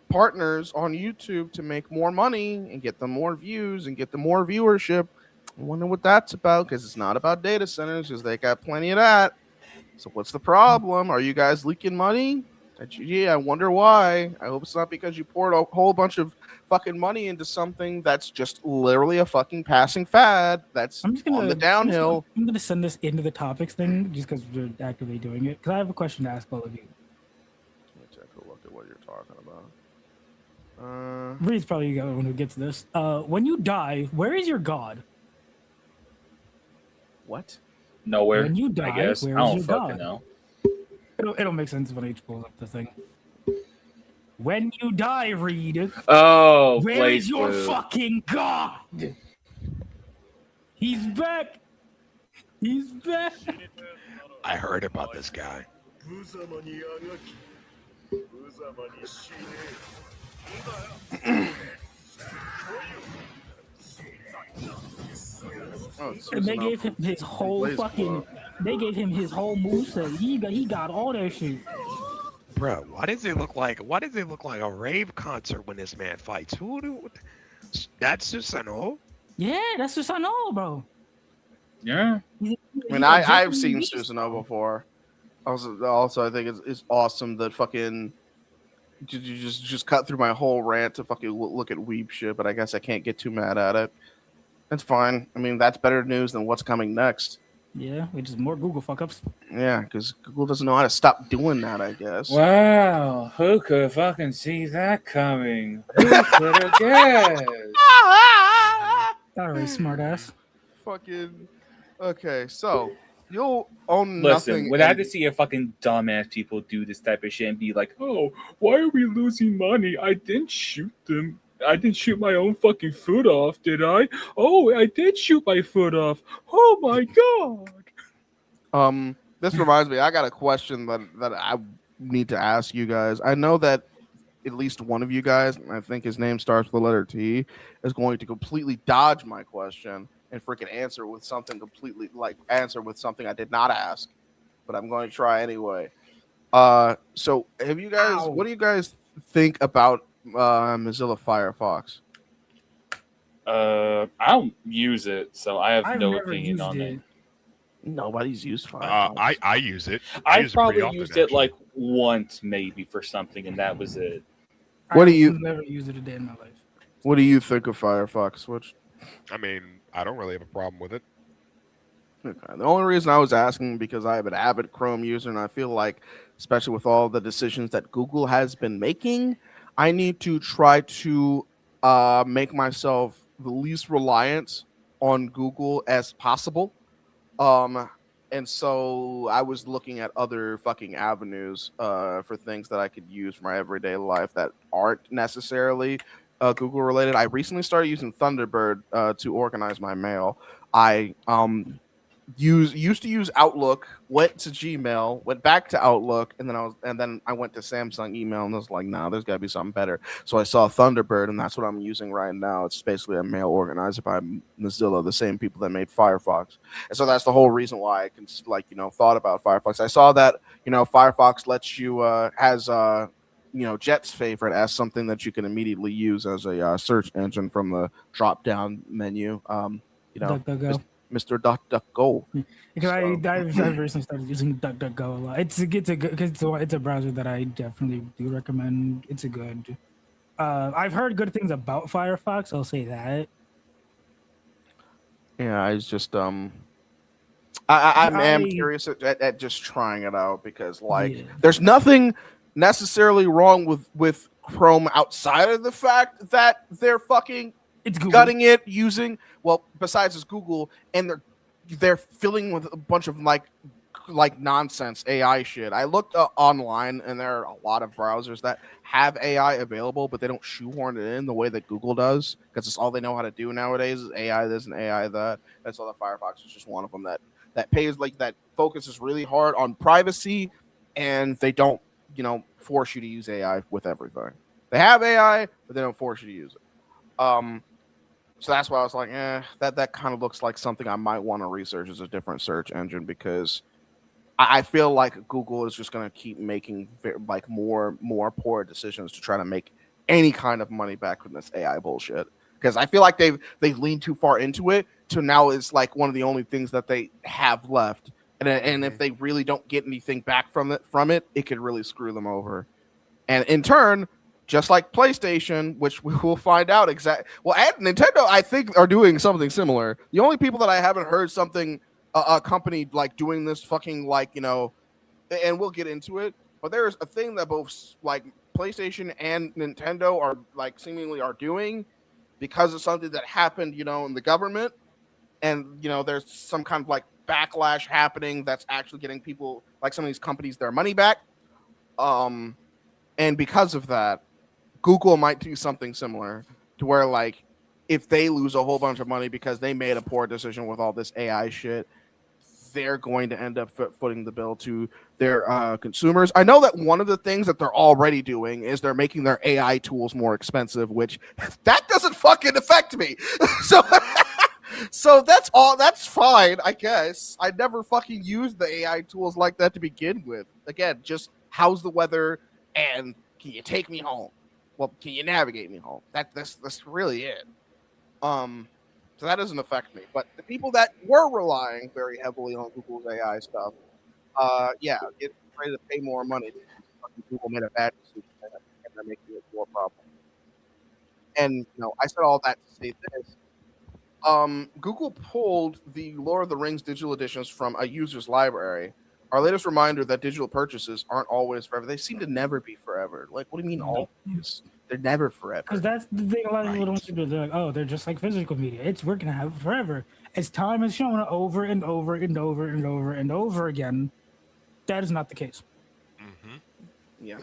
partners on YouTube to make more money and get them more views and get them more viewership. I wonder what that's about, because it's not about data centers, because they got plenty of that. So what's the problem? Are you guys leaking money? Yeah, I wonder why. I hope it's not because you poured a whole bunch of fucking money into something that's just literally a fucking passing fad that's I'm just on the gonna downhill. I'm gonna send this into the topics thing just because we're actively doing it. Because I have a question to ask all of you. Let me take a look at what you're talking about. Reed's probably the one who gets this. When you die, where is your god? What? Nowhere. When you die, I guess. I where is don't your fucking god? know. It'll make sense when H pulls up the thing. When you die, Reed, Oh, where Blaze is your Blue. fucking god? He's back. He's back. I heard about this guy. Oh, it's And they Susanoo gave him from his whole Blaze fucking. Blue. They gave him his whole moveset. He got all that shit. Bro, why does it look like a rave concert when this man fights? That's Susanoo? Yeah, that's just I know, bro. Yeah. I mean, I've seen Susanoo before. Also, I think it's awesome that fucking you just cut through my whole rant to fucking look at weeb shit. But I guess I can't get too mad at it. That's fine. I mean, that's better news than what's coming next. Yeah, which is more Google fuck ups. Yeah, because Google doesn't know how to stop doing that, I guess. Wow, who could fucking see that coming? Who could have guessed? All right, smart ass. Fucking. Okay, so you'll own Listen, nothing. when I had to see a fucking dumbass people do this type of shit and be like, "Oh, why are we losing money? I didn't shoot them. I didn't shoot my own fucking foot off, did I? Oh, I did shoot my foot off. Oh my god." This reminds me. I got a question that I need to ask you guys. I know that at least one of you guys, and I think his name starts with the letter T, is going to completely dodge my question and freaking answer with something completely answer with something I did not ask, but I'm going to try anyway. So have you guys? Ow. What do you guys think about Mozilla Firefox? I don't use it, so I have I've no never opinion used on it. it. Nobody's used Firefox. I use it. I've use it pretty probably often, used it actually. like once, maybe for something, and that was it. What do I've you- never used it a day in my life. What do you think of Firefox? Which I mean, I don't really have a problem with it. Okay. The only reason I was asking because I have an avid Chrome user, and I feel like, especially with all the decisions that Google has been making, I need to try to make myself the least reliant on Google as possible. Um, and so I was looking at other fucking avenues for things that I could use for my everyday life that aren't necessarily Google related. I recently started using Thunderbird to organize my mail. I used to use Outlook, went to Gmail, went back to Outlook, and then I went to Samsung email, and I was like, nah, there's got to be something better. So I saw Thunderbird, and that's what I'm using right now. It's basically a mail organizer by Mozilla, the same people that made Firefox, and so that's the whole reason why I can thought about Firefox. I saw that Firefox lets you has Jet's favorite as something that you can immediately use as a search engine from the drop down menu. DuckDuckGo. Mr. DuckDuckGo. Because So- I've recently started using DuckDuckGo a lot. It's a good because it's a browser that I definitely do recommend. It's a good. I've heard good things about Firefox. I'll say that. Yeah, I was just I am I- curious at just trying it out because Yeah. there's nothing necessarily wrong with Chrome outside of the fact that they're fucking It's Google. gutting it using besides it's Google, and they're filling with a bunch of like nonsense AI shit. I looked online, and there are a lot of browsers that have AI available, but they don't shoehorn it in the way that Google does because it's all they know how to do nowadays is AI this and AI that. That's all. The Firefox is just one of them that pays that focuses really hard on privacy, and they don't force you to use AI with everything. They have AI, but they don't force you to use it. So that's why I was like, that kind of looks like something I might want to research as a different search engine because I feel like Google is just going to keep making more poor decisions to try to make any kind of money back from this AI bullshit. Because I feel like they've leaned too far into it to now it's like one of the only things that they have left. And if they really don't get anything back from it, it could really screw them over. And in turn, just like PlayStation, which we will find out exactly. Well, and Nintendo, I think, are doing something similar. The only people that I haven't heard something a company like doing this fucking and we'll get into it. But there's a thing that both like PlayStation and Nintendo are seemingly are doing because of something that happened, in the government, and there's some kind of backlash happening that's actually getting people some of these companies their money back. And because of that, Google might do something similar to where if they lose a whole bunch of money because they made a poor decision with all this AI shit, they're going to end up footing the bill to their consumers. I know that one of the things that they're already doing is they're making their AI tools more expensive, which that doesn't fucking affect me. So that's all. That's fine, I guess. I never fucking used the AI tools like that to begin with. Again, just how's the weather and can you take me home? Well, can you navigate me home? That's really it. So that doesn't affect me. But the people that were relying very heavily on Google's AI stuff, get ready to pay more money. Google made a bad decision and they're making it more problem. And I said all that to say this. Google pulled the Lord of the Rings digital editions from a user's library. Our latest reminder that digital purchases aren't always forever. They seem to never be forever. Like, what do you mean always? They're never forever. Because that's the thing a lot of people Right. don't see. They're like, oh, they're just like physical media. We're gonna have it forever. As time has shown over and over and over and over and over again, that is not the case. Yeah.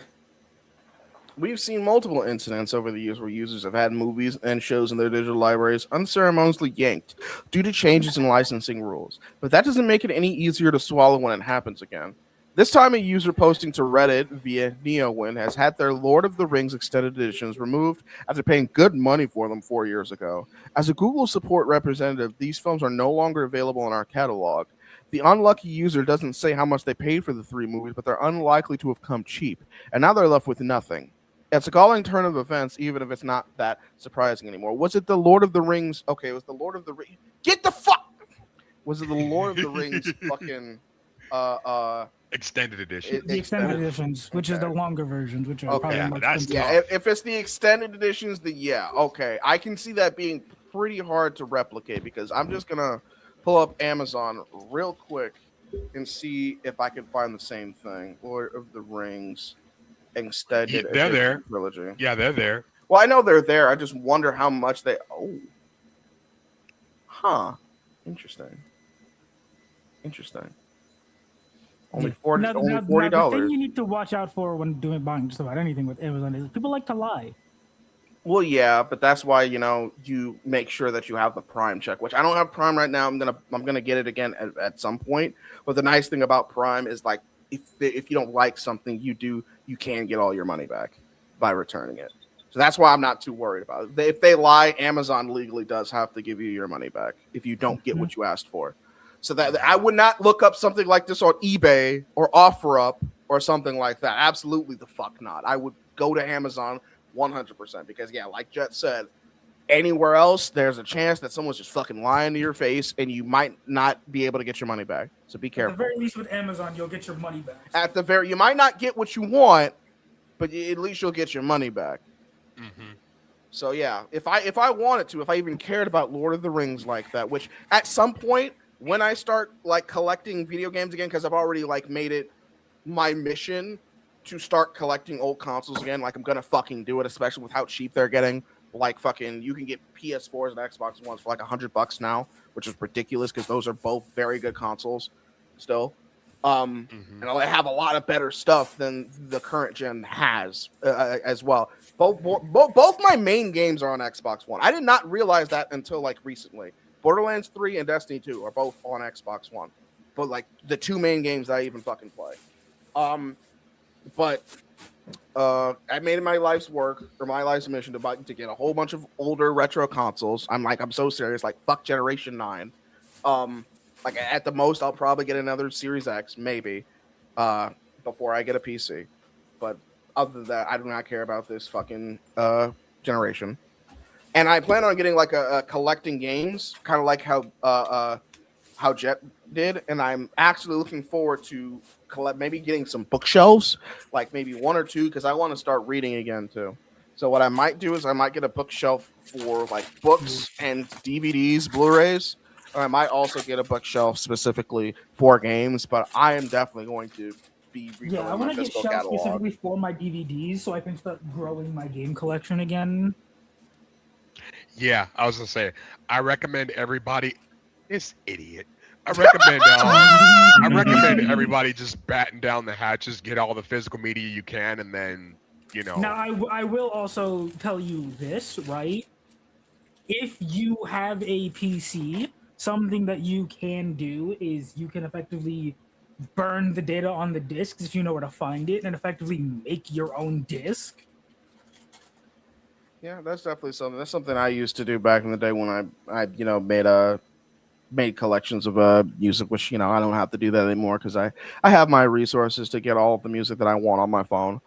We've seen multiple incidents over the years where users have had movies and shows in their digital libraries unceremoniously yanked due to changes in licensing rules. But that doesn't make it any easier to swallow when it happens again. This time, a user posting to Reddit via NeoWin has had their Lord of the Rings extended editions removed after paying good money for them 4 years ago. As a Google support representative, these films are no longer available in our catalog. The unlucky user doesn't say how much they paid for the 3 movies, but they're unlikely to have come cheap, and now they're left with nothing. It's a galling turn of events, even if it's not that surprising anymore. Was it the Lord of the Rings? Okay, it was the Lord of the Rings. Get the fuck. Was it the Lord of the Rings fucking Extended edition. The extended Extended- editions, which is the okay. longer versions, which are Okay. probably Yeah, more that's expensive. Yeah, if it's the extended editions, then yeah, okay. I can see that being pretty hard to replicate because I'm just gonna pull up Amazon real quick and see if I can find the same thing. Lord of the Rings extended They're edition there. trilogy. Yeah, they're there. Well, I know they're there. I just wonder how much they. Oh, huh. Interesting. Only $40. Now, Only now, $40. now, the thing you need to watch out for when buying just about anything with Amazon is people like to lie. Well, yeah, but that's why you make sure that you have the Prime check, which I don't have Prime right now. I'm gonna get it again at some point. But the nice thing about Prime is like if you don't like something, you can get all your money back by returning it. So that's why I'm not too worried about it. If they lie, Amazon legally does have to give you your money back if you don't get what you asked for. So that I would not look up something like this on eBay or OfferUp or something like that. Absolutely the fuck not. I would go to Amazon 100% because yeah, like Jet said, anywhere else there's a chance that someone's just fucking lying to your face and you might not be able to get your money back. So be At careful. the very least, with Amazon, you'll get your money back. You might not get what you want, but at least you'll get your money back. So yeah, if I wanted to, if I even cared about Lord of the Rings like that, which at some point when I start like collecting video games again, because I've already like made it my mission to start collecting old consoles again, like I'm gonna fucking do it, especially with how cheap they're getting. Like fucking, you can get PS4s and Xbox Ones for like $100 now, which is ridiculous because those are both very good consoles still. And they have a lot of better stuff than the current gen has as well. Both my main games are on Xbox One. I did not realize that until like recently. Borderlands 3 and Destiny 2 are both on Xbox One, but like the 2 main games that I even fucking play. But I made it my life's work or my life's mission to get a whole bunch of older retro consoles. I'm so serious. Like fuck Generation 9. Like at the most, I'll probably get another Series X, maybe, before I get a PC. But other than that, I do not care about this fucking generation. And I plan on getting like a collecting games, kind of like how Jet did. And I'm actually looking forward to maybe getting some bookshelves, like maybe 1 or 2, because I want to start reading again too. So what I might do is I might get a bookshelf for like books and DVDs, Blu-rays. Or I might also get a bookshelf specifically for games, but I am definitely going to be refilling Yeah, I my want to get physical shelves catalog. specifically for my DVDs so I can start growing my game collection again. Yeah, I was gonna say, I recommend everybody. This idiot. I recommend everybody just batten down the hatches, get all the physical media you can, and then Now, I will also tell you this, right? If you have a PC, something that you can do is you can effectively burn the data on the disks if you know where to find it, and effectively make your own disk. Yeah, that's definitely something. That's something I used to do back in the day when I made collections of music, which I don't have to do that anymore because I have my resources to get all of the music that I want on my phone.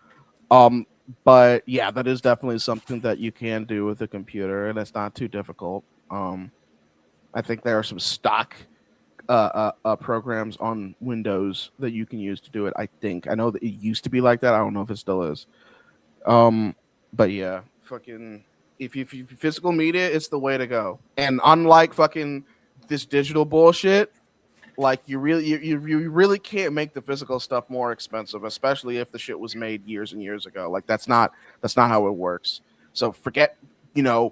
But yeah, that is definitely something that you can do with a computer, and it's not too difficult. I think there are some stock programs on Windows that you can use to do it. I know that it used to be like that. I don't know if it still is. But yeah, fucking if you physical media, it's the way to go. And unlike fucking this digital bullshit, like you really can't make the physical stuff more expensive, especially if the shit was made years and years ago. Like that's not how it works. So forget,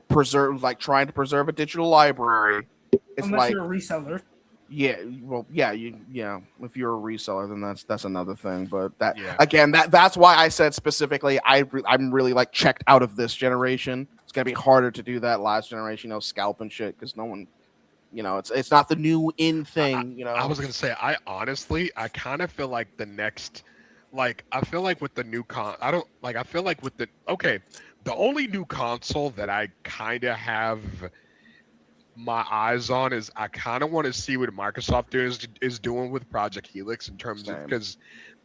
preserve, like trying to preserve a digital library. It's Unless like you're a reseller. Yeah, well, yeah, if you're a reseller, then that's another thing. But Yeah. again, that's why I said specifically, I'm really like checked out of this generation. It's gonna be harder to do that last generation, scalp and shit, because no one, it's not the new in thing. I was gonna say, I kind of feel like the next, like I feel like with the new I feel like with the only new console that I kind of have my eyes on is I kind of want to see what Microsoft is doing with Project Helix in terms of, because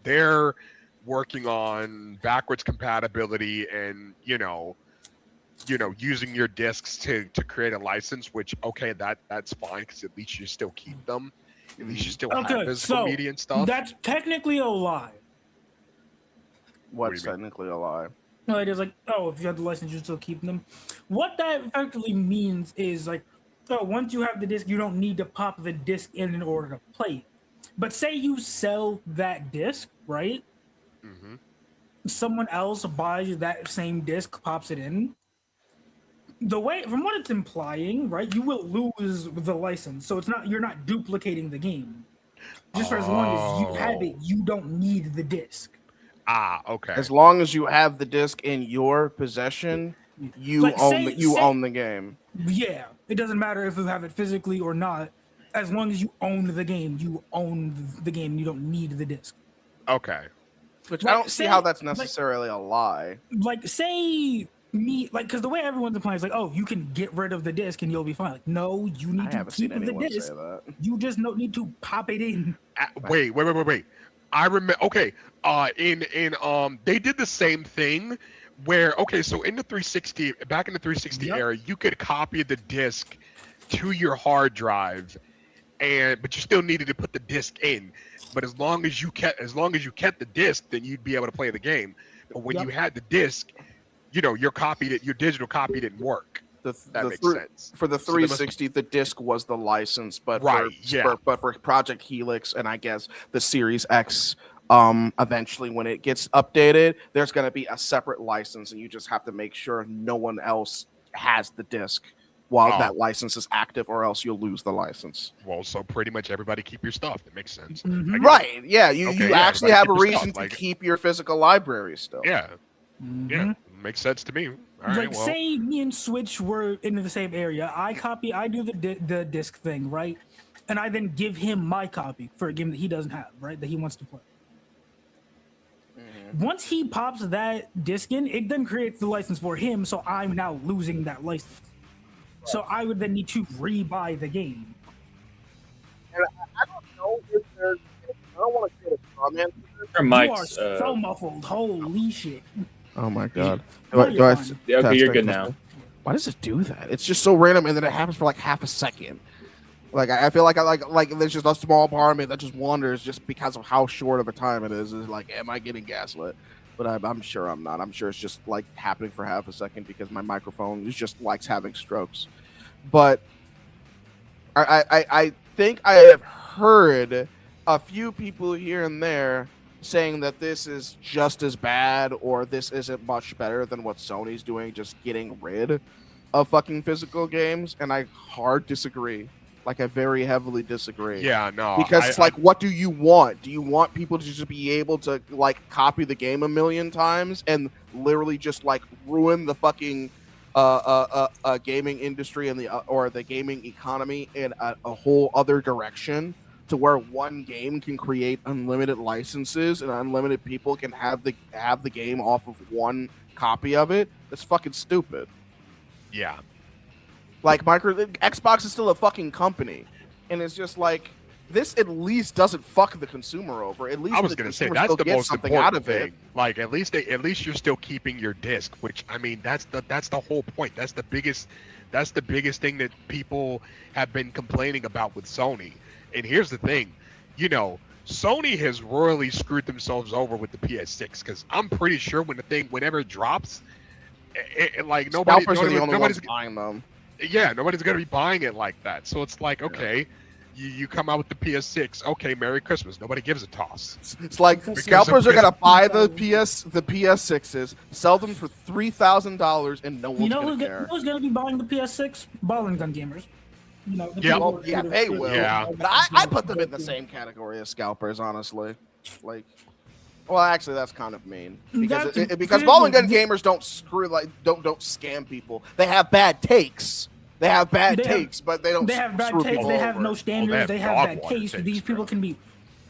they're working on backwards compatibility and using your discs to create a license, which that's fine because at least you still keep them, at least you still have physical media and stuff. That's technically a lie. What's technically a lie? No, it is like, if you have the license, you still keep them. What that effectively means is like, once you have the disc, you don't need to pop the disc in order to play it. But say you sell that disc, right? Mm-hmm. Someone else buys that same disc, pops it in. The way, from what it's implying, right, you will lose the license. So you're not duplicating the game. Just for as long as you have it, you don't need the disc. Okay. As long as you have the disc in your possession, you own the game. Yeah, it doesn't matter if you have it physically or not. As long as you own the game, you own the game. You don't need the disc. Okay. Which I don't see how that's necessarily a lie. Like, say me, like, because the way everyone's applying is like, you can get rid of the disc and you'll be fine. Like, no, you need to keep the disc. You just don't need to pop it in. Wait. I remember. Okay. They did the same thing. Where so in the 360, back in the 360 era, you could copy the disc to your hard drive, but you still needed to put the disc in. But as long as you kept the disc, then you'd be able to play the game. But when you had the disc, your digital copy didn't work. That makes sense. For the 360, the disc was the license, but for Project Helix and I guess the Series X. Eventually when it gets updated, there's going to be a separate license and you just have to make sure no one else has the disc while that license is active, or else you'll lose the license. Well, so pretty much everybody keep your stuff. That makes sense. Mm-hmm. Right. Yeah. You actually have a reason to keep your physical library still. Yeah. Mm-hmm. Yeah. Makes sense to me. All right, say me and Switch were in the same area. I do the disc thing, right? And I then give him my copy for a game that he doesn't have, right? That he wants to play. Once he pops that disc in, it then creates the license for him, so I'm now losing that license. So I would then need to rebuy the game. And I don't know if there's... I don't want to create a comment. You are so muffled. Holy shit. Oh my god. Okay, you're good now. Why does it do that? It's just so random, and then it happens for like half a second. Like I feel like there's just a small part of me that just wonders just because of how short of a time it is. Is like, am I getting gaslit? But I'm sure I'm not. I'm sure it's just like happening for half a second because my microphone is just likes having strokes. But I think I have heard a few people here and there saying that this is just as bad or this isn't much better than what Sony's doing, just getting rid of fucking physical games, and I hard disagree. Like, I very heavily disagree. Yeah, no. Because it's like, what do you want? Do you want people to just be able to, like, copy the game a million times and literally just, like, ruin the fucking gaming industry and the gaming economy in a whole other direction to where one game can create unlimited licenses and unlimited people can have the game off of one copy of it? That's fucking stupid. Yeah. Like, Xbox is still a fucking company, and it's just like this. At least doesn't fuck the consumer over. At least I was gonna say that's the most important thing. Like, at least you're still keeping your disc, which I mean that's the whole point. That's the biggest thing that people have been complaining about with Sony. And here's the thing, Sony has royally screwed themselves over with the PS6 because I'm pretty sure whenever it drops, like Scalpers are the only ones buying them. Yeah, nobody's gonna be buying it like that. So it's like, okay, you come out with the PS6. Okay, Merry Christmas. Nobody gives a toss. It's like scalpers are gonna buy the PS6s, sell them for $3,000, and no one's gonna care. Who's gonna be buying the PS6? Ball and gun gamers. You know, Yeah. Well, yeah, they will. Yeah. But I put them in the same category as scalpers, honestly. Like, well, actually, that's kind of mean because ball and gun gamers don't don't scam people. They have bad takes. They have bad takes, but they don't. They have bad screw takes. people They have over. no standards. They have bad taste. takes, These people bro. can be,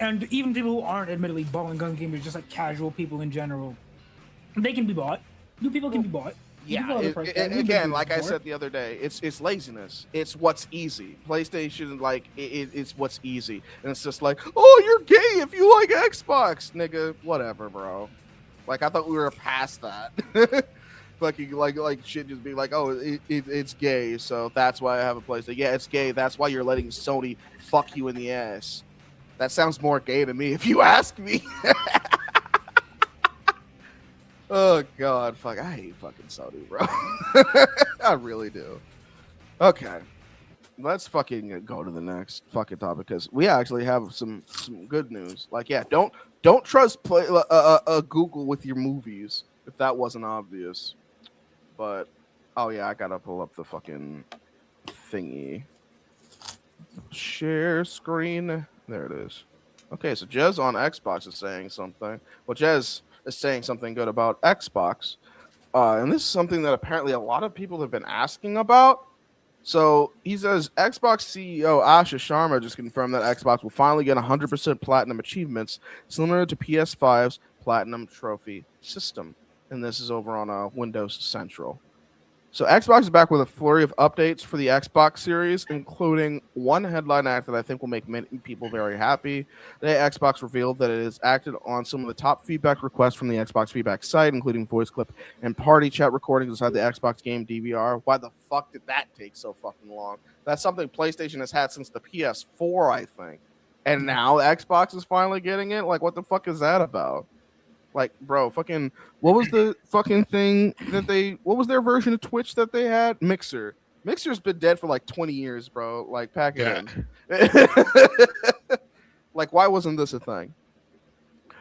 and even people who aren't admittedly ball and gun gamers, just like casual people in general, they can be bought. New people can be bought. Yeah, again, like I said the other day, it's laziness. It's what's easy. PlayStation, like it's what's easy, and it's just like, oh, you're gay if you like Xbox, nigga. Whatever, bro. Like I thought we were past that. like shit just be like, oh, it's gay, so that's why I have a PlayStation. Yeah, it's gay. That's why you're letting Sony fuck you in the ass. That sounds more gay to me, if you ask me. Oh god, fuck! I hate fucking Sony, bro. I really do. Okay, let's fucking go to the next fucking topic because we actually have some good news. Like, yeah, don't trust Google with your movies if that wasn't obvious. But oh yeah, I gotta pull up the fucking thingy. Share screen. There it is. Okay, so Jez on Xbox is saying something. Well, Jez is saying something good about Xbox. And this is something that apparently a lot of people have been asking about. So he says Xbox CEO Asha Sharma just confirmed that Xbox will finally get 100% platinum achievements similar to PS5's platinum trophy system. And this is over on Windows Central. So Xbox is back with a flurry of updates for the Xbox series, including one headline act that I think will make many people very happy. Today, Xbox revealed that it has acted on some of the top feedback requests from the Xbox feedback site, including voice clip and party chat recordings inside the Xbox game DVR. Why the fuck did that take so fucking long? That's something PlayStation has had since the PS4, I think. And now Xbox is finally getting it? Like, what the fuck is that about? Like, bro, fucking, what was the fucking thing that what was their version of Twitch that they had? Mixer. Mixer's been dead for like 20 years, bro. Like, pack it in. Like, why wasn't this a thing?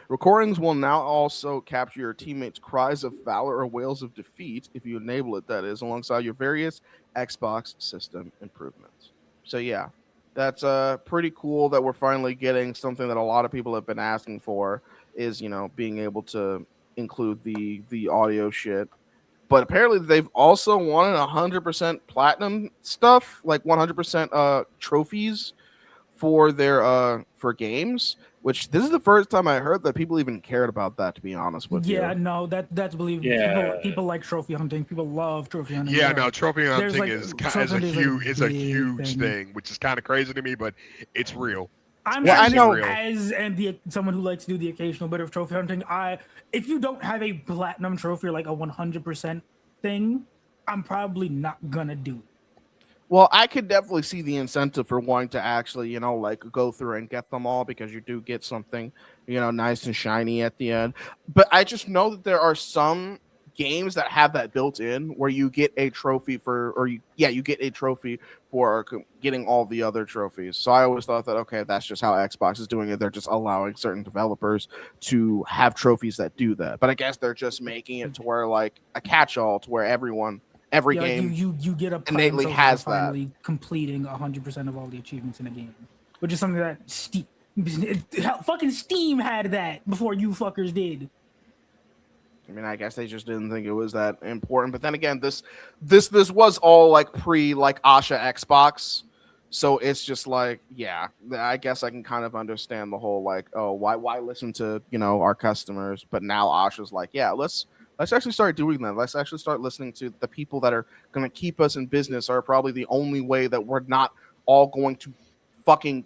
Recordings will now also capture your teammates' cries of valor or wails of defeat, if you enable it, that is, alongside your various Xbox system improvements. So, yeah, that's pretty cool that we're finally getting something that a lot of people have been asking for. Is, you know, being able to include the audio shit. But apparently they've also wanted 100% platinum stuff, like 100% trophies for their for games, which this is the first time I heard that people even cared about that, to be honest with you. Yeah, no, that's believable. Yeah. People like trophy hunting. People love trophy hunting. Yeah, no, trophy hunting like, is a big huge thing, which is kind of crazy to me, but it's real. I'm Yeah, sure I know. someone who likes to do the occasional bit of trophy hunting, if you don't have a platinum trophy or like a 100% thing, I'm probably not gonna do it. Well, I could definitely see the incentive for wanting to actually, you know, like go through and get them all because you do get something, you know, nice and shiny at the end. But I just know that there are some games that have that built in where you get a trophy you get a trophy for getting all the other trophies. So I always thought that, okay, that's just how Xbox is doing it. They're just allowing certain developers to have trophies that do that. But I guess they're just making it to where like a catch-all to where every game you get a innately has that. Finally completing 100% of all the achievements in a game, which is something that fucking Steam had that before you fuckers did. I mean, I guess they just didn't think it was that important. But then again, this was all like Asha Xbox, so it's just like, yeah, I guess I can kind of understand the whole like, oh, why listen to, you know, our customers? But now Asha's like, yeah, let's actually start doing that. Let's actually start listening to the people that are going to keep us in business. Are probably the only way that we're not all going to fucking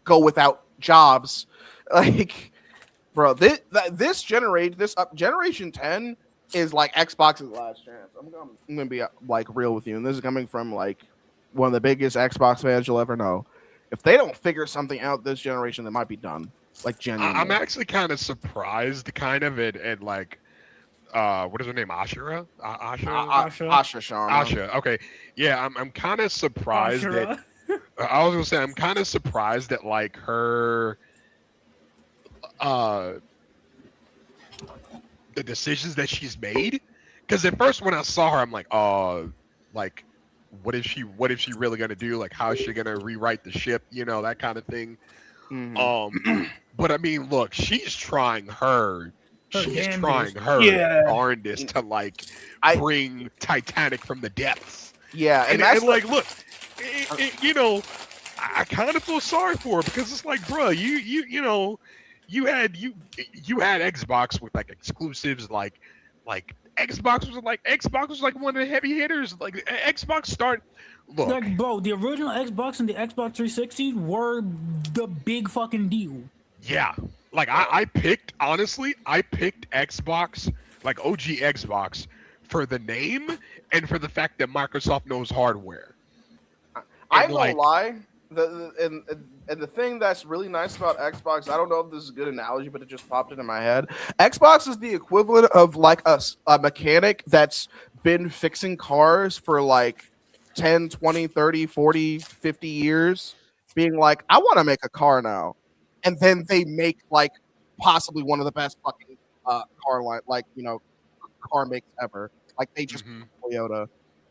go without jobs, like. Bro, this generation 10 is like Xbox's last chance. I'm gonna be like real with you, and this is coming from like one of the biggest Xbox fans you'll ever know. If they don't figure something out this generation, they might be done. Like genuinely. I'm actually kind of surprised, kind of, and like what is her name? Ashura? Asha. Asha Sharma. Asha. Okay. Yeah, I'm kind of surprised that Ashura. I was gonna say I'm kind of surprised that like her uh the decisions that she's made. Because at first when I saw her, I'm like what is she really gonna do? Like how is she gonna rewrite the ship? You know, that kind of thing. Mhm. But I mean, look, she's trying her. She's trying damnedest. her Yeah. darndest to like I- bring Titanic from the depths. Yeah, and And, that's and like, look, you know, I kind of feel sorry for her because it's like, bro, you know, you had Xbox with like exclusives, like Xbox was like one of the heavy hitters. Like Xbox start. Look, Like, bro, the original Xbox and the Xbox 360 were the big fucking deal. yeah, like I picked honestly, I picked Xbox, like OG Xbox, for the name and for the fact that Microsoft knows hardware. I And, won't lie. And the thing that's really nice about Xbox, I don't know if this is a good analogy, but it just popped into my head. Xbox is the equivalent of like a mechanic that's been fixing cars for like 10, 20, 30, 40, 50 years, being like, I want to make a car now. And then they make like possibly one of the best fucking car line, like, car makes ever. Like they just Mhm. Toyota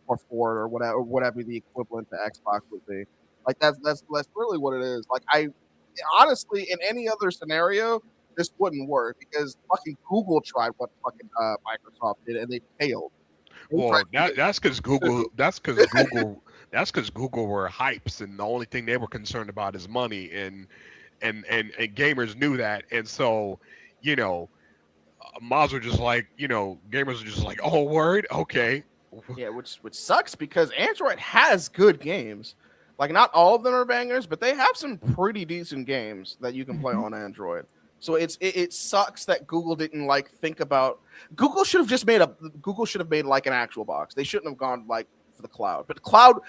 or Ford or whatever the equivalent to Xbox would be. Like that's really what it is. Like I honestly, in any other scenario, this wouldn't work because fucking Google tried what fucking Microsoft did and they failed. They Well, tried to do that's because Google. That's because Google. That's because Google were hypes, and the only thing they were concerned about is money, and gamers knew that, and so, you know, mods were just like, gamers were just like, oh, word, okay, Yeah, which sucks because Android has good games. Like not all of them are bangers, but they have some pretty decent games that you can play on Android. So it sucks that Google didn't like think about. Google should have just made Google should have made like an actual box. They shouldn't have gone like for the cloud. But cloud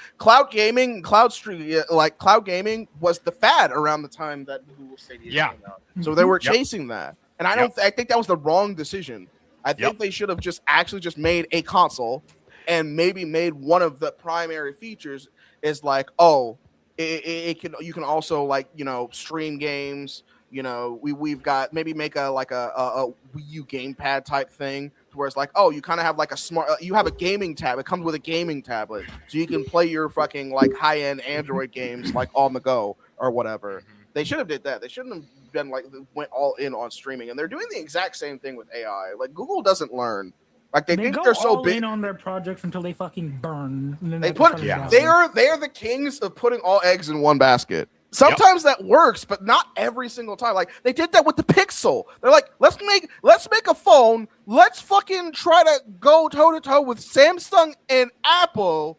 gaming, cloud stream, like cloud gaming was the fad around the time that Google Stadia Yeah. came out. So they were Yep. chasing that, and I think that was the wrong decision. I think Yep. they should have just actually just made a console and maybe made one of the primary features is like, oh, you can also like stream games. We've got maybe make a Wii U gamepad type thing to where it's like, oh, you kind of have like a smart, you have a gaming tab. It comes with a gaming tablet, so you can play your fucking like high end Android games like on the go or whatever. They should have did that. They shouldn't have been like went all in on streaming, and they're doing the exact same thing with AI. Like Google doesn't learn. Like they think go they're so all big. in on their projects until they fucking burn. And then They have to put shut it Yeah. down. they are the kings of putting all eggs in one basket. Sometimes that works, but not every single time. Like they did that with the Pixel. They're like, let's make a phone. Let's fucking try to go toe to toe with Samsung and Apple,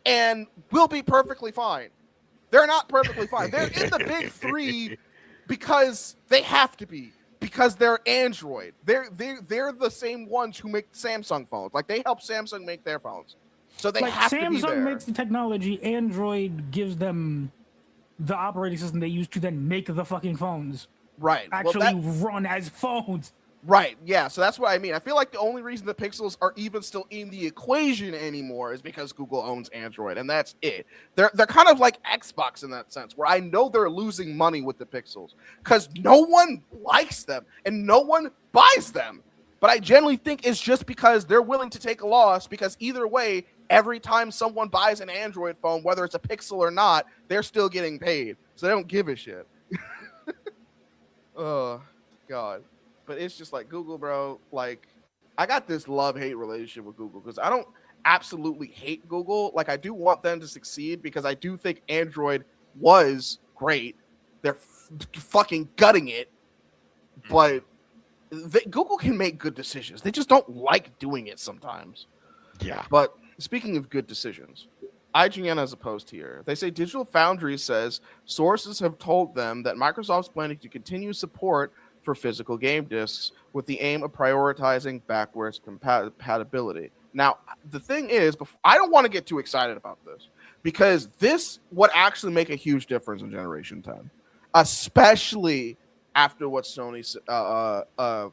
and we'll be perfectly fine. They're not perfectly fine. They're in the big three because they have to be. Because they're Android. They're the same ones who make Samsung phones. Like they help Samsung make their phones. So they Like have to be Samsung there. makes the technology, Android gives them the operating system they use to then make the fucking phones Right. Well, actually run as phones. right. Yeah. So that's what I mean. I feel like the only reason the Pixels are even still in the equation anymore is because Google owns Android, and that's it. They're kind of like Xbox in that sense, where I know they're losing money with the Pixels because no one likes them and no one buys them. But I generally think it's just because they're willing to take a loss because either way, every time someone buys an Android phone, whether it's a Pixel or not, they're still getting paid. So they don't give a shit. Oh, God. But it's just like Google, bro. Like, I got this love-hate relationship with Google because I don't absolutely hate Google. Like, I do want them to succeed because I do think Android was great. They're fucking gutting it. But Google can make good decisions. They just don't like doing it sometimes. Yeah. But speaking of good decisions, IGN has a post here. They say Digital Foundry says sources have told them that Microsoft's planning to continue support for physical game discs with the aim of prioritizing backwards compatibility. Now, the thing is, I don't want to get too excited about this because this would actually make a huge difference in Generation 10, especially after what Sony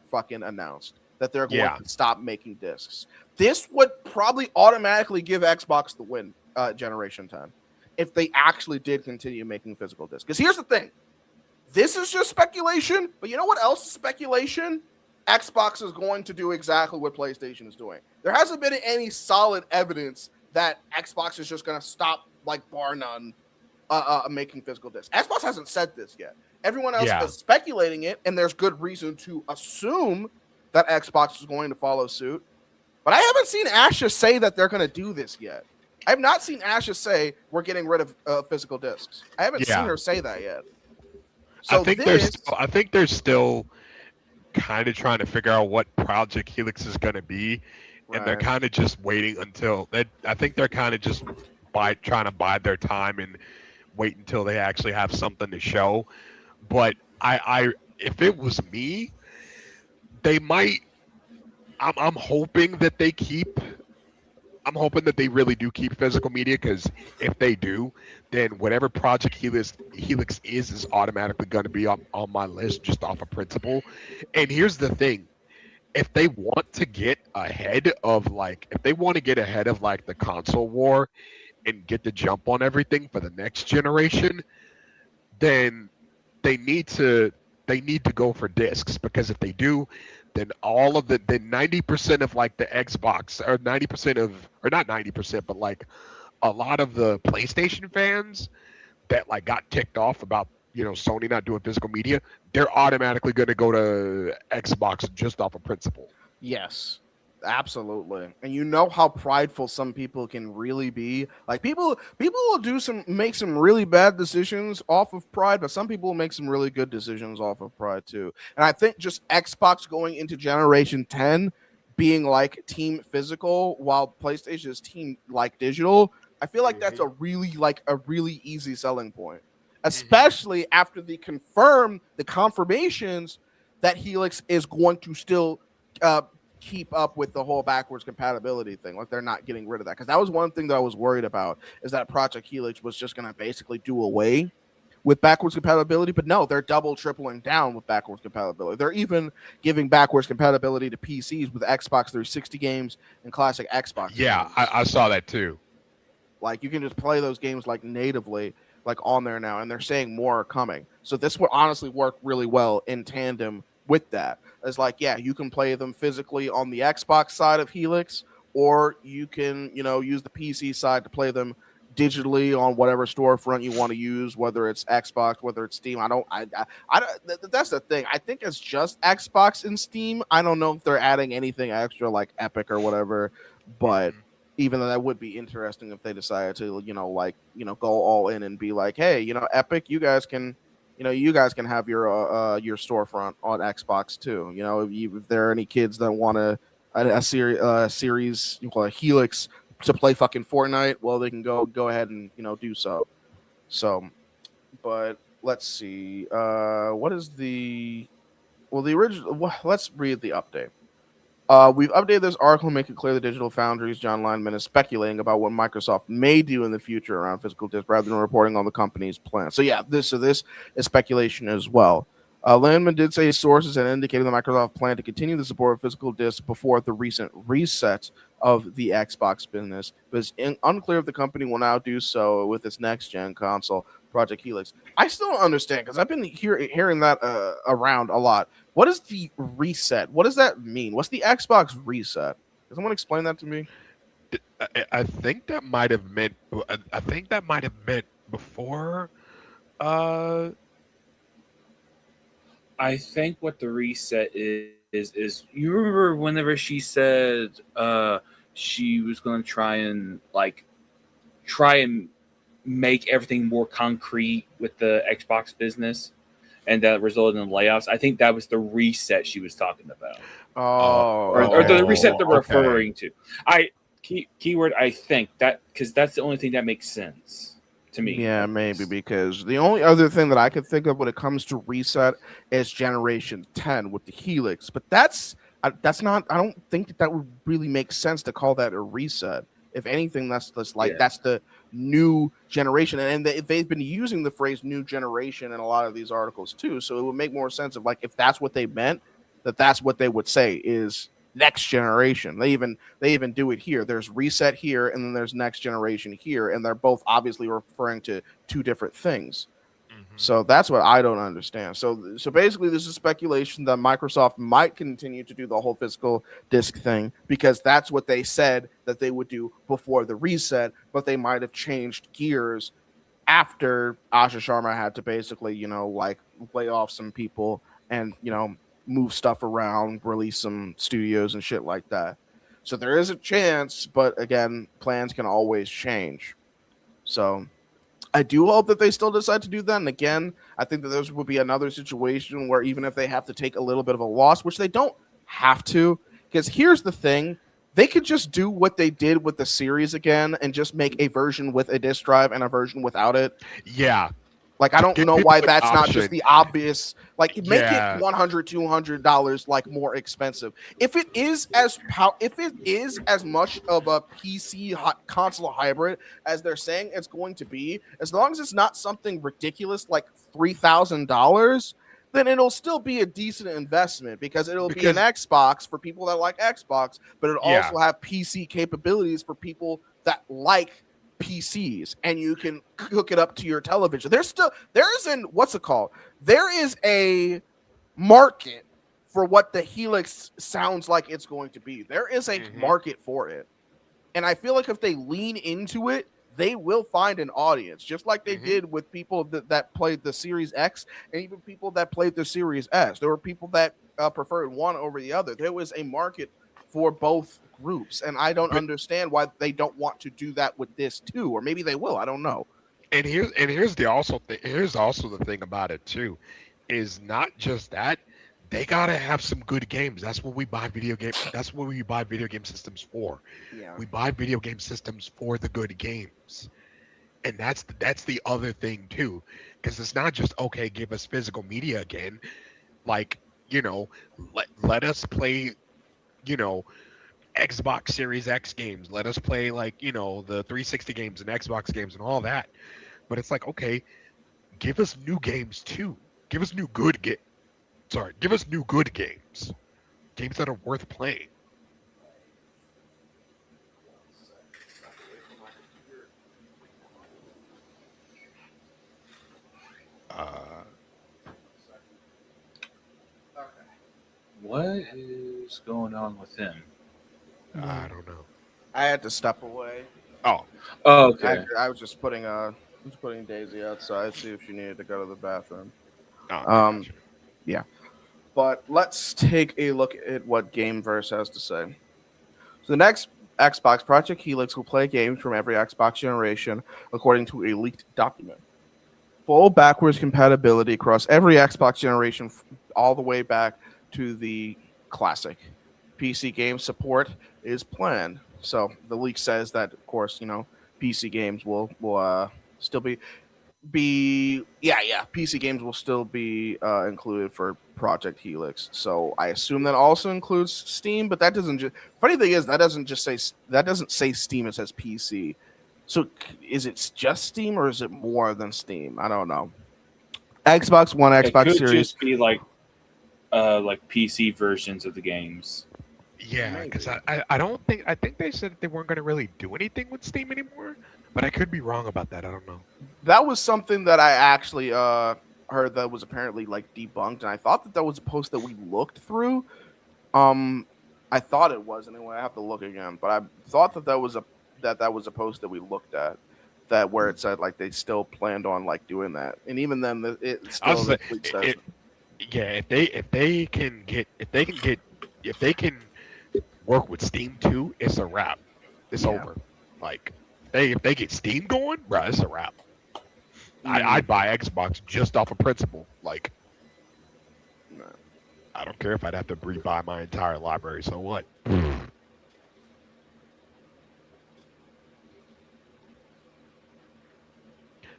fucking announced. that they're going Yeah. to stop making discs. This would probably automatically give Xbox the win, Generation 10, if they actually did continue making physical discs. Because here's the thing. This is just speculation, but you know what else is speculation? Xbox is going to do exactly what PlayStation is doing. There hasn't been any solid evidence that Xbox is just going to stop, like, bar none, making physical discs. Xbox hasn't said this yet. Everyone else is speculating it, and there's good reason to assume that Xbox is going to follow suit. But I haven't seen Asha say that they're going to do this yet. I have not seen Asha say we're getting rid of physical discs. I haven't seen her say that yet. So I think they're still kind of trying to figure out what Project Helix is going to be, and they're kind of just waiting until that. I think they're kind of just trying to bide their time and wait until they actually have something to show. But if it was me, they might. I'm hoping that they keep. I'm hoping that they really do keep physical media, because if they do, then whatever Project Helix is automatically going to be on my list just off of principle. And here's the thing. If they want to get ahead of the console war and get the jump on everything for the next generation, then they need to go for discs, because if they do, then 90% of like the Xbox, or 90% of, or not 90%, but like a lot of the PlayStation fans that like got ticked off about, Sony not doing physical media, they're automatically going to go to Xbox just off of principle. Yes, absolutely. And you know how prideful some people can really be. Like people will make some really bad decisions off of pride, but some people will make some really good decisions off of pride too. And I think just Xbox going into Generation 10 being like team physical while PlayStation is team like digital, I feel like that's a really easy selling point. Especially after the confirmations that Helix is going to still keep up with the whole backwards compatibility thing. Like they're not getting rid of that, because that was one thing that I was worried about, is that Project Helix was just going to basically do away with backwards compatibility. But no, they're tripling down with backwards compatibility. They're even giving backwards compatibility to PCs with Xbox 360 games and classic Xbox games. I saw that too. Like you can just play those games like natively, like on there now, and they're saying more are coming. So this would honestly work really well in tandem with that. It's like, yeah, you can play them physically on the Xbox side of Helix, or you can, use the PC side to play them digitally on whatever storefront you want to use, whether it's Xbox, whether it's Steam. That's the thing. I think it's just Xbox and Steam. I don't know if they're adding anything extra like Epic or whatever, but even though that would be interesting if they decided to, go all in and be like, hey, Epic, you guys can have your storefront on Xbox too. If there are any kids that want a series, a Helix to play fucking Fortnite, well, they can go ahead and do so. So, but let's see. What is the original? Well, let's read the update. We've updated this article to make it clear the Digital Foundry's John Lineman is speculating about what Microsoft may do in the future around physical discs rather than reporting on the company's plan. So yeah, this is speculation as well. Landman did say sources had indicated that Microsoft planned to continue the support of physical discs before the recent reset of the Xbox business, but it's unclear if the company will now do so with its next-gen console, Project Helix. I still don't understand, because I've been hearing that around a lot. What is the reset? What does that mean? What's the Xbox reset? Can someone explain that to me? I think that might have meant. I think that might have meant before. I think what the reset is you remember whenever she said she was going to try and make everything more concrete with the Xbox business, and that resulted in layoffs. I think that was the reset she was talking about. Or the reset they're referring to. Keyword, I think that, because that's the only thing that makes sense to me. Yeah, maybe, because the only other thing that I could think of when it comes to reset is Generation 10 with the Helix, but that's not. I don't think that would really make sense to call that a reset. If anything, that's just that's the new generation, and they've been using the phrase "new generation" in a lot of these articles too. So it would make more sense if if that's what they meant, that's what they would say is next generation. They even do it here. There's reset here, and then there's next generation here, and they're both obviously referring to two different things. So that's what I don't understand. So basically, this is speculation that Microsoft might continue to do the whole physical disc thing because that's what they said that they would do before the reset, but they might have changed gears after Asha Sharma had to basically, like lay off some people and, move stuff around, release some studios and shit like that. So there is a chance, but again, plans can always change. So I do hope that they still decide to do that. And again, I think that this would be another situation where even if they have to take a little bit of a loss, which they don't have to, because here's the thing. They could just do what they did with the series again and just make a version with a disk drive and a version without it. Yeah. Like, I don't Give know people why an that's not option. just the obvious, like, make Yeah. it $100, $200 like more expensive. If it is as much of a PC console hybrid as they're saying it's going to be, as long as it's not something ridiculous like $3,000, then it'll still be a decent investment because it'll be an Xbox for people that like Xbox, but it'll also have PC capabilities for people that like PCs, and you can hook it up to your television. There is a market for what the Helix sounds like it's going to be. There is a market for it. And I feel like if they lean into it, they will find an audience, just like they did with people that played the Series X and even people that played the Series S. There were people that preferred one over the other. There was a market for both groups, and I don't understand why they don't want to do that with this too, or maybe they will. I don't know. And here's also the thing about it too, is not just that they gotta have some good games. That's what we buy video game. That's what we buy video game systems for. Yeah. We buy video game systems for the good games, and that's the other thing too, because it's not just okay, give us physical media again, like let us play, Xbox Series X games. Let us play the 360 games and Xbox games and all that. But it's like, okay, give us new games too. Give us new good give us new good games. Games that are worth playing. What is going on with him? I don't know. I had to step away. Oh, okay. I was just putting Daisy outside, see if she needed to go to the bathroom. gotcha. Yeah. But let's take a look at what Gameverse has to say. So the next Xbox, Project Helix, will play games from every Xbox generation, according to a leaked document. Full backwards compatibility across every Xbox generation, all the way back to the classic. PC game support is planned. So the leak says that, of course, PC games will still be PC games will still be included for Project Helix. So I assume that also includes Steam, but that doesn't just. Funny thing is that doesn't say Steam. It says PC. So is it just Steam or is it more than Steam? I don't know. Xbox One, Xbox It could Series. just be like PC versions of the games. Yeah, because I don't think I think they said they weren't going to really do anything with Steam anymore, but I could be wrong about that. I don't know. That was something that I actually heard that was apparently like debunked, and I thought that was a post that we looked through. I thought it was anyway. I have to look again, but I thought that was a post that we looked at, that where it said like they still planned on like doing that, and even then it still says. Yeah, if they can work with Steam too, it's a wrap. It's over. Like if they get Steam going, bro, it's a wrap. I'd buy Xbox just off of principle. Like, I don't care if I'd have to rebuy my entire library. So what?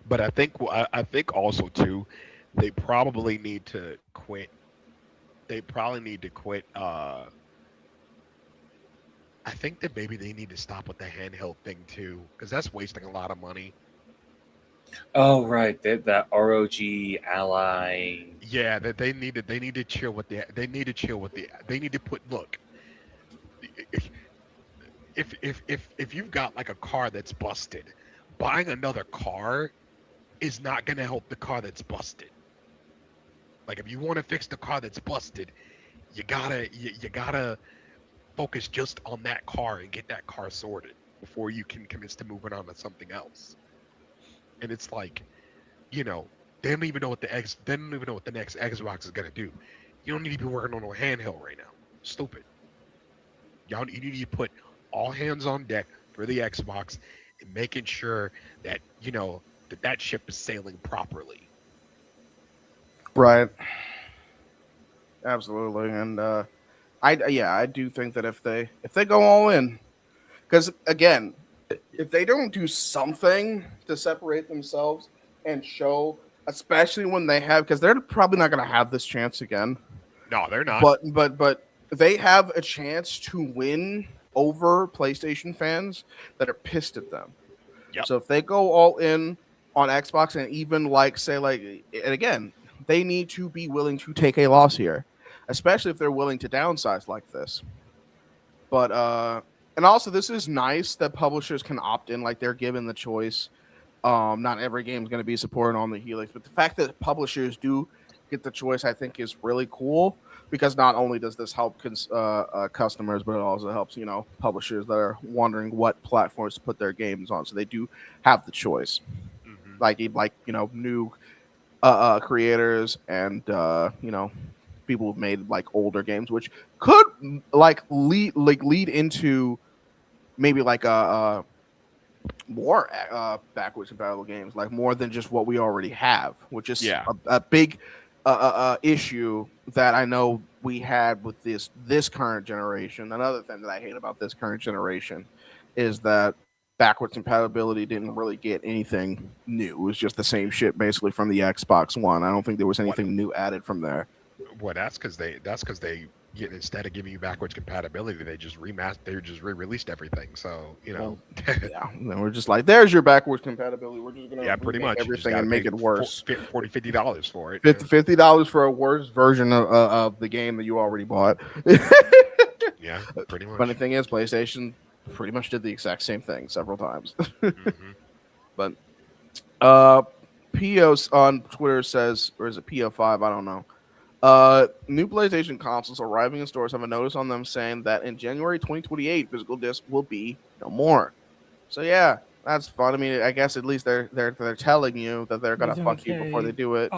But I think also too, they probably need to quit. They probably need to quit. I think that maybe they need to stop with the handheld thing too, because that's wasting a lot of money. Oh right, that ROG Ally. Yeah, that they need to chill with they need to chill with they need to put look if you've got like a car that's busted, buying another car is not going to help the car that's busted. Like if you want to fix the car that's busted, you gotta focus just on that car and get that car sorted before you can commit to moving on to something else. And it's like, you know, they don't even know what the next Xbox is gonna do. You don't need to be working on a handheld right now. Stupid. You need to put all hands on deck for the Xbox and making sure that that ship is sailing properly. Right. Absolutely. And I do think that if they go all in, because again, if they don't do something to separate themselves and show, especially when they have, because they're probably not going to have this chance again. No, they're not. But they have a chance to win over PlayStation fans that are pissed at them. Yep. So if they go all in on Xbox and even and again, they need to be willing to take a loss here, especially if they're willing to downsize like this. But and also this is nice that publishers can opt in, like they're given the choice. Not every game is going to be supported on the Helix, but the fact that publishers do get the choice, I think, is really cool, because not only does this help customers, but it also helps publishers that are wondering what platforms to put their games on. So they do have the choice, new creators and people who've made like older games, which could lead into maybe like a more backwards compatible games, like more than just what we already have, which is a big issue that I know we had with this current generation. Another thing that I hate about this current generation is that backwards compatibility didn't really get anything new. It was just the same shit basically from the Xbox One. I don't think there was anything new added from there. Well, that's because they instead of giving you backwards compatibility, they just re-released everything. So we're just like, there's your backwards compatibility. We're just gonna pretty much everything and make it worse. $50 for it. $50 for a worse version of the game that you already bought. Yeah, pretty much. Funny thing is, PlayStation pretty much did the exact same thing several times. But Pios on Twitter says, or is it PO5? I don't know. New PlayStation consoles arriving in stores have a notice on them saying that in January 2028, physical disc will be no more. So yeah, that's fun. I mean, I guess at least they're telling you that they're gonna fuck you before they do it.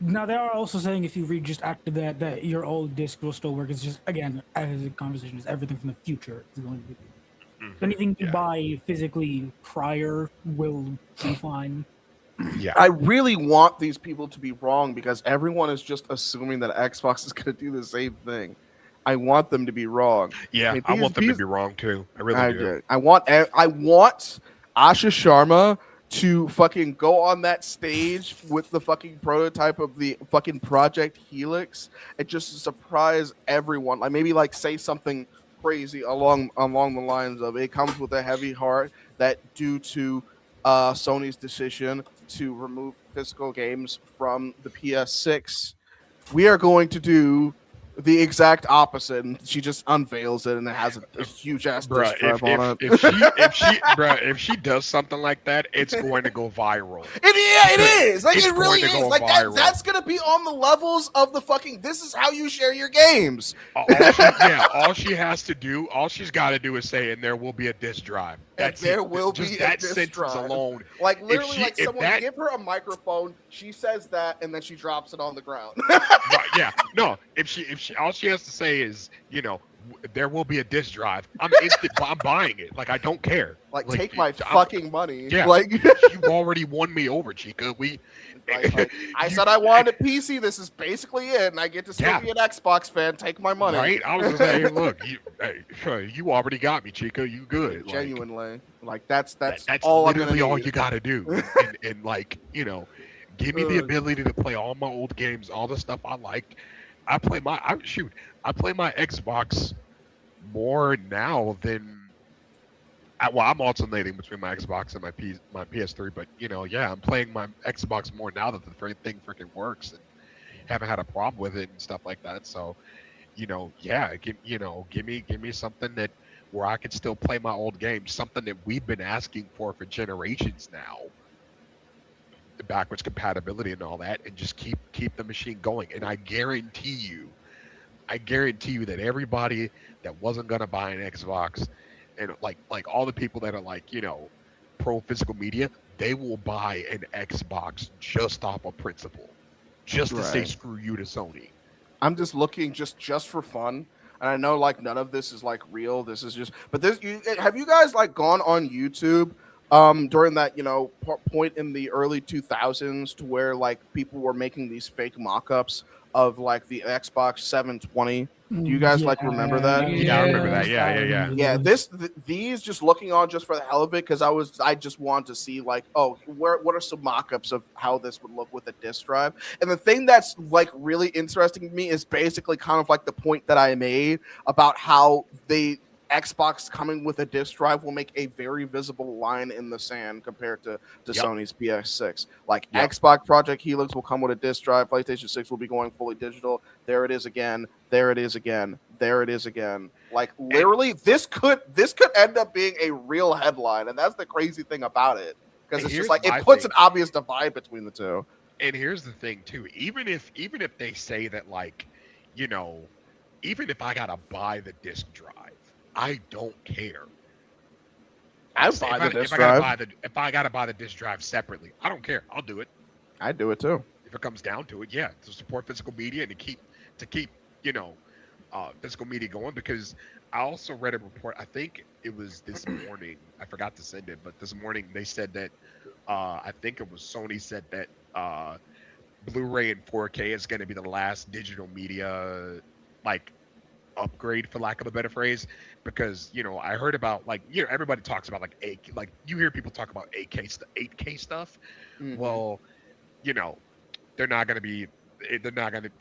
Now they are also saying if you read just after that your old disc will still work. It's just, again, as a conversation, is everything from the future is going to be. Anything you buy physically prior will be fine. Yeah, I really want these people to be wrong, because everyone is just assuming that Xbox is going to do the same thing. I want them to be wrong. Yeah, I want them to be wrong too. I really do. I want Asha Sharma to fucking go on that stage with the fucking prototype of the fucking Project Helix and just surprise everyone. Like maybe say something crazy along the lines of, it comes with a heavy heart that due to Sony's decision to remove physical games from the PS6, we are going to do the exact opposite, and she just unveils it, and it has a huge ass disc drive on it. If she does something like that, it's going to go viral. It is. Like, it's it really is. Like that's gonna be on the levels of the fucking. This is how you share your games. All she's got to do is say, and there will be a disc drive. There will be a disc drive alone. Like literally, someone give her a microphone. She says that, and then she drops it on the ground. Right, yeah. No. If she all she has to say is, there will be a disc drive, I'm buying it. Like, I don't care. Like take my fucking money. Yeah. Like you've already won me over, Chica. I said I wanted a PC. This is basically it, and I get to still be an Xbox fan. Take my money. Right? I was gonna say, look, you already got me, Chica. You good? Genuinely, that's all literally all you gotta do, and give me the ability to play all my old games, all the stuff I liked. I play my Xbox more now than I'm alternating between my Xbox and my PS3, but yeah, I'm playing my Xbox more now that the thing freaking works and haven't had a problem with it and stuff like that. So, yeah, give me something that where I can still play my old games, something that we've been asking for generations now, the backwards compatibility and all that, and just keep the machine going. And I guarantee you that everybody that wasn't gonna buy an Xbox, and like all the people that are like pro physical media, they will buy an Xbox just off of principle, just to say Right. screw you to Sony. I'm just looking just for fun, and I know like none of this is like real. This is just, but have you guys like gone on YouTube during that point in the early 2000s to where like people were making these fake mock-ups of like the Xbox 720? Do you guys like remember that? Yeah, I remember that. Yeah. Yeah, these just looking on just for the hell of it, because I just want to see like, oh, what are some mock-ups of how this would look with a disk drive. And the thing that's like really interesting to me is basically kind of like the point that I made about how the Xbox coming with a disk drive will make a very visible line in the sand compared to Yep. Sony's PS6. Like Yep. Xbox Project Helix will come with a disk drive. PlayStation 6 will be going fully digital. There it is again. There it is again. There it is again. Like literally, this could end up being a real headline, and that's the crazy thing about it, because And it's just here's like my it puts thing. an obvious divide between the two. And here's the thing too. Even if they say that, like, even if I gotta buy the disk drive, I don't care. I'd buy the disc if I gotta drive. buy the disc drive separately, I don't care. I'll do it. I'd do it too. If it comes down to it, yeah, to support physical media and to keep physical media going. Because I also read a report. I think it was this morning. I forgot to send it, but this morning they said that I think it was Sony said that Blu-ray and 4K is going to be the last digital media like upgrade, for lack of a better phrase, because I heard about like everybody talks about like you hear people talk about 8K stuff. Mhm. Well, they're not going to be they're not going to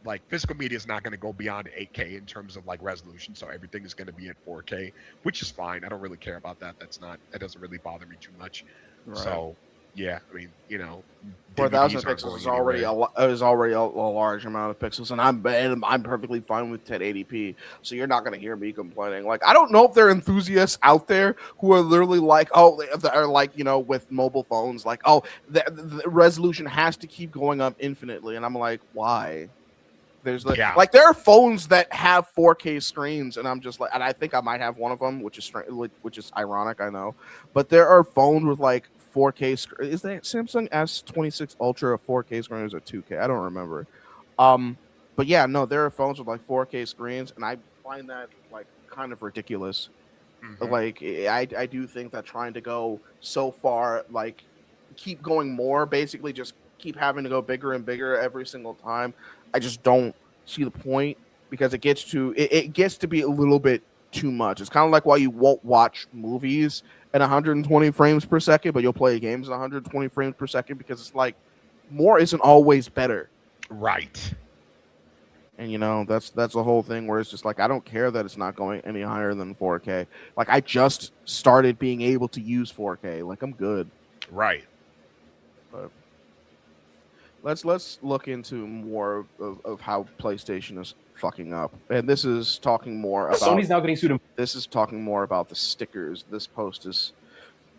like physical media is not going to go beyond 8K in terms of like resolution, so everything is going to be at 4K, which is fine. I don't really care about that. That doesn't really bother me too much. Right. So yeah, I mean 4,000 DVDs aren't pixels going is already anywhere. a large amount of pixels, and I'm perfectly fine with 1080p. So you're not going to hear me complaining. Like, I don't know if there are enthusiasts out there who are literally like, oh, that are like with mobile phones, like, oh, the resolution has to keep going up infinitely, and I'm like, why? There's Yeah. like there are phones that have 4K screens, and I'm just like, and I think I might have one of them, which is ironic, I know, but there are phones with like 4K screen. Is that Samsung S26 Ultra a 4K screen or is it 2K? I don't remember. But yeah, no, there are phones with like 4K screens, and I find that like kind of ridiculous. Mhm. Like I do think that trying to go so far, like keep going more, basically just keep having to go bigger and bigger every single time. I just don't see the point, because it gets to be a little bit too much. It's kind of like why you won't watch movies at 120 frames per second, but you'll play games at 120 frames per second, because it's like more isn't always better. Right. And that's the whole thing, where it's just like I don't care that it's not going any higher than 4K. Like I just started being able to use 4K. Like I'm good. Right. But let's look into more of how PlayStation is fucking up. And this is talking more about Sony's now getting sued. this is talking more about the stickers. This post is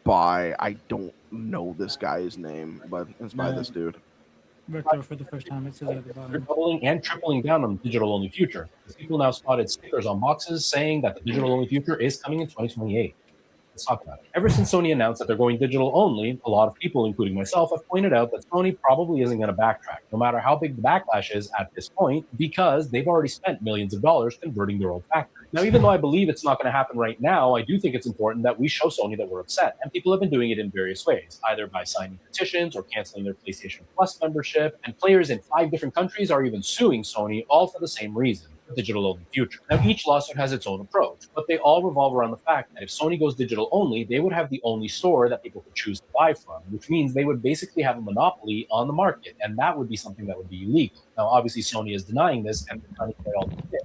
by, I don't know this guy's name, but it's by this dude. Victor, for the first time, it says it at the They're bottom. doubling and tripling down on the digital-only future. People now spotted stickers on boxes saying that the digital-only future is coming in 2028. Let's talk about it. Ever since Sony announced that they're going digital-only, a lot of people, including myself, have pointed out that Sony probably isn't going to backtrack, no matter how big the backlash is at this point, because they've already spent millions of dollars converting their old factory. Now, even though I believe it's not going to happen right now, I do think it's important that we show Sony that we're upset. And people have been doing it in various ways, either by signing petitions or canceling their PlayStation Plus membership. And players in 5 different countries are even suing Sony, all for the same reason: the digital-only future. Now, each lawsuit has its own approach, but they all revolve around the fact that if Sony goes digital-only, they would have the only store that people could choose to buy from, which means they would basically have a monopoly on the market, and that would be something that would be illegal. Now, obviously, Sony is denying this, and they're trying to play all the shit,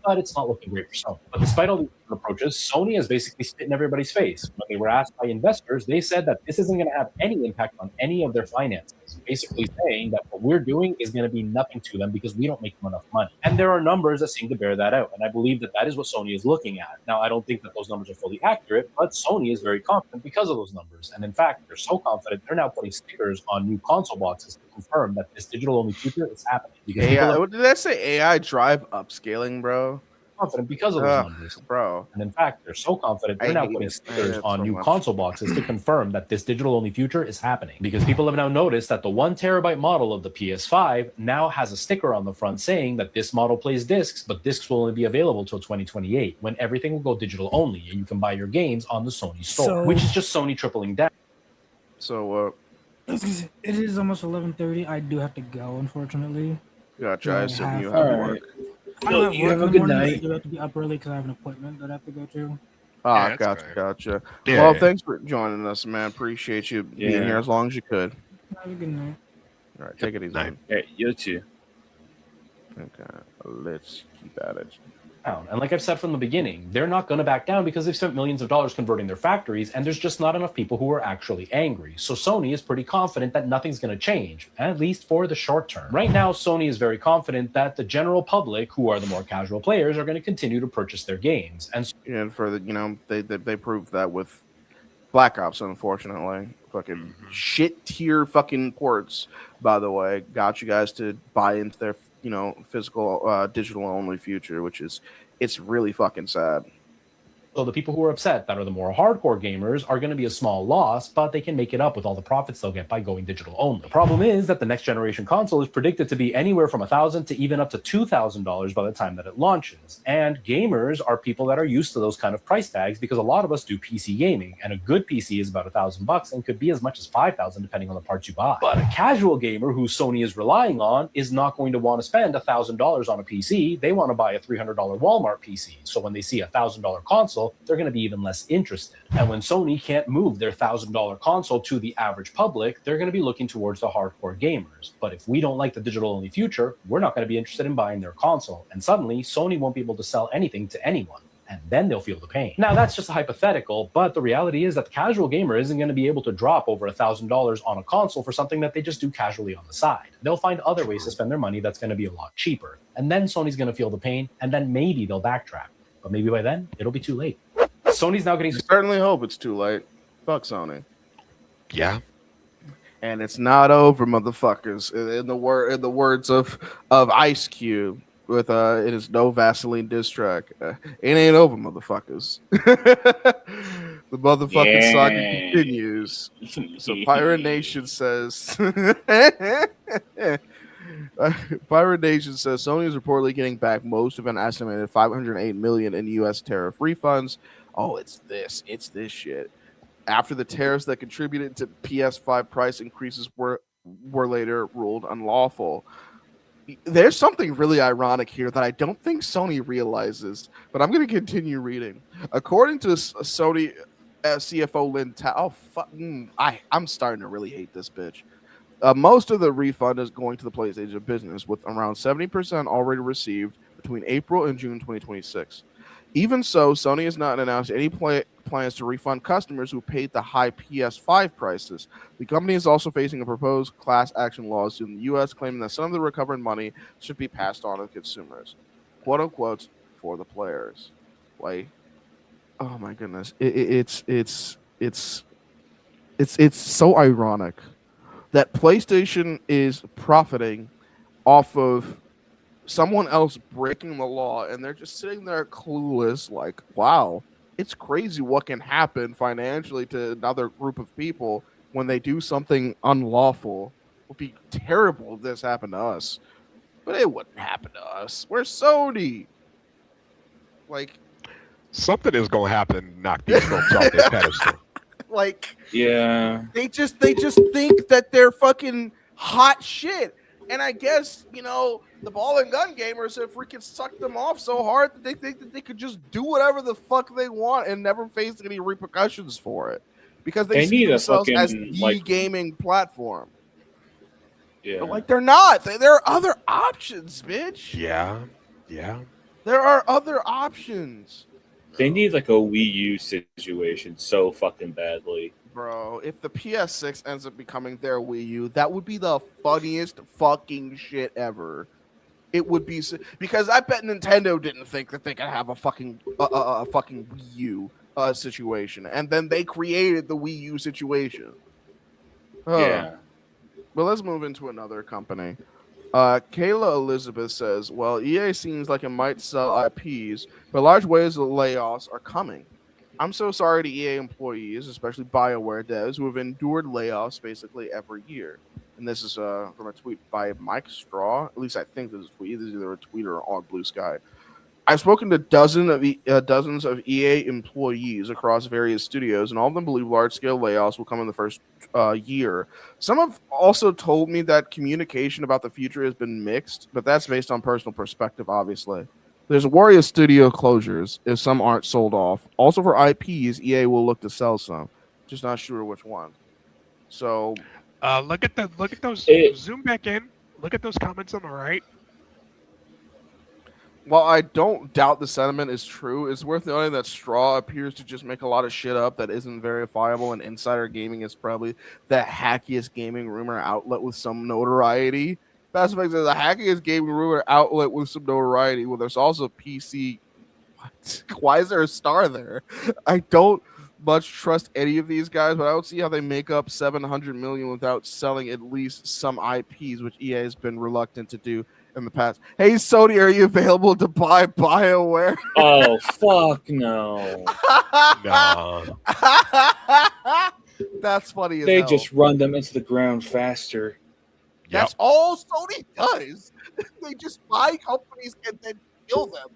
but it's not looking great for Sony. But despite all these different approaches, Sony has basically spit in everybody's face. When they were asked by investors, they said that this isn't going to have any impact on any of their finances, basically saying that what we're doing is going to be nothing to them because we don't make them enough money. And there are numbers that seem to bear that out. And I believe that that is what Sony is looking at. Now, I don't think that those numbers are fully accurate, but Sony is very confident because of those numbers. And in fact, they're so confident, they're now putting stickers on new console boxes to confirm that this digital-only future is happening. Because AI, what did I say? AI drive upscaling, bro. Confident because of those numbers, bro. And in fact, they're so confident they're now putting stickers on new console boxes to confirm that this digital-only future is happening. Because people have now noticed that the 1 terabyte model of the PS5 now has a sticker on the front saying that this model plays discs, but discs will only be available till 2028, when everything will go digital only, and you can buy your games on the Sony store, which is just Sony tripling down. So, it is almost 11:30. I do have to go, unfortunately. Gotcha. I assume you All have right. work. I don't have You work have in a the good morning, but night. I do have to be up early because I have an appointment that I have to go to. Ah, Yeah, that's gotcha, fair. gotcha. Yeah, Well, yeah. thanks for joining us, man. Appreciate you being Yeah. here as long as you could. Have a good night. All right, take it easy. Night. Yeah, you too. Okay, let's keep at it. And like I've said from the beginning, they're not going to back down because they've spent millions of dollars converting their factories, and there's just not enough people who are actually angry. So Sony is pretty confident that nothing's going to change, at least for the short term. Right now, Sony is very confident that the general public, who are the more casual players, are going to continue to purchase their games. And for the, they proved that with Black Ops, unfortunately. Fucking shit tier fucking ports, by the way, got you guys to buy into their, physical, digital only future, which is, it's really fucking sad. So the people who are upset, that are the more hardcore gamers, are going to be a small loss, but they can make it up with all the profits they'll get by going digital only. The problem is that the next generation console is predicted to be anywhere from $1,000 to even up to $2,000 by the time that it launches. And gamers are people that are used to those kind of price tags because a lot of us do PC gaming, and a good PC is about $1,000 and could be as much as $5,000 depending on the parts you buy. But a casual gamer who Sony is relying on is not going to want to spend $1,000 on a PC. They want to buy a $300 Walmart PC. So when they see a $1,000 console, they're going to be even less interested. And when Sony can't move their $1,000 console to the average public, they're going to be looking towards the hardcore gamers. But if we don't like the digital-only future, we're not going to be interested in buying their console. And suddenly, Sony won't be able to sell anything to anyone. And then they'll feel the pain. Now, that's just a hypothetical, but the reality is that the casual gamer isn't going to be able to drop over $1,000 on a console for something that they just do casually on the side. They'll find other ways to spend their money that's going to be a lot cheaper. And then Sony's going to feel the pain, and then maybe they'll backtrack. But maybe by then, it'll be too late. Sony's now getting... I certainly hope it's too late. Fuck Sony. Yeah. And it's not over, motherfuckers. In the words of Ice Cube with it is no Vaseline diss track. It ain't over, motherfuckers. The motherfucking saga continues. So Pirate Nation says Pirate Nation says Sony is reportedly getting back most of an estimated $508 million in U.S. tariff refunds. Oh, it's this shit. After the tariffs that contributed to PS5 price increases were later ruled unlawful. There's something really ironic here that I don't think Sony realizes, but I'm going to continue reading. According to Sony CFO Lynn I'm starting to really hate this bitch. Most of the refund is going to the PlayStation business, with around 70% already received between April and June 2026. Even so, Sony has not announced any plans to refund customers who paid the high PS5 prices. The company is also facing a proposed class action lawsuit in the U.S., claiming that some of the recovered money should be passed on to consumers, quote unquote, for the players. Like, oh my goodness, it's so ironic that PlayStation is profiting off of someone else breaking the law, and they're just sitting there clueless, like, wow, it's crazy what can happen financially to another group of people when they do something unlawful. It would be terrible if this happened to us, but it wouldn't happen to us. We're Sony. Like, something is gonna happen. Knock these folks off their pedestal. Like, yeah, they just think that they're fucking hot shit. And I guess, the ball and gun gamers have freaking sucked them off so hard that they think that they could just do whatever the fuck they want and never face any repercussions for it. Because they see need themselves fucking, as the gaming platform. yeah. But, they're not. There are other options, bitch. Yeah. There are other options. They need like a Wii U situation so fucking badly. Bro, if the PS6 ends up becoming their Wii U, that would be the funniest fucking shit ever. It would be because I bet Nintendo didn't think that they could have a fucking fucking Wii U situation, and then they created the Wii U situation. Yeah. But let's move into another company. Kayla Elizabeth says, well, EA seems like it might sell IPs, but large waves of layoffs are coming. I'm so sorry to EA employees, especially BioWare devs, who have endured layoffs basically every year. And this is from a tweet by Mike Straw. At least I think this is a tweet. This is either a tweet or on Blue Sky. I've spoken to dozens of EA employees across various studios, and all of them believe large-scale layoffs will come in the first year. Some have also told me that communication about the future has been mixed, but that's based on personal perspective, obviously. There's a worry of studio closures if some aren't sold off. Also for IPs, EA will look to sell some. Just not sure which one. So look at those. Zoom back in. Look at those comments on the right. while I don't doubt the sentiment is true, it's worth noting that Straw appears to just make a lot of shit up that isn't verifiable, and Insider Gaming is probably the hackiest gaming rumor outlet with some notoriety. Fast Effect is the hackiest gaming rumor outlet with some notoriety. Well, there's also PC. What? Why is there a star there? I don't much trust any of these guys, but I don't see how they make up 700 million without selling at least some IPs, which EA has been reluctant to do in the past. Hey, Sony, are you available to buy BioWare? Oh, fuck no. No. That's funny as They hell. just run them into the ground faster. That's all Sony does. They just buy companies and then kill them.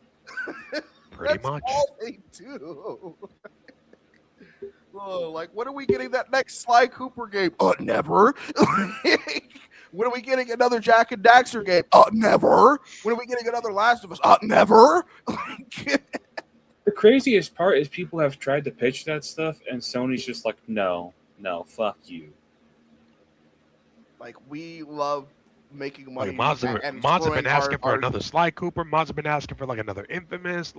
Pretty That's much. all they do. Oh, like, when are we getting that next Sly Cooper game? Never. When are we getting another Jack and Daxter game? Never. When are we getting another Last of Us? Never. The craziest part is people have tried to pitch that stuff, and Sony's just like, no, fuck you. Like, we love making money. Like, Mods have been asking for another Sly Cooper. Mods have been asking for like another Infamous,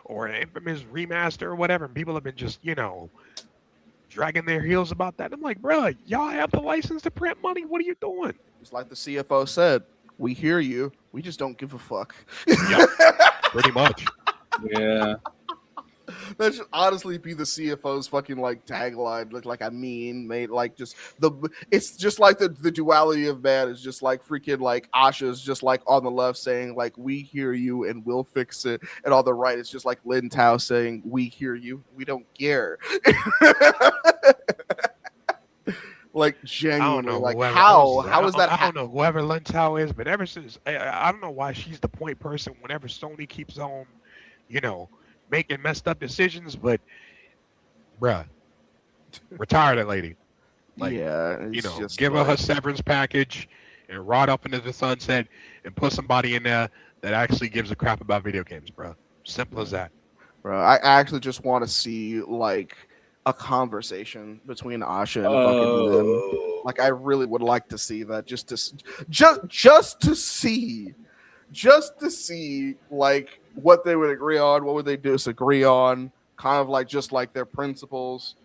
or an Infamous remaster or whatever. And people have been just, dragging their heels about that. I'm like, bro, y'all have the license to print money. What are you doing? It's like the CFO said. We hear you. We just don't give a fuck. Yep, pretty much. Yeah. That should honestly be the CFO's fucking like tagline. Look like mate. Like it's just like the duality of man is just like freaking like Asha's just like on the left saying like we hear you and we'll fix it, and on the right it's just like Lin Tao saying we hear you, we don't care. Like genuinely, like how is that? I don't know whoever Lin Tao is, but ever since I don't know why she's the point person whenever Sony keeps on, making messed up decisions, but bruh, retire that lady. Like, just give her her severance package and ride up into the sunset and put somebody in there that actually gives a crap about video games, bro. Simple as that. Bro, I actually just want to see like a conversation between Asha and fucking Lin. Like, I really would like to see that, just to see like what they would agree on, what would they disagree on, kind of like just like their principles.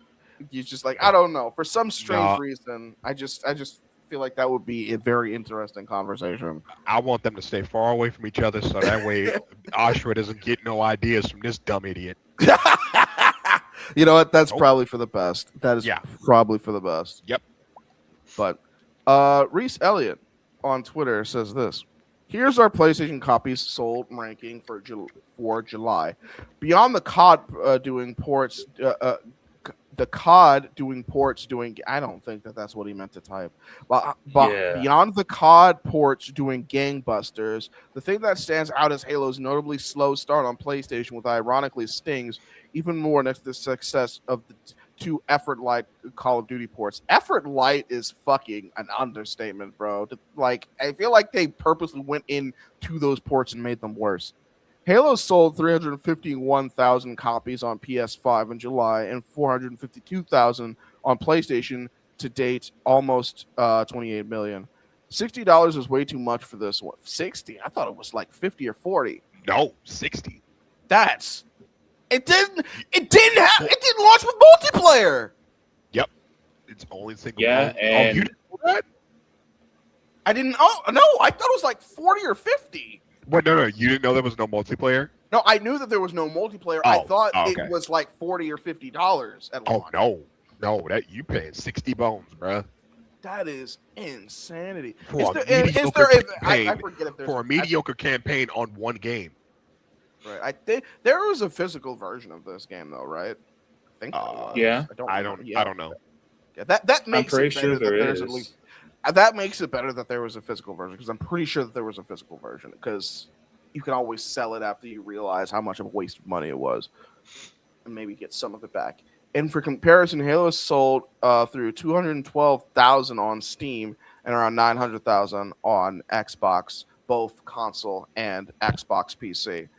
You just like, I don't know, for some strange reason, I just feel like that would be a very interesting conversation. I want them to stay far away from each other so that way Ashra doesn't get no ideas from this dumb idiot. You know what? That's probably for the best. That is probably for the best. Yep. But Reese Elliott on Twitter says this. Here's our PlayStation copies sold ranking for July. Beyond the COD doing ports, I don't think that's what he meant to type. But beyond the COD ports doing gangbusters, the thing that stands out is Halo's notably slow start on PlayStation, with ironically stings even more next to the success of the two Effort Light Call of Duty ports. Effort Light is fucking an understatement, bro. Like, I feel like they purposely went into those ports and made them worse. Halo sold 351,000 copies on PS5 in July and 452,000 on PlayStation to date, almost 28 million. $60 is way too much for this one. 60? I thought it was like 50 or 40. No, 60. That's It didn't launch with multiplayer. Yep, it's only single. Yeah, player. and You didn't know that? I didn't. Oh no, I thought it was like 40 or 50. What? No, you didn't know there was no multiplayer. No, I knew that there was no multiplayer. I thought okay. it was like $40 or $50 at launch. No, that you paying 60 bones, bruh. That is insanity. For a I mediocre forget if there's for a mediocre campaign on one game. Right. I think there was a physical version of this game though, right? I think there was. yeah. I don't know. Yeah, that makes pretty it sure better there that there's is. at least that makes it better that there was a physical version because I'm pretty sure that there was a physical version because you can always sell it after you realize how much of a waste of money it was and maybe get some of it back. And for comparison, Halo is sold through 212,000 on Steam and around 900,000 on Xbox, both console and Xbox PC.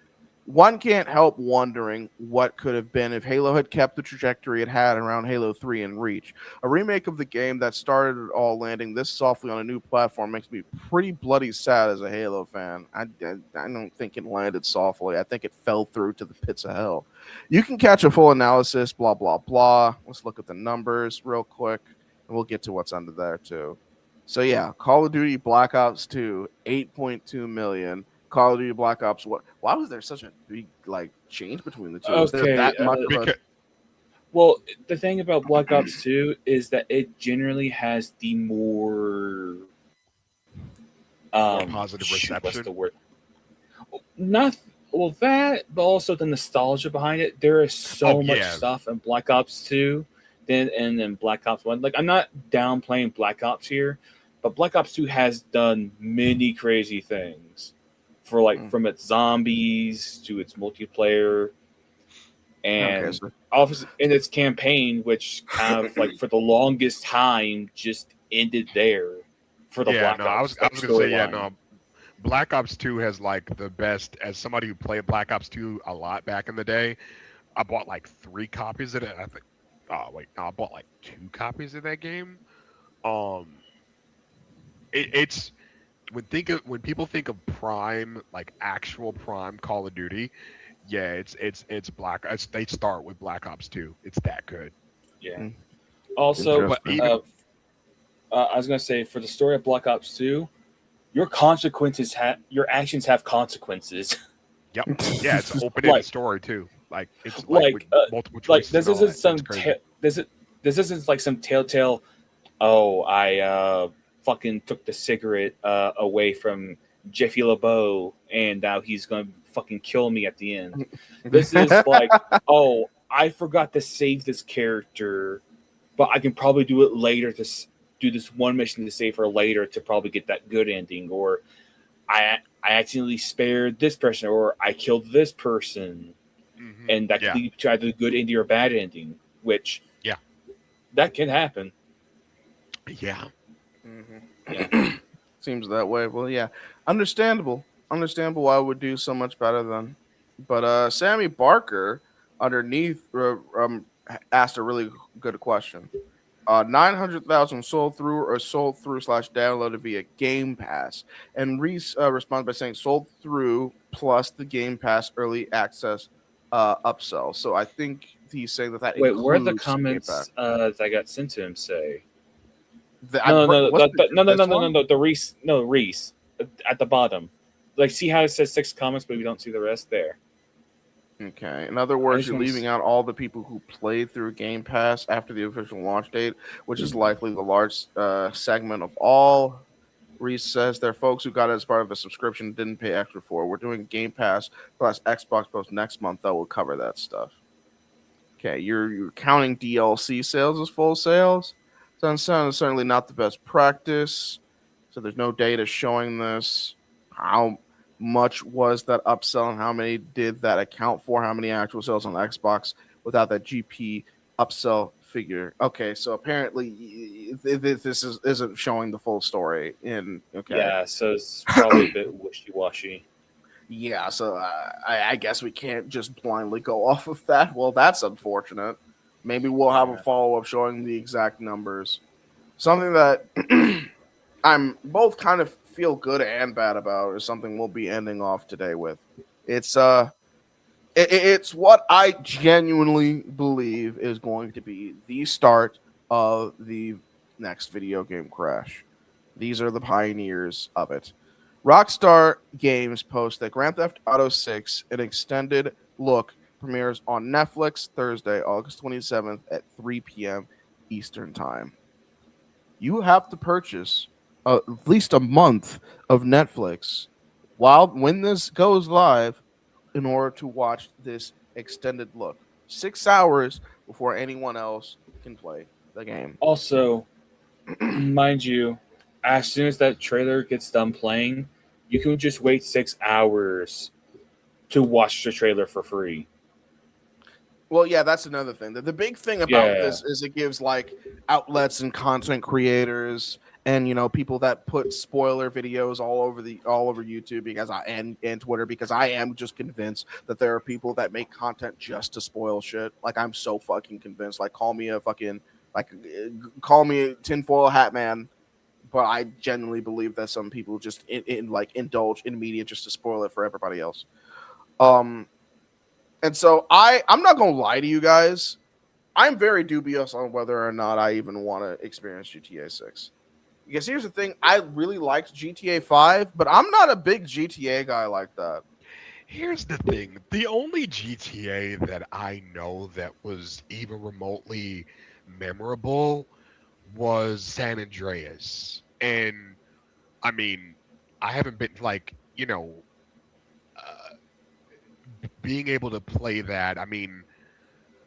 One can't help wondering what could have been if Halo had kept the trajectory it had around Halo 3 and Reach. A remake of the game that started it all landing this softly on a new platform makes me pretty bloody sad as a Halo fan. I don't think it landed softly. I think it fell through to the pits of hell. You can catch a full analysis, blah, blah, blah. Let's look at the numbers real quick, and we'll get to what's under there, too. So, yeah, Call of Duty Black Ops 2, 8.2 million. Call of Duty Black Ops. Why was there such a big change between the two? Was there that much of a... Well, the thing about Black Ops 2 is that it generally has the more positive reception. What's the word? Not that, but also the nostalgia behind it. There is so much stuff in Black Ops 2 and then Black Ops 1. Like, I'm not downplaying Black Ops here, but Black Ops 2 has done many crazy things. For from its zombies to its multiplayer, and obviously in its campaign, which kind of for the longest time just ended there for the Black Ops. I was gonna say Black Ops 2 has the best. As somebody who played Black Ops 2 a lot back in the day, I bought 3 copies of it. I think. I bought 2 copies of that game. It's. When people think of prime, actual prime Call of Duty, it's they start with Black Ops 2. It's that good. Yeah. Also, I was gonna say for the story of Black Ops 2, your actions have consequences. Yep. Yeah, it's an open-ended story too. It's multiple choices. This isn't some telltale. Oh, I fucking took the cigarette away from Jeffy LeBeau, and now he's gonna fucking kill me at the end. This is oh, I forgot to save this character, but I can probably do it later to do this one mission to save her later to probably get that good ending, or I accidentally spared this person, or I killed this person, and that could lead to either a good ending or a bad ending, which that can happen. Yeah. Yeah. Seems that way. Well, yeah, understandable why I would do so much better then. But Sammy Barker underneath asked a really good question. 900,000 sold through or sold through / downloaded via Game Pass, and Reese responds by saying sold through plus the Game Pass early access upsell. So I think he's saying that wait, where are the comments that I got sent to him say? No. The Reese at the bottom. See how it says 6 comments, but we don't see the rest there. Okay. In other words, you're leaving out all the people who played through Game Pass after the official launch date, which is likely the large segment of all. Reese says there are folks who got it as part of a subscription and didn't pay extra for it. We're doing Game Pass plus Xbox post next month that will cover that stuff. Okay, you're counting DLC sales as full sales. Sounds certainly not the best practice. So there's no data showing this. How much was that upsell and how many did that account for? How many actual sales on Xbox without that GP upsell figure? Okay, so apparently this isn't showing the full story. Yeah, so it's probably a bit wishy-washy. Yeah, so I guess we can't just blindly go off of that. Well, that's unfortunate. Maybe we'll have a follow-up showing the exact numbers. Something that I'm both kind of feel good and bad about is something we'll be ending off today with. It's It's what I genuinely believe is going to be the start of the next video game crash. These are the pioneers of it. Rockstar Games posts that Grand Theft Auto 6, an extended look, premieres on Netflix Thursday, August 27th at 3 p.m. Eastern Time. You have to purchase at least a month of Netflix when this goes live in order to watch this extended look. 6 hours before anyone else can play the game. Also, mind you, as soon as that trailer gets done playing, you can just wait 6 hours to watch the trailer for free. Well, yeah, that's another thing. The big thing about this is it gives like outlets and content creators and people that put spoiler videos all over YouTube and Twitter, because I am just convinced that there are people that make content just to spoil shit. Like, I'm so fucking convinced. Like, call me a tinfoil hat man, but I genuinely believe that some people just indulge in media just to spoil it for everybody else. And so I'm not gonna lie to you guys. I'm very dubious on whether or not I even want to experience GTA 6. Because here's the thing, I really liked GTA 5, but I'm not a big GTA guy like that. Here's the thing. The only GTA that I know that was even remotely memorable was San Andreas. And I mean, I haven't been being able to play that. I mean,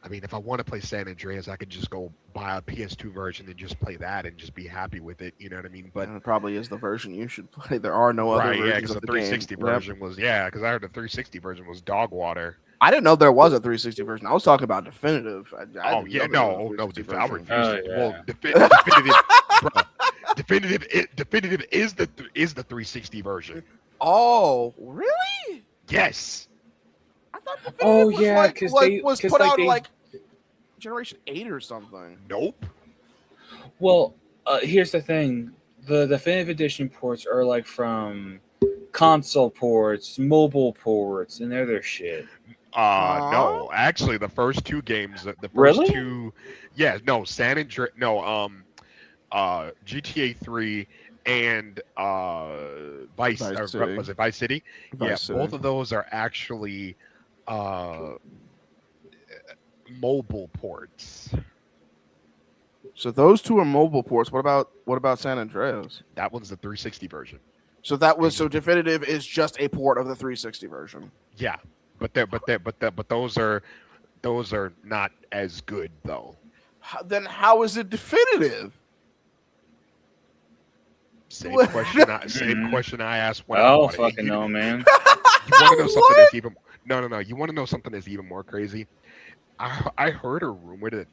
if I want to play San Andreas, I could just go buy a PS2 version and just play that and just be happy with it. You know what I mean? But it probably is the version you should play. There are no other versions. Yeah, because of the the 360 game. version was because I heard the 360 version was dog water. I didn't know there was a 360 version. I was talking about definitive. I refuse it. Yeah. Well, definitive, bro, definitive is the 360 version. Oh, really? Yes. I thought definitive was put out they... Generation 8 or something. Nope. Well, here's the thing: the definitive edition ports are like from console ports, mobile ports, and they're their shit. No, actually, the first two games, Really? San Andreas, GTA 3 and Vice City. Was it Vice City? Vice City. Both of those are actually mobile ports. So those two are mobile ports. What about San Andreas? That one's the 360 version. So definitive is just a port of the 360 version. Yeah, but those are not as good though. Then how is it definitive? Same question I asked when I I don't bought it. fucking know, man. You want to know something that's even no. You want to know something that's even more crazy? I heard a rumor that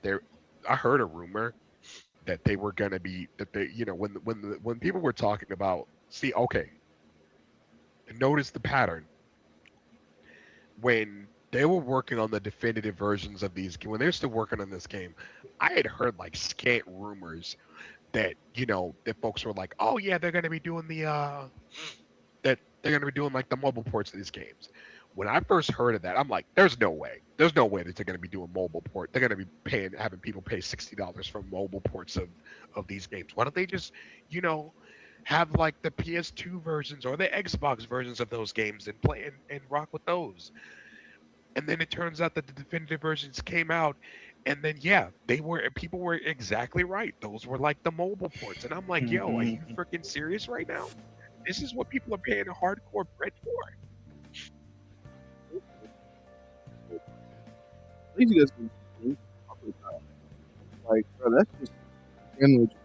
they were gonna be when people were talking about notice the pattern when they were working on the definitive versions of these, when they're still working on this game, I had heard like scant rumors that that folks were like, oh yeah, they're gonna be doing like the mobile ports of these games. When I first heard of that, I'm like, there's no way that they're gonna be doing mobile port. They're gonna be having people pay $60 for mobile ports of these games. Why don't they just have like the PS2 versions or the Xbox versions of those games and play and rock with those? And then it turns out that the definitive versions came out, and then people were exactly right. Those were like the mobile ports, and I'm like, yo, are you freaking serious right now? This is what people are paying a hardcore bread for. Like, bro, that's just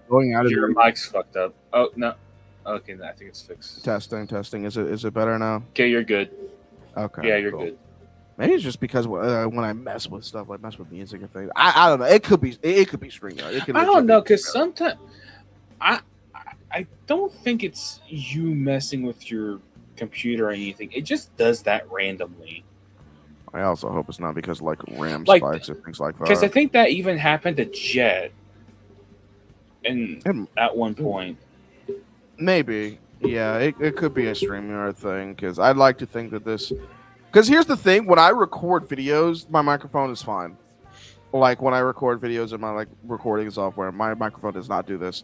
going out of Your mic's fucked up. Oh no. Okay, I think it's fixed. Testing. Is it better now? Okay, you're good. Okay. Yeah, you're cool. good. Maybe it's just because when I mess with stuff, like mess with music and things. I don't know. It could be StreamYard. I don't know, because sometimes I don't think it's you messing with your computer or anything. It just does that randomly. I also hope it's not because like RAM Like, spikes and things like that. Because I think that even happened to Jet, at one point. Maybe, yeah, it could be a StreamYard thing. Because I'd like to think that this Because here's the thing: when I record videos, my microphone is fine. Like when I record videos in my like recording software, my microphone does not do this.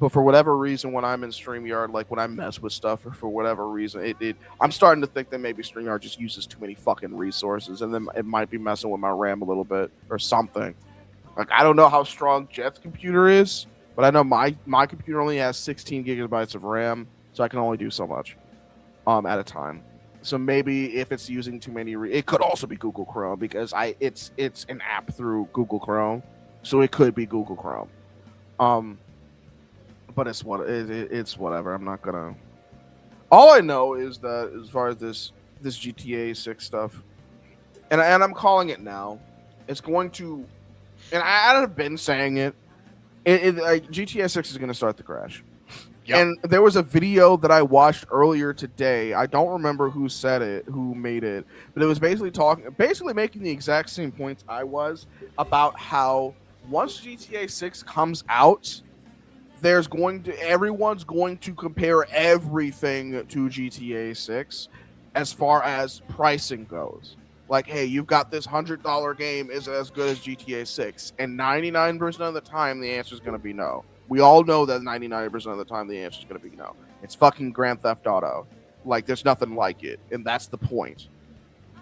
But for whatever reason, when I'm in StreamYard, like when I mess with stuff, or for whatever reason, I'm starting to think that maybe StreamYard just uses too many fucking resources, and then it might be messing with my RAM a little bit or something. Like I don't know how strong Jet's computer is, but I know my computer only has 16 gigabytes of RAM, so I can only do so much at a time. So maybe if it's using too many, it could also be Google Chrome because it's an app through Google Chrome, so it could be Google Chrome. But it's whatever. I'm not gonna. All I know is that as far as this GTA 6 stuff, and I'm calling it now, it's going to, and I have been saying it. Like GTA 6 is going to start the crash. Yep. And there was a video that I watched earlier today. I don't remember who said it, who made it, but it was basically making the exact same points I was about how once GTA 6 comes out, everyone's going to compare everything to GTA 6 as far as pricing goes. Like, hey, you've got this $100 game is as good as GTA 6, and 99% of the time the answer is going to be no. We all know that 99% of the time the answer is going to be no. It's fucking Grand Theft Auto. Like, there's nothing like it, and that's the point.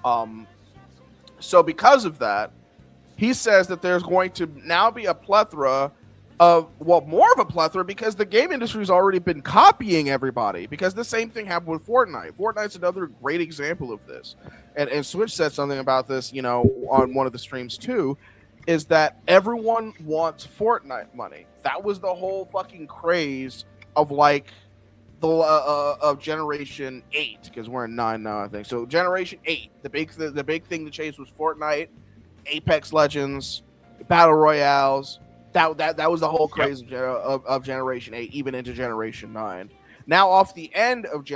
So because of that, he says that there's going to now be a plethora more of a plethora because the game industry has already been copying everybody because the same thing happened with Fortnite. Fortnite's another great example of this. And Switch said something about this, on one of the streams too, is that everyone wants Fortnite money. That was the whole fucking craze of like of Generation 8 because we're in 9 now, I think. So Generation 8, the big thing to chase was Fortnite, Apex Legends, Battle Royales. That was the whole craze of Generation 8, even into Generation 9. Now, off the end of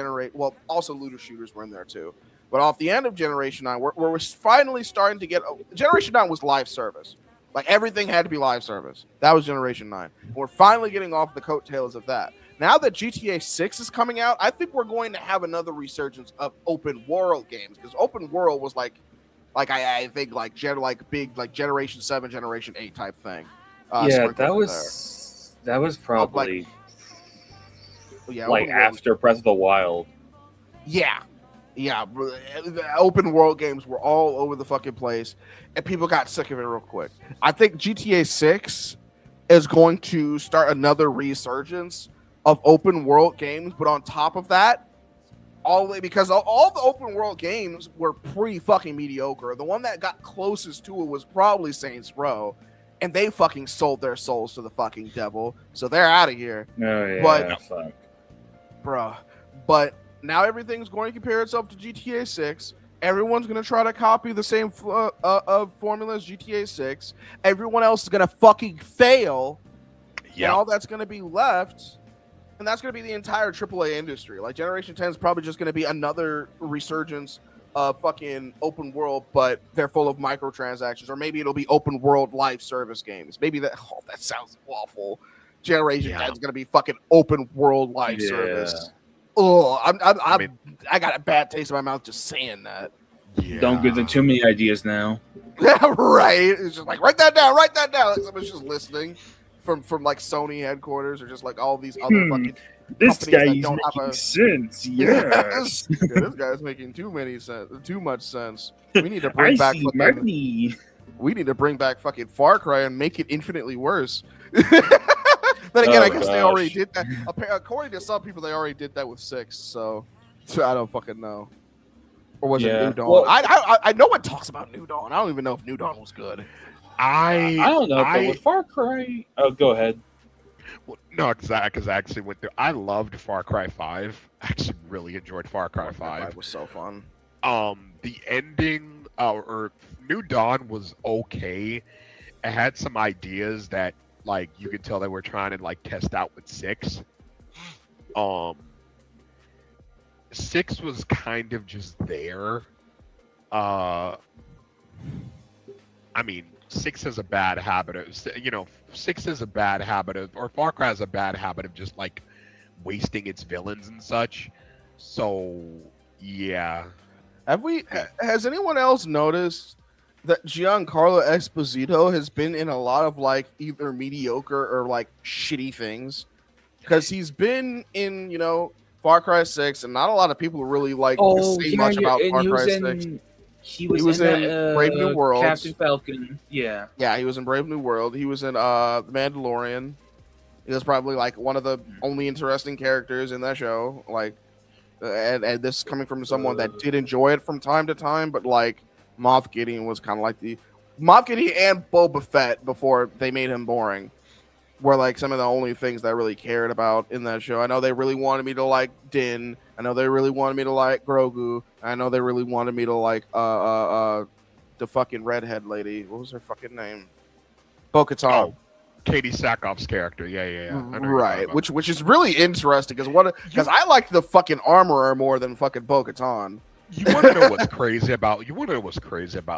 also looter shooters were in there too. But off the end of Generation 9, we're finally starting to get... Generation 9 was live service. Like, everything had to be live service. That was Generation 9. We're finally getting off the coattails of that. Now that GTA 6 is coming out, I think we're going to have another resurgence of open world games. Because open world was I think big Generation 7, Generation 8 type thing. That was probably after Breath of the Wild. Yeah. The open world games were all over the fucking place, and people got sick of it real quick. I think GTA 6 is going to start another resurgence of open world games, but on top of that, because all the open world games were pretty fucking mediocre. The one that got closest to it was probably Saints Row. And they fucking sold their souls to the fucking devil, so they're out of here. Oh yeah, fuck, bro. But now everything's going to compare itself to GTA 6. Everyone's going to try to copy the same formula as GTA 6. Everyone else is going to fucking fail. Yeah. And all that's going to be left, and that's going to be the entire AAA industry. Like Generation 10 is probably just going to be another resurgence fucking open world, but they're full of microtransactions, or maybe it'll be open world live service games. Maybe that sounds awful. Generation 10 is gonna be fucking open world live service. Oh, I got a bad taste in my mouth just saying that. Yeah. Don't give them too many ideas now. Right? It's just like write that down. Like someone's just listening from like Sony headquarters or just like all these other fucking. This guy is making sense. Yes. This guy's making too much sense. We need to bring back money. We need to bring back fucking Far Cry and make it infinitely worse. Then again, I guess they already did that. According to some people, they already did that with 6. So I don't fucking know. Or was it New Dawn? Well, I know it talks about New Dawn. I don't even know if New Dawn was good. I don't know. But with Far Cry, go ahead. Well, no, because I actually went through. I loved Far Cry 5. I actually really enjoyed Far Cry 5. It was so fun. The ending or New Dawn was okay. It had some ideas that like you could tell they were trying to like test out with 6. 6 was kind of just there. I mean, 6 has a bad habit of, 6 is a bad habit of, or Far Cry has a bad habit of just like wasting its villains and such. So, yeah. Has anyone else noticed that Giancarlo Esposito has been in a lot of like either mediocre or like shitty things? Because he's been in, Far Cry 6, and not a lot of people really like say much about Far Cry 6. He was in that, Brave New World. Captain Falcon. Yeah. Yeah, he was in Brave New World. He was in The Mandalorian. He was probably like one of the only interesting characters in that show. Like, and this is coming from someone that did enjoy it from time to time, but like Moff Gideon was kind of like the Moff Gideon and Boba Fett before they made him boring. Were like some of the only things that I really cared about in that show. I know they really wanted me to like Din. I know they really wanted me to like Grogu. I know they really wanted me to like the fucking redhead lady. What was her fucking name? Bo-Katan. Oh, Katie Sackhoff's character. Yeah. I know what you're Right. talking about. Which is really interesting because I liked the fucking armorer more than fucking Bo-Katan. You want to know what's crazy about?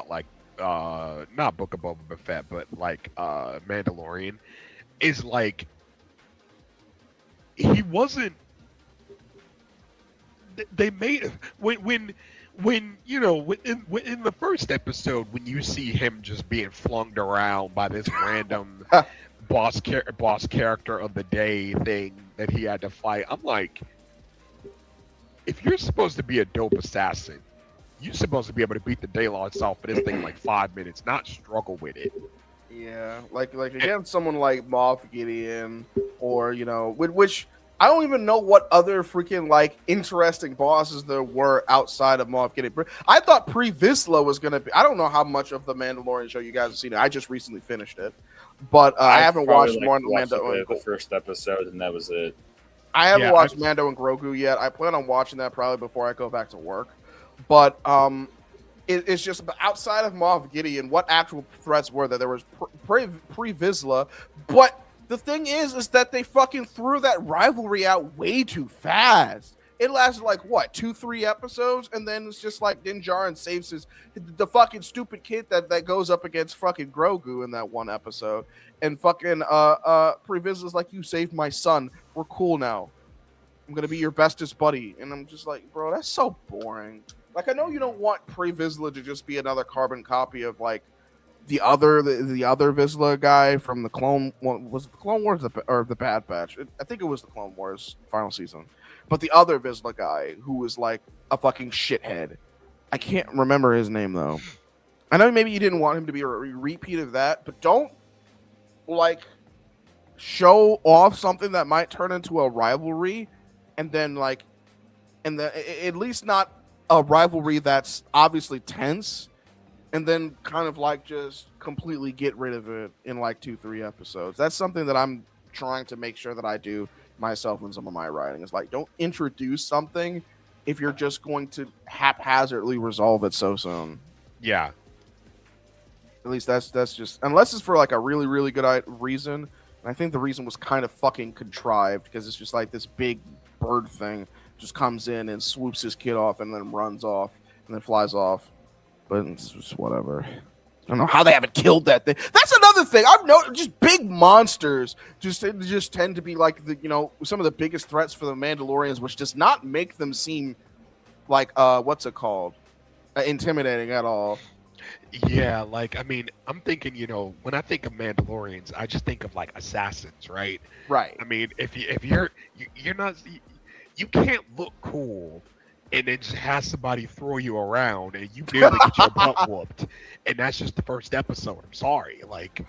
Like not Book of Boba Fett, but like Mandalorian. Is like he wasn't. They made when in the first episode when you see him just being flung around by this random boss character of the day thing that he had to fight. I'm like, if you're supposed to be a dope assassin, you're supposed to be able to beat the daylights off of this thing in like 5 minutes, not struggle with it. Yeah, like against someone like Moff Gideon, or which I don't even know what other freaking like interesting bosses there were outside of Moff Gideon. I thought Pre Vizsla was gonna be. I don't know how much of the Mandalorian show you guys have seen. I just recently finished it, but I haven't watched more than Mando. The first episode, and that was it. I haven't watched Mando and Grogu yet. I plan on watching that probably before I go back to work, but it's just outside of Moff Gideon, what actual threats were there? There was Pre Vizsla, but the thing is that they fucking threw that rivalry out way too fast. It lasted like what 2-3 episodes, and then it's just like Din Djarin saves the fucking stupid kid that goes up against fucking Grogu in that one episode, and fucking Pre Vizsla's like, you saved my son, we're cool now, I'm gonna be your bestest buddy, and I'm just like, bro, that's so boring. Like, I know you don't want Pre Vizsla to just be another carbon copy of like the other Vizsla guy from the Clone. Was it the Clone Wars or the Bad Batch? I think it was the Clone Wars final season. But the other Vizsla guy who was like a fucking shithead. I can't remember his name though. I know maybe you didn't want him to be a repeat of that, but don't like show off something that might turn into a rivalry, and then like, at least not a rivalry that's obviously tense, and then kind of like just completely get rid of it in like 2-3 episodes. That's something that I'm trying to make sure that I do myself in some of my writing. It's like, don't introduce something if you're just going to haphazardly resolve it so soon. Yeah. At least that's just, unless it's for like a really, really good reason. And I think the reason was kind of fucking contrived, because it's just like this big bird thing just comes in and swoops his kid off and then runs off and then flies off. But it's just whatever. I don't know how they haven't killed that thing. That's another thing. I've noticed just big monsters just tend to be like some of the biggest threats for the Mandalorians, which does not make them seem like what's it called? Intimidating at all. Yeah, like I mean, I'm thinking, when I think of Mandalorians, I just think of like assassins, right? Right. I mean, if you're not, you can't look cool and then just have somebody throw you around and you nearly get your butt whooped, and that's just the first episode. I'm sorry, like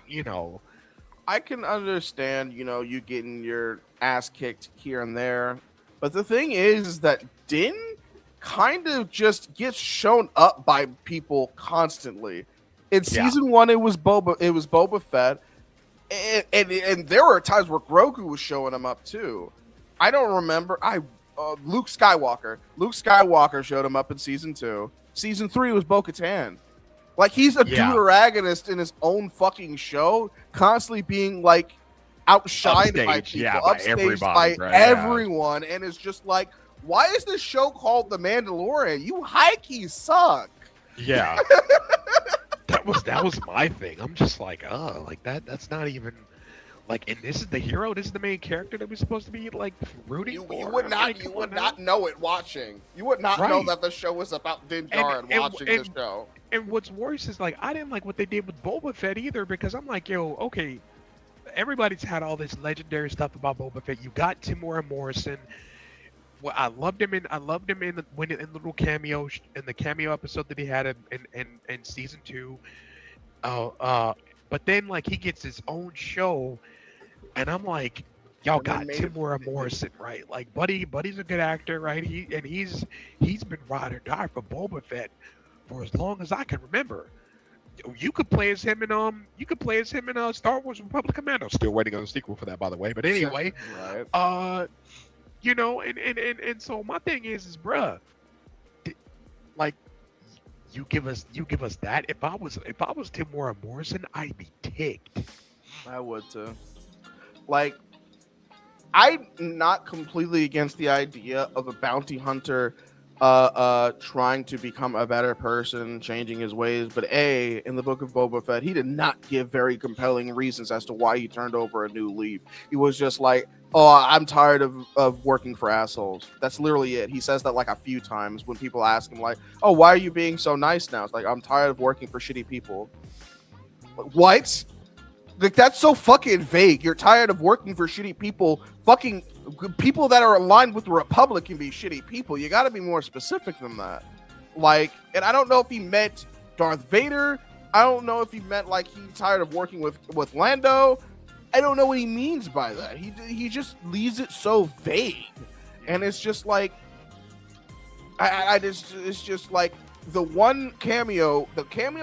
I can understand, you getting your ass kicked here and there, but the thing is that Din kind of just gets shown up by people constantly. In season 1, it was Boba Fett, and there were times where Grogu was showing him up too. I don't remember. Luke Skywalker showed him up in season 2. Season 3 was Bo-Katan. Like, he's a deuteragonist in his own fucking show, constantly being like outshined by people, upstaged by everyone, and it's just like, why is this show called The Mandalorian? You high-key suck. Yeah. that was my thing. I'm just like, like that's not even Like, and this is the hero. This is the main character that we're supposed to be like rooting for. You would not. Like, You come would on not now. know it watching. You would not know Right. that the show was about Din Djarin watching the show. And what's worse is like I didn't like what they did with Boba Fett either because I'm like, yo, okay, everybody's had all this legendary stuff about Boba Fett. You got Timora Morrison. Well, I loved him in the little cameo in the cameo episode that he had in season 2. But then like he gets his own show, and I'm like, y'all And they got made it- Timora Morrison, right? Like Buddy's a good actor, right? He's been ride or die for Boba Fett for as long as I can remember. You could play as him in Star Wars Republic Commando. Still waiting on a sequel for that, by the way. But anyway, Right. you know, and so my thing is bruh, like you give us that. If I was Timora Morrison, I'd be ticked. I would too. Like, I'm not completely against the idea of a bounty hunter trying to become a better person, changing his ways. But in the book of Boba Fett, he did not give very compelling reasons as to why he turned over a new leaf. He was just like, oh, I'm tired of working for assholes. That's literally it. He says that like a few times when people ask him like, oh, why are you being so nice now? It's like, I'm tired of working for shitty people. What? Like, that's so fucking vague. You're tired of working for shitty people. Fucking people that are aligned with the Republic can be shitty people. You got to be more specific than that. Like, and I don't know if he meant Darth Vader. I don't know if he meant like he's tired of working with Lando. I don't know what he means by that. He just leaves it so vague, and it's just like, it's just like the cameo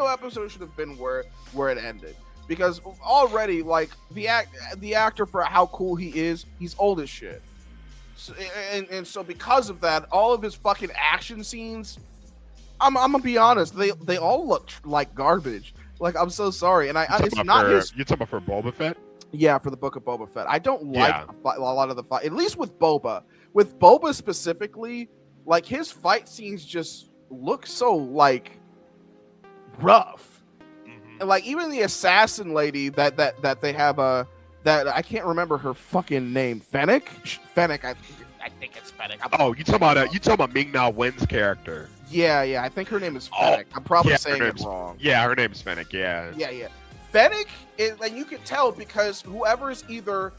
episode should have been where it ended. Because already, like, the actor, for how cool he is, he's old as shit. So, and so because of that, all of his fucking action scenes, I'm gonna be honest, they all look like garbage. Like, I'm so sorry. And it's not his... You're talking about for Boba Fett? Yeah, for the Book of Boba Fett. I don't like a lot of the fight, at least with Boba. With Boba specifically, like, his fight scenes just look so, like, rough. And like even the assassin lady that they have that I can't remember her fucking name. Fennec, I think it's Fennec. You talking about Ming-Na Wen's character? Yeah. I think her name is Fennec. I'm probably saying it wrong. Yeah, her name is Fennec. Yeah. Fennec is, and you can tell because whoever is either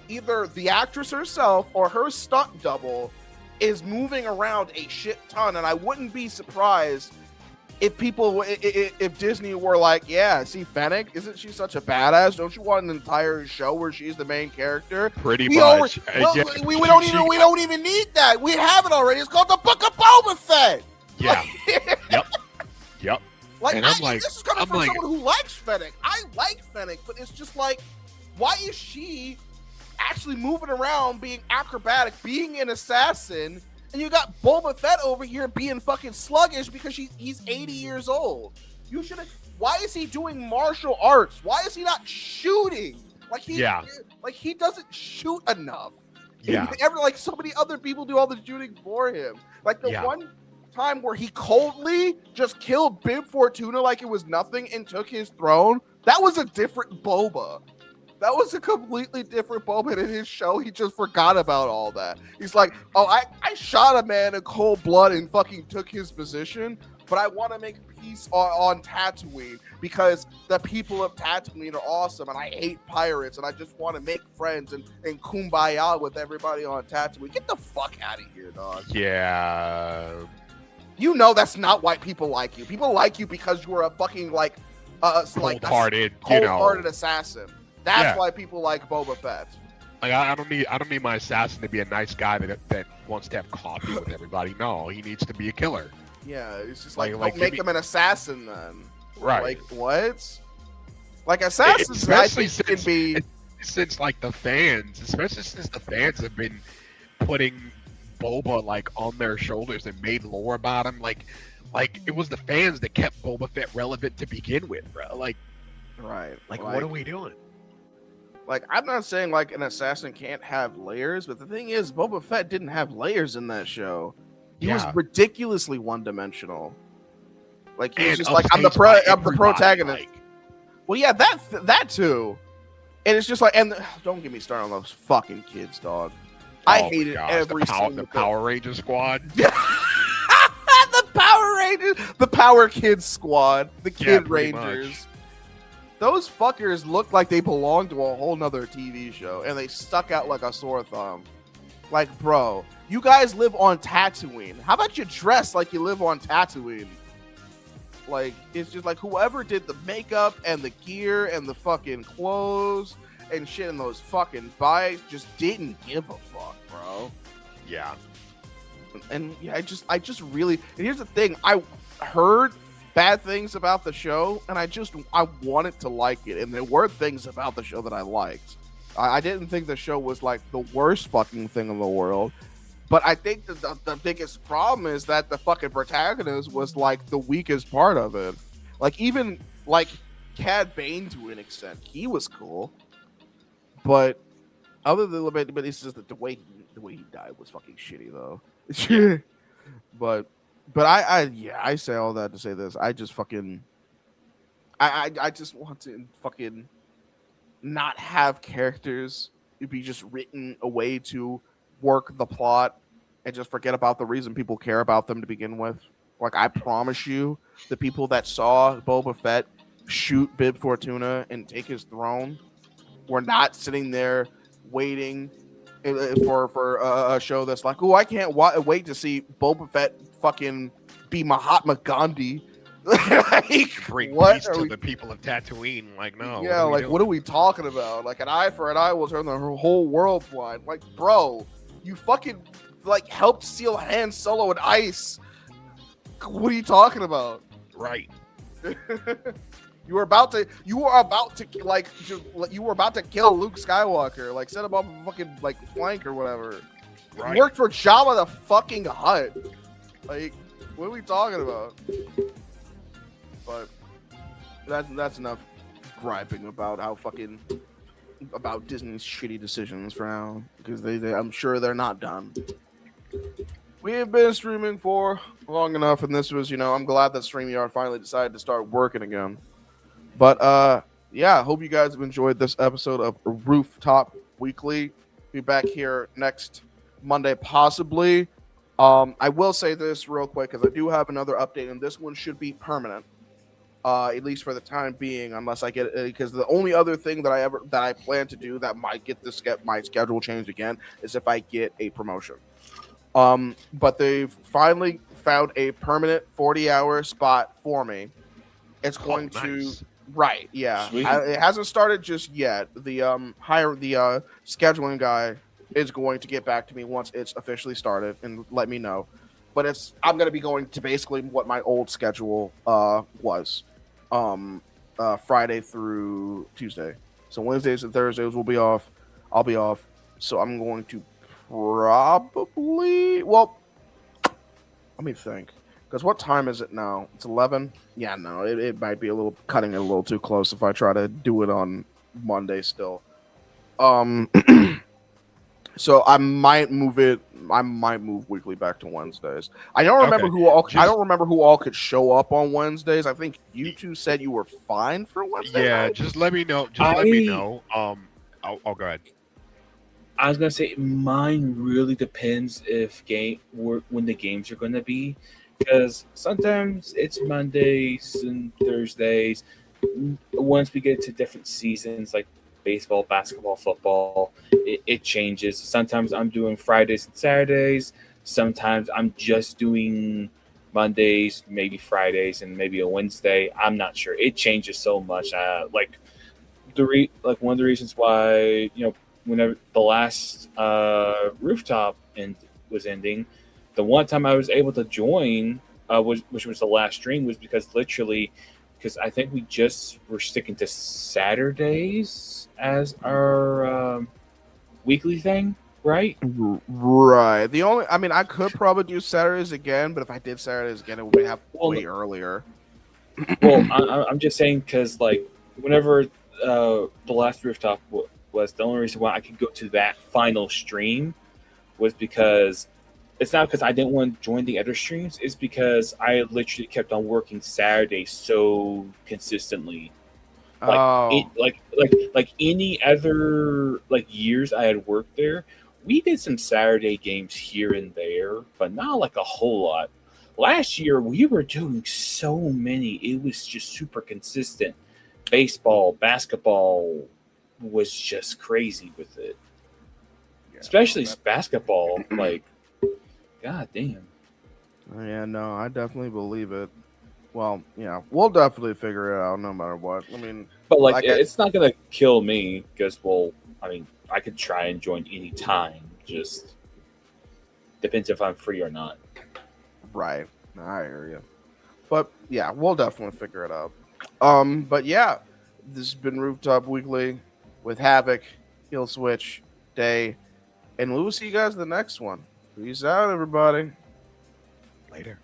the actress herself or her stunt double is moving around a shit ton, and I wouldn't be surprised if Disney were like, yeah, see Fennec, isn't she such a badass? Don't you want an entire show where she's the main character? Pretty much. We don't even need that. We have it already. It's called the Book of Boba Fett. Yeah. Yep. Like, and I'm like, this is coming from someone who likes Fennec. I like Fennec, but it's just like, why is she actually moving around, being acrobatic, being an assassin? And you got Boba Fett over here being fucking sluggish because he's 80 years old. You should have. Why is he doing martial arts? Why is he not shooting? Like he doesn't shoot enough. Yeah. Like so many other people do all the shooting for him. Like the one time where he coldly just killed Bib Fortuna like it was nothing and took his throne. That was a different Boba. That was a completely different Boba in his show. He just forgot about all that. He's like, oh, I shot a man in cold blood and fucking took his position, but I want to make peace on Tatooine because the people of Tatooine are awesome and I hate pirates and I just want to make friends and kumbaya with everybody on Tatooine. Get the fuck out of here, dog. Yeah. You know that's not why people like you. People like you because you're a fucking cold-hearted assassin. That's why people like Boba Fett. Like I don't need my assassin to be a nice guy that wants to have coffee with everybody. No, he needs to be a killer. Yeah, it's just like don't make him an assassin then. Right. Like what? Like assassins, I think can be since like the fans, especially since the fans have been putting Boba like on their shoulders and made lore about him. Like it was the fans that kept Boba Fett relevant to begin with, bro. Like what are we doing? Like, I'm not saying, like, an assassin can't have layers, but the thing is, Boba Fett didn't have layers in that show. He was ridiculously one-dimensional. Like, he was just like, I'm the protagonist. Well, yeah, that too. And it's just like, and don't get me started on those fucking kids, dog. I Oh my hated gosh, every the single Power Ranger squad. the Power Rangers, the Power Kids squad, the Kid pretty Rangers. much. Those fuckers looked like they belonged to a whole nother TV show, and they stuck out like a sore thumb. Like, bro, you guys live on Tatooine. How about you dress like you live on Tatooine? Like, it's just like whoever did the makeup and the gear and the fucking clothes and shit in those fucking bikes just didn't give a fuck, bro. Yeah. And yeah, I just really. And here's the thing: I heard bad things about the show, and I wanted to like it, and there were things about the show that I liked. I didn't think the show was like the worst fucking thing in the world, but I think that the biggest problem is that the fucking protagonist was like the weakest part of it. Like even like Cad Bane to an extent, he was cool, but other than but it's just the way he died was fucking shitty though. but I say all that to say this. I just fucking I just want to fucking not have characters be just written away to work the plot and just forget about the reason people care about them to begin with. Like, I promise you, the people that saw Boba Fett shoot Bib Fortuna and take his throne were not sitting there waiting for a show that's like, oh, I can't wait to see Boba Fett fucking be Mahatma Gandhi. Like, Bring what peace are to we- the people of Tatooine. Like, no. Yeah, what what are we talking about? Like, an eye for an eye will turn the whole world blind. Like, bro, you fucking like helped seal Han Solo in ice. What are you talking about? Right. You were about to kill Luke Skywalker. Like, set him up a fucking like flank or whatever. Right. You worked for Jabba the fucking Hutt. Like, what are we talking about? But that's enough griping about about Disney's shitty decisions for now, because I'm sure they're not done. We have been streaming for long enough, and this was, I'm glad that StreamYard finally decided to start working again. But yeah, I hope you guys have enjoyed this episode of Rooftop Weekly. Be back here next Monday, possibly. I will say this real quick, because I do have another update, and this one should be permanent. At least for the time being, unless I get it, because the only other thing that I plan to do that might get my schedule changed again is if I get a promotion. But they've finally found a permanent 40-hour spot for me. It's going to right, yeah. It hasn't started just yet. The scheduling guy is going to get back to me once it's officially started and let me know. But I'm going to be going to basically what my old schedule was. Friday through Tuesday. So Wednesdays and Thursdays will be off. I'll be off. So I'm going to probably, let me think. Because what time is it now? It's 11? Yeah, no, it might be cutting it a little too close if I try to do it on Monday still. So I might move weekly back to Wednesdays. I don't remember who all could show up on Wednesdays. I think you two said you were fine for Wednesday. Yeah, night? just let me know. Let me know. I'll go ahead. I was gonna say mine really depends when the games are gonna be, because sometimes it's Mondays and Thursdays. Once we get to different seasons, like baseball, basketball, football, it changes. Sometimes I'm doing Fridays and Saturdays. Sometimes I'm just doing Mondays, maybe Fridays, and maybe a Wednesday. I'm not sure. It changes so much. One of the reasons why, whenever the last Rooftop was ending, the one time I was able to join, which was the last stream, was because I think we just were sticking to Saturdays as our weekly thing, right? Right. I could probably do Saturdays again, but if I did Saturdays again, it would have way earlier. Well, I'm just saying because, like, whenever the last Rooftop was, the only reason why I could go to that final stream was because it's not because I didn't want to join the other streams. It's because I literally kept on working Saturdays so consistently. Like Oh, like any other like years I had worked there, we did some Saturday games here and there, but not like a whole lot. Last year we were doing so many; it was just super consistent. Baseball, basketball was just crazy with it, yeah, especially that- basketball. Like, god damn. yeah, no, I definitely believe it. Well, yeah, we'll definitely figure it out no matter what. I mean, But like, like it's not gonna kill me because, well, I mean, I could try and join any time. Just depends if I'm free or not. right, I hear you. But yeah, we'll definitely figure it out. But yeah, this has been Rooftop Weekly with Havoc, Kill Switch, Day, and we will see you guys in the next one. Peace out, everybody. Later.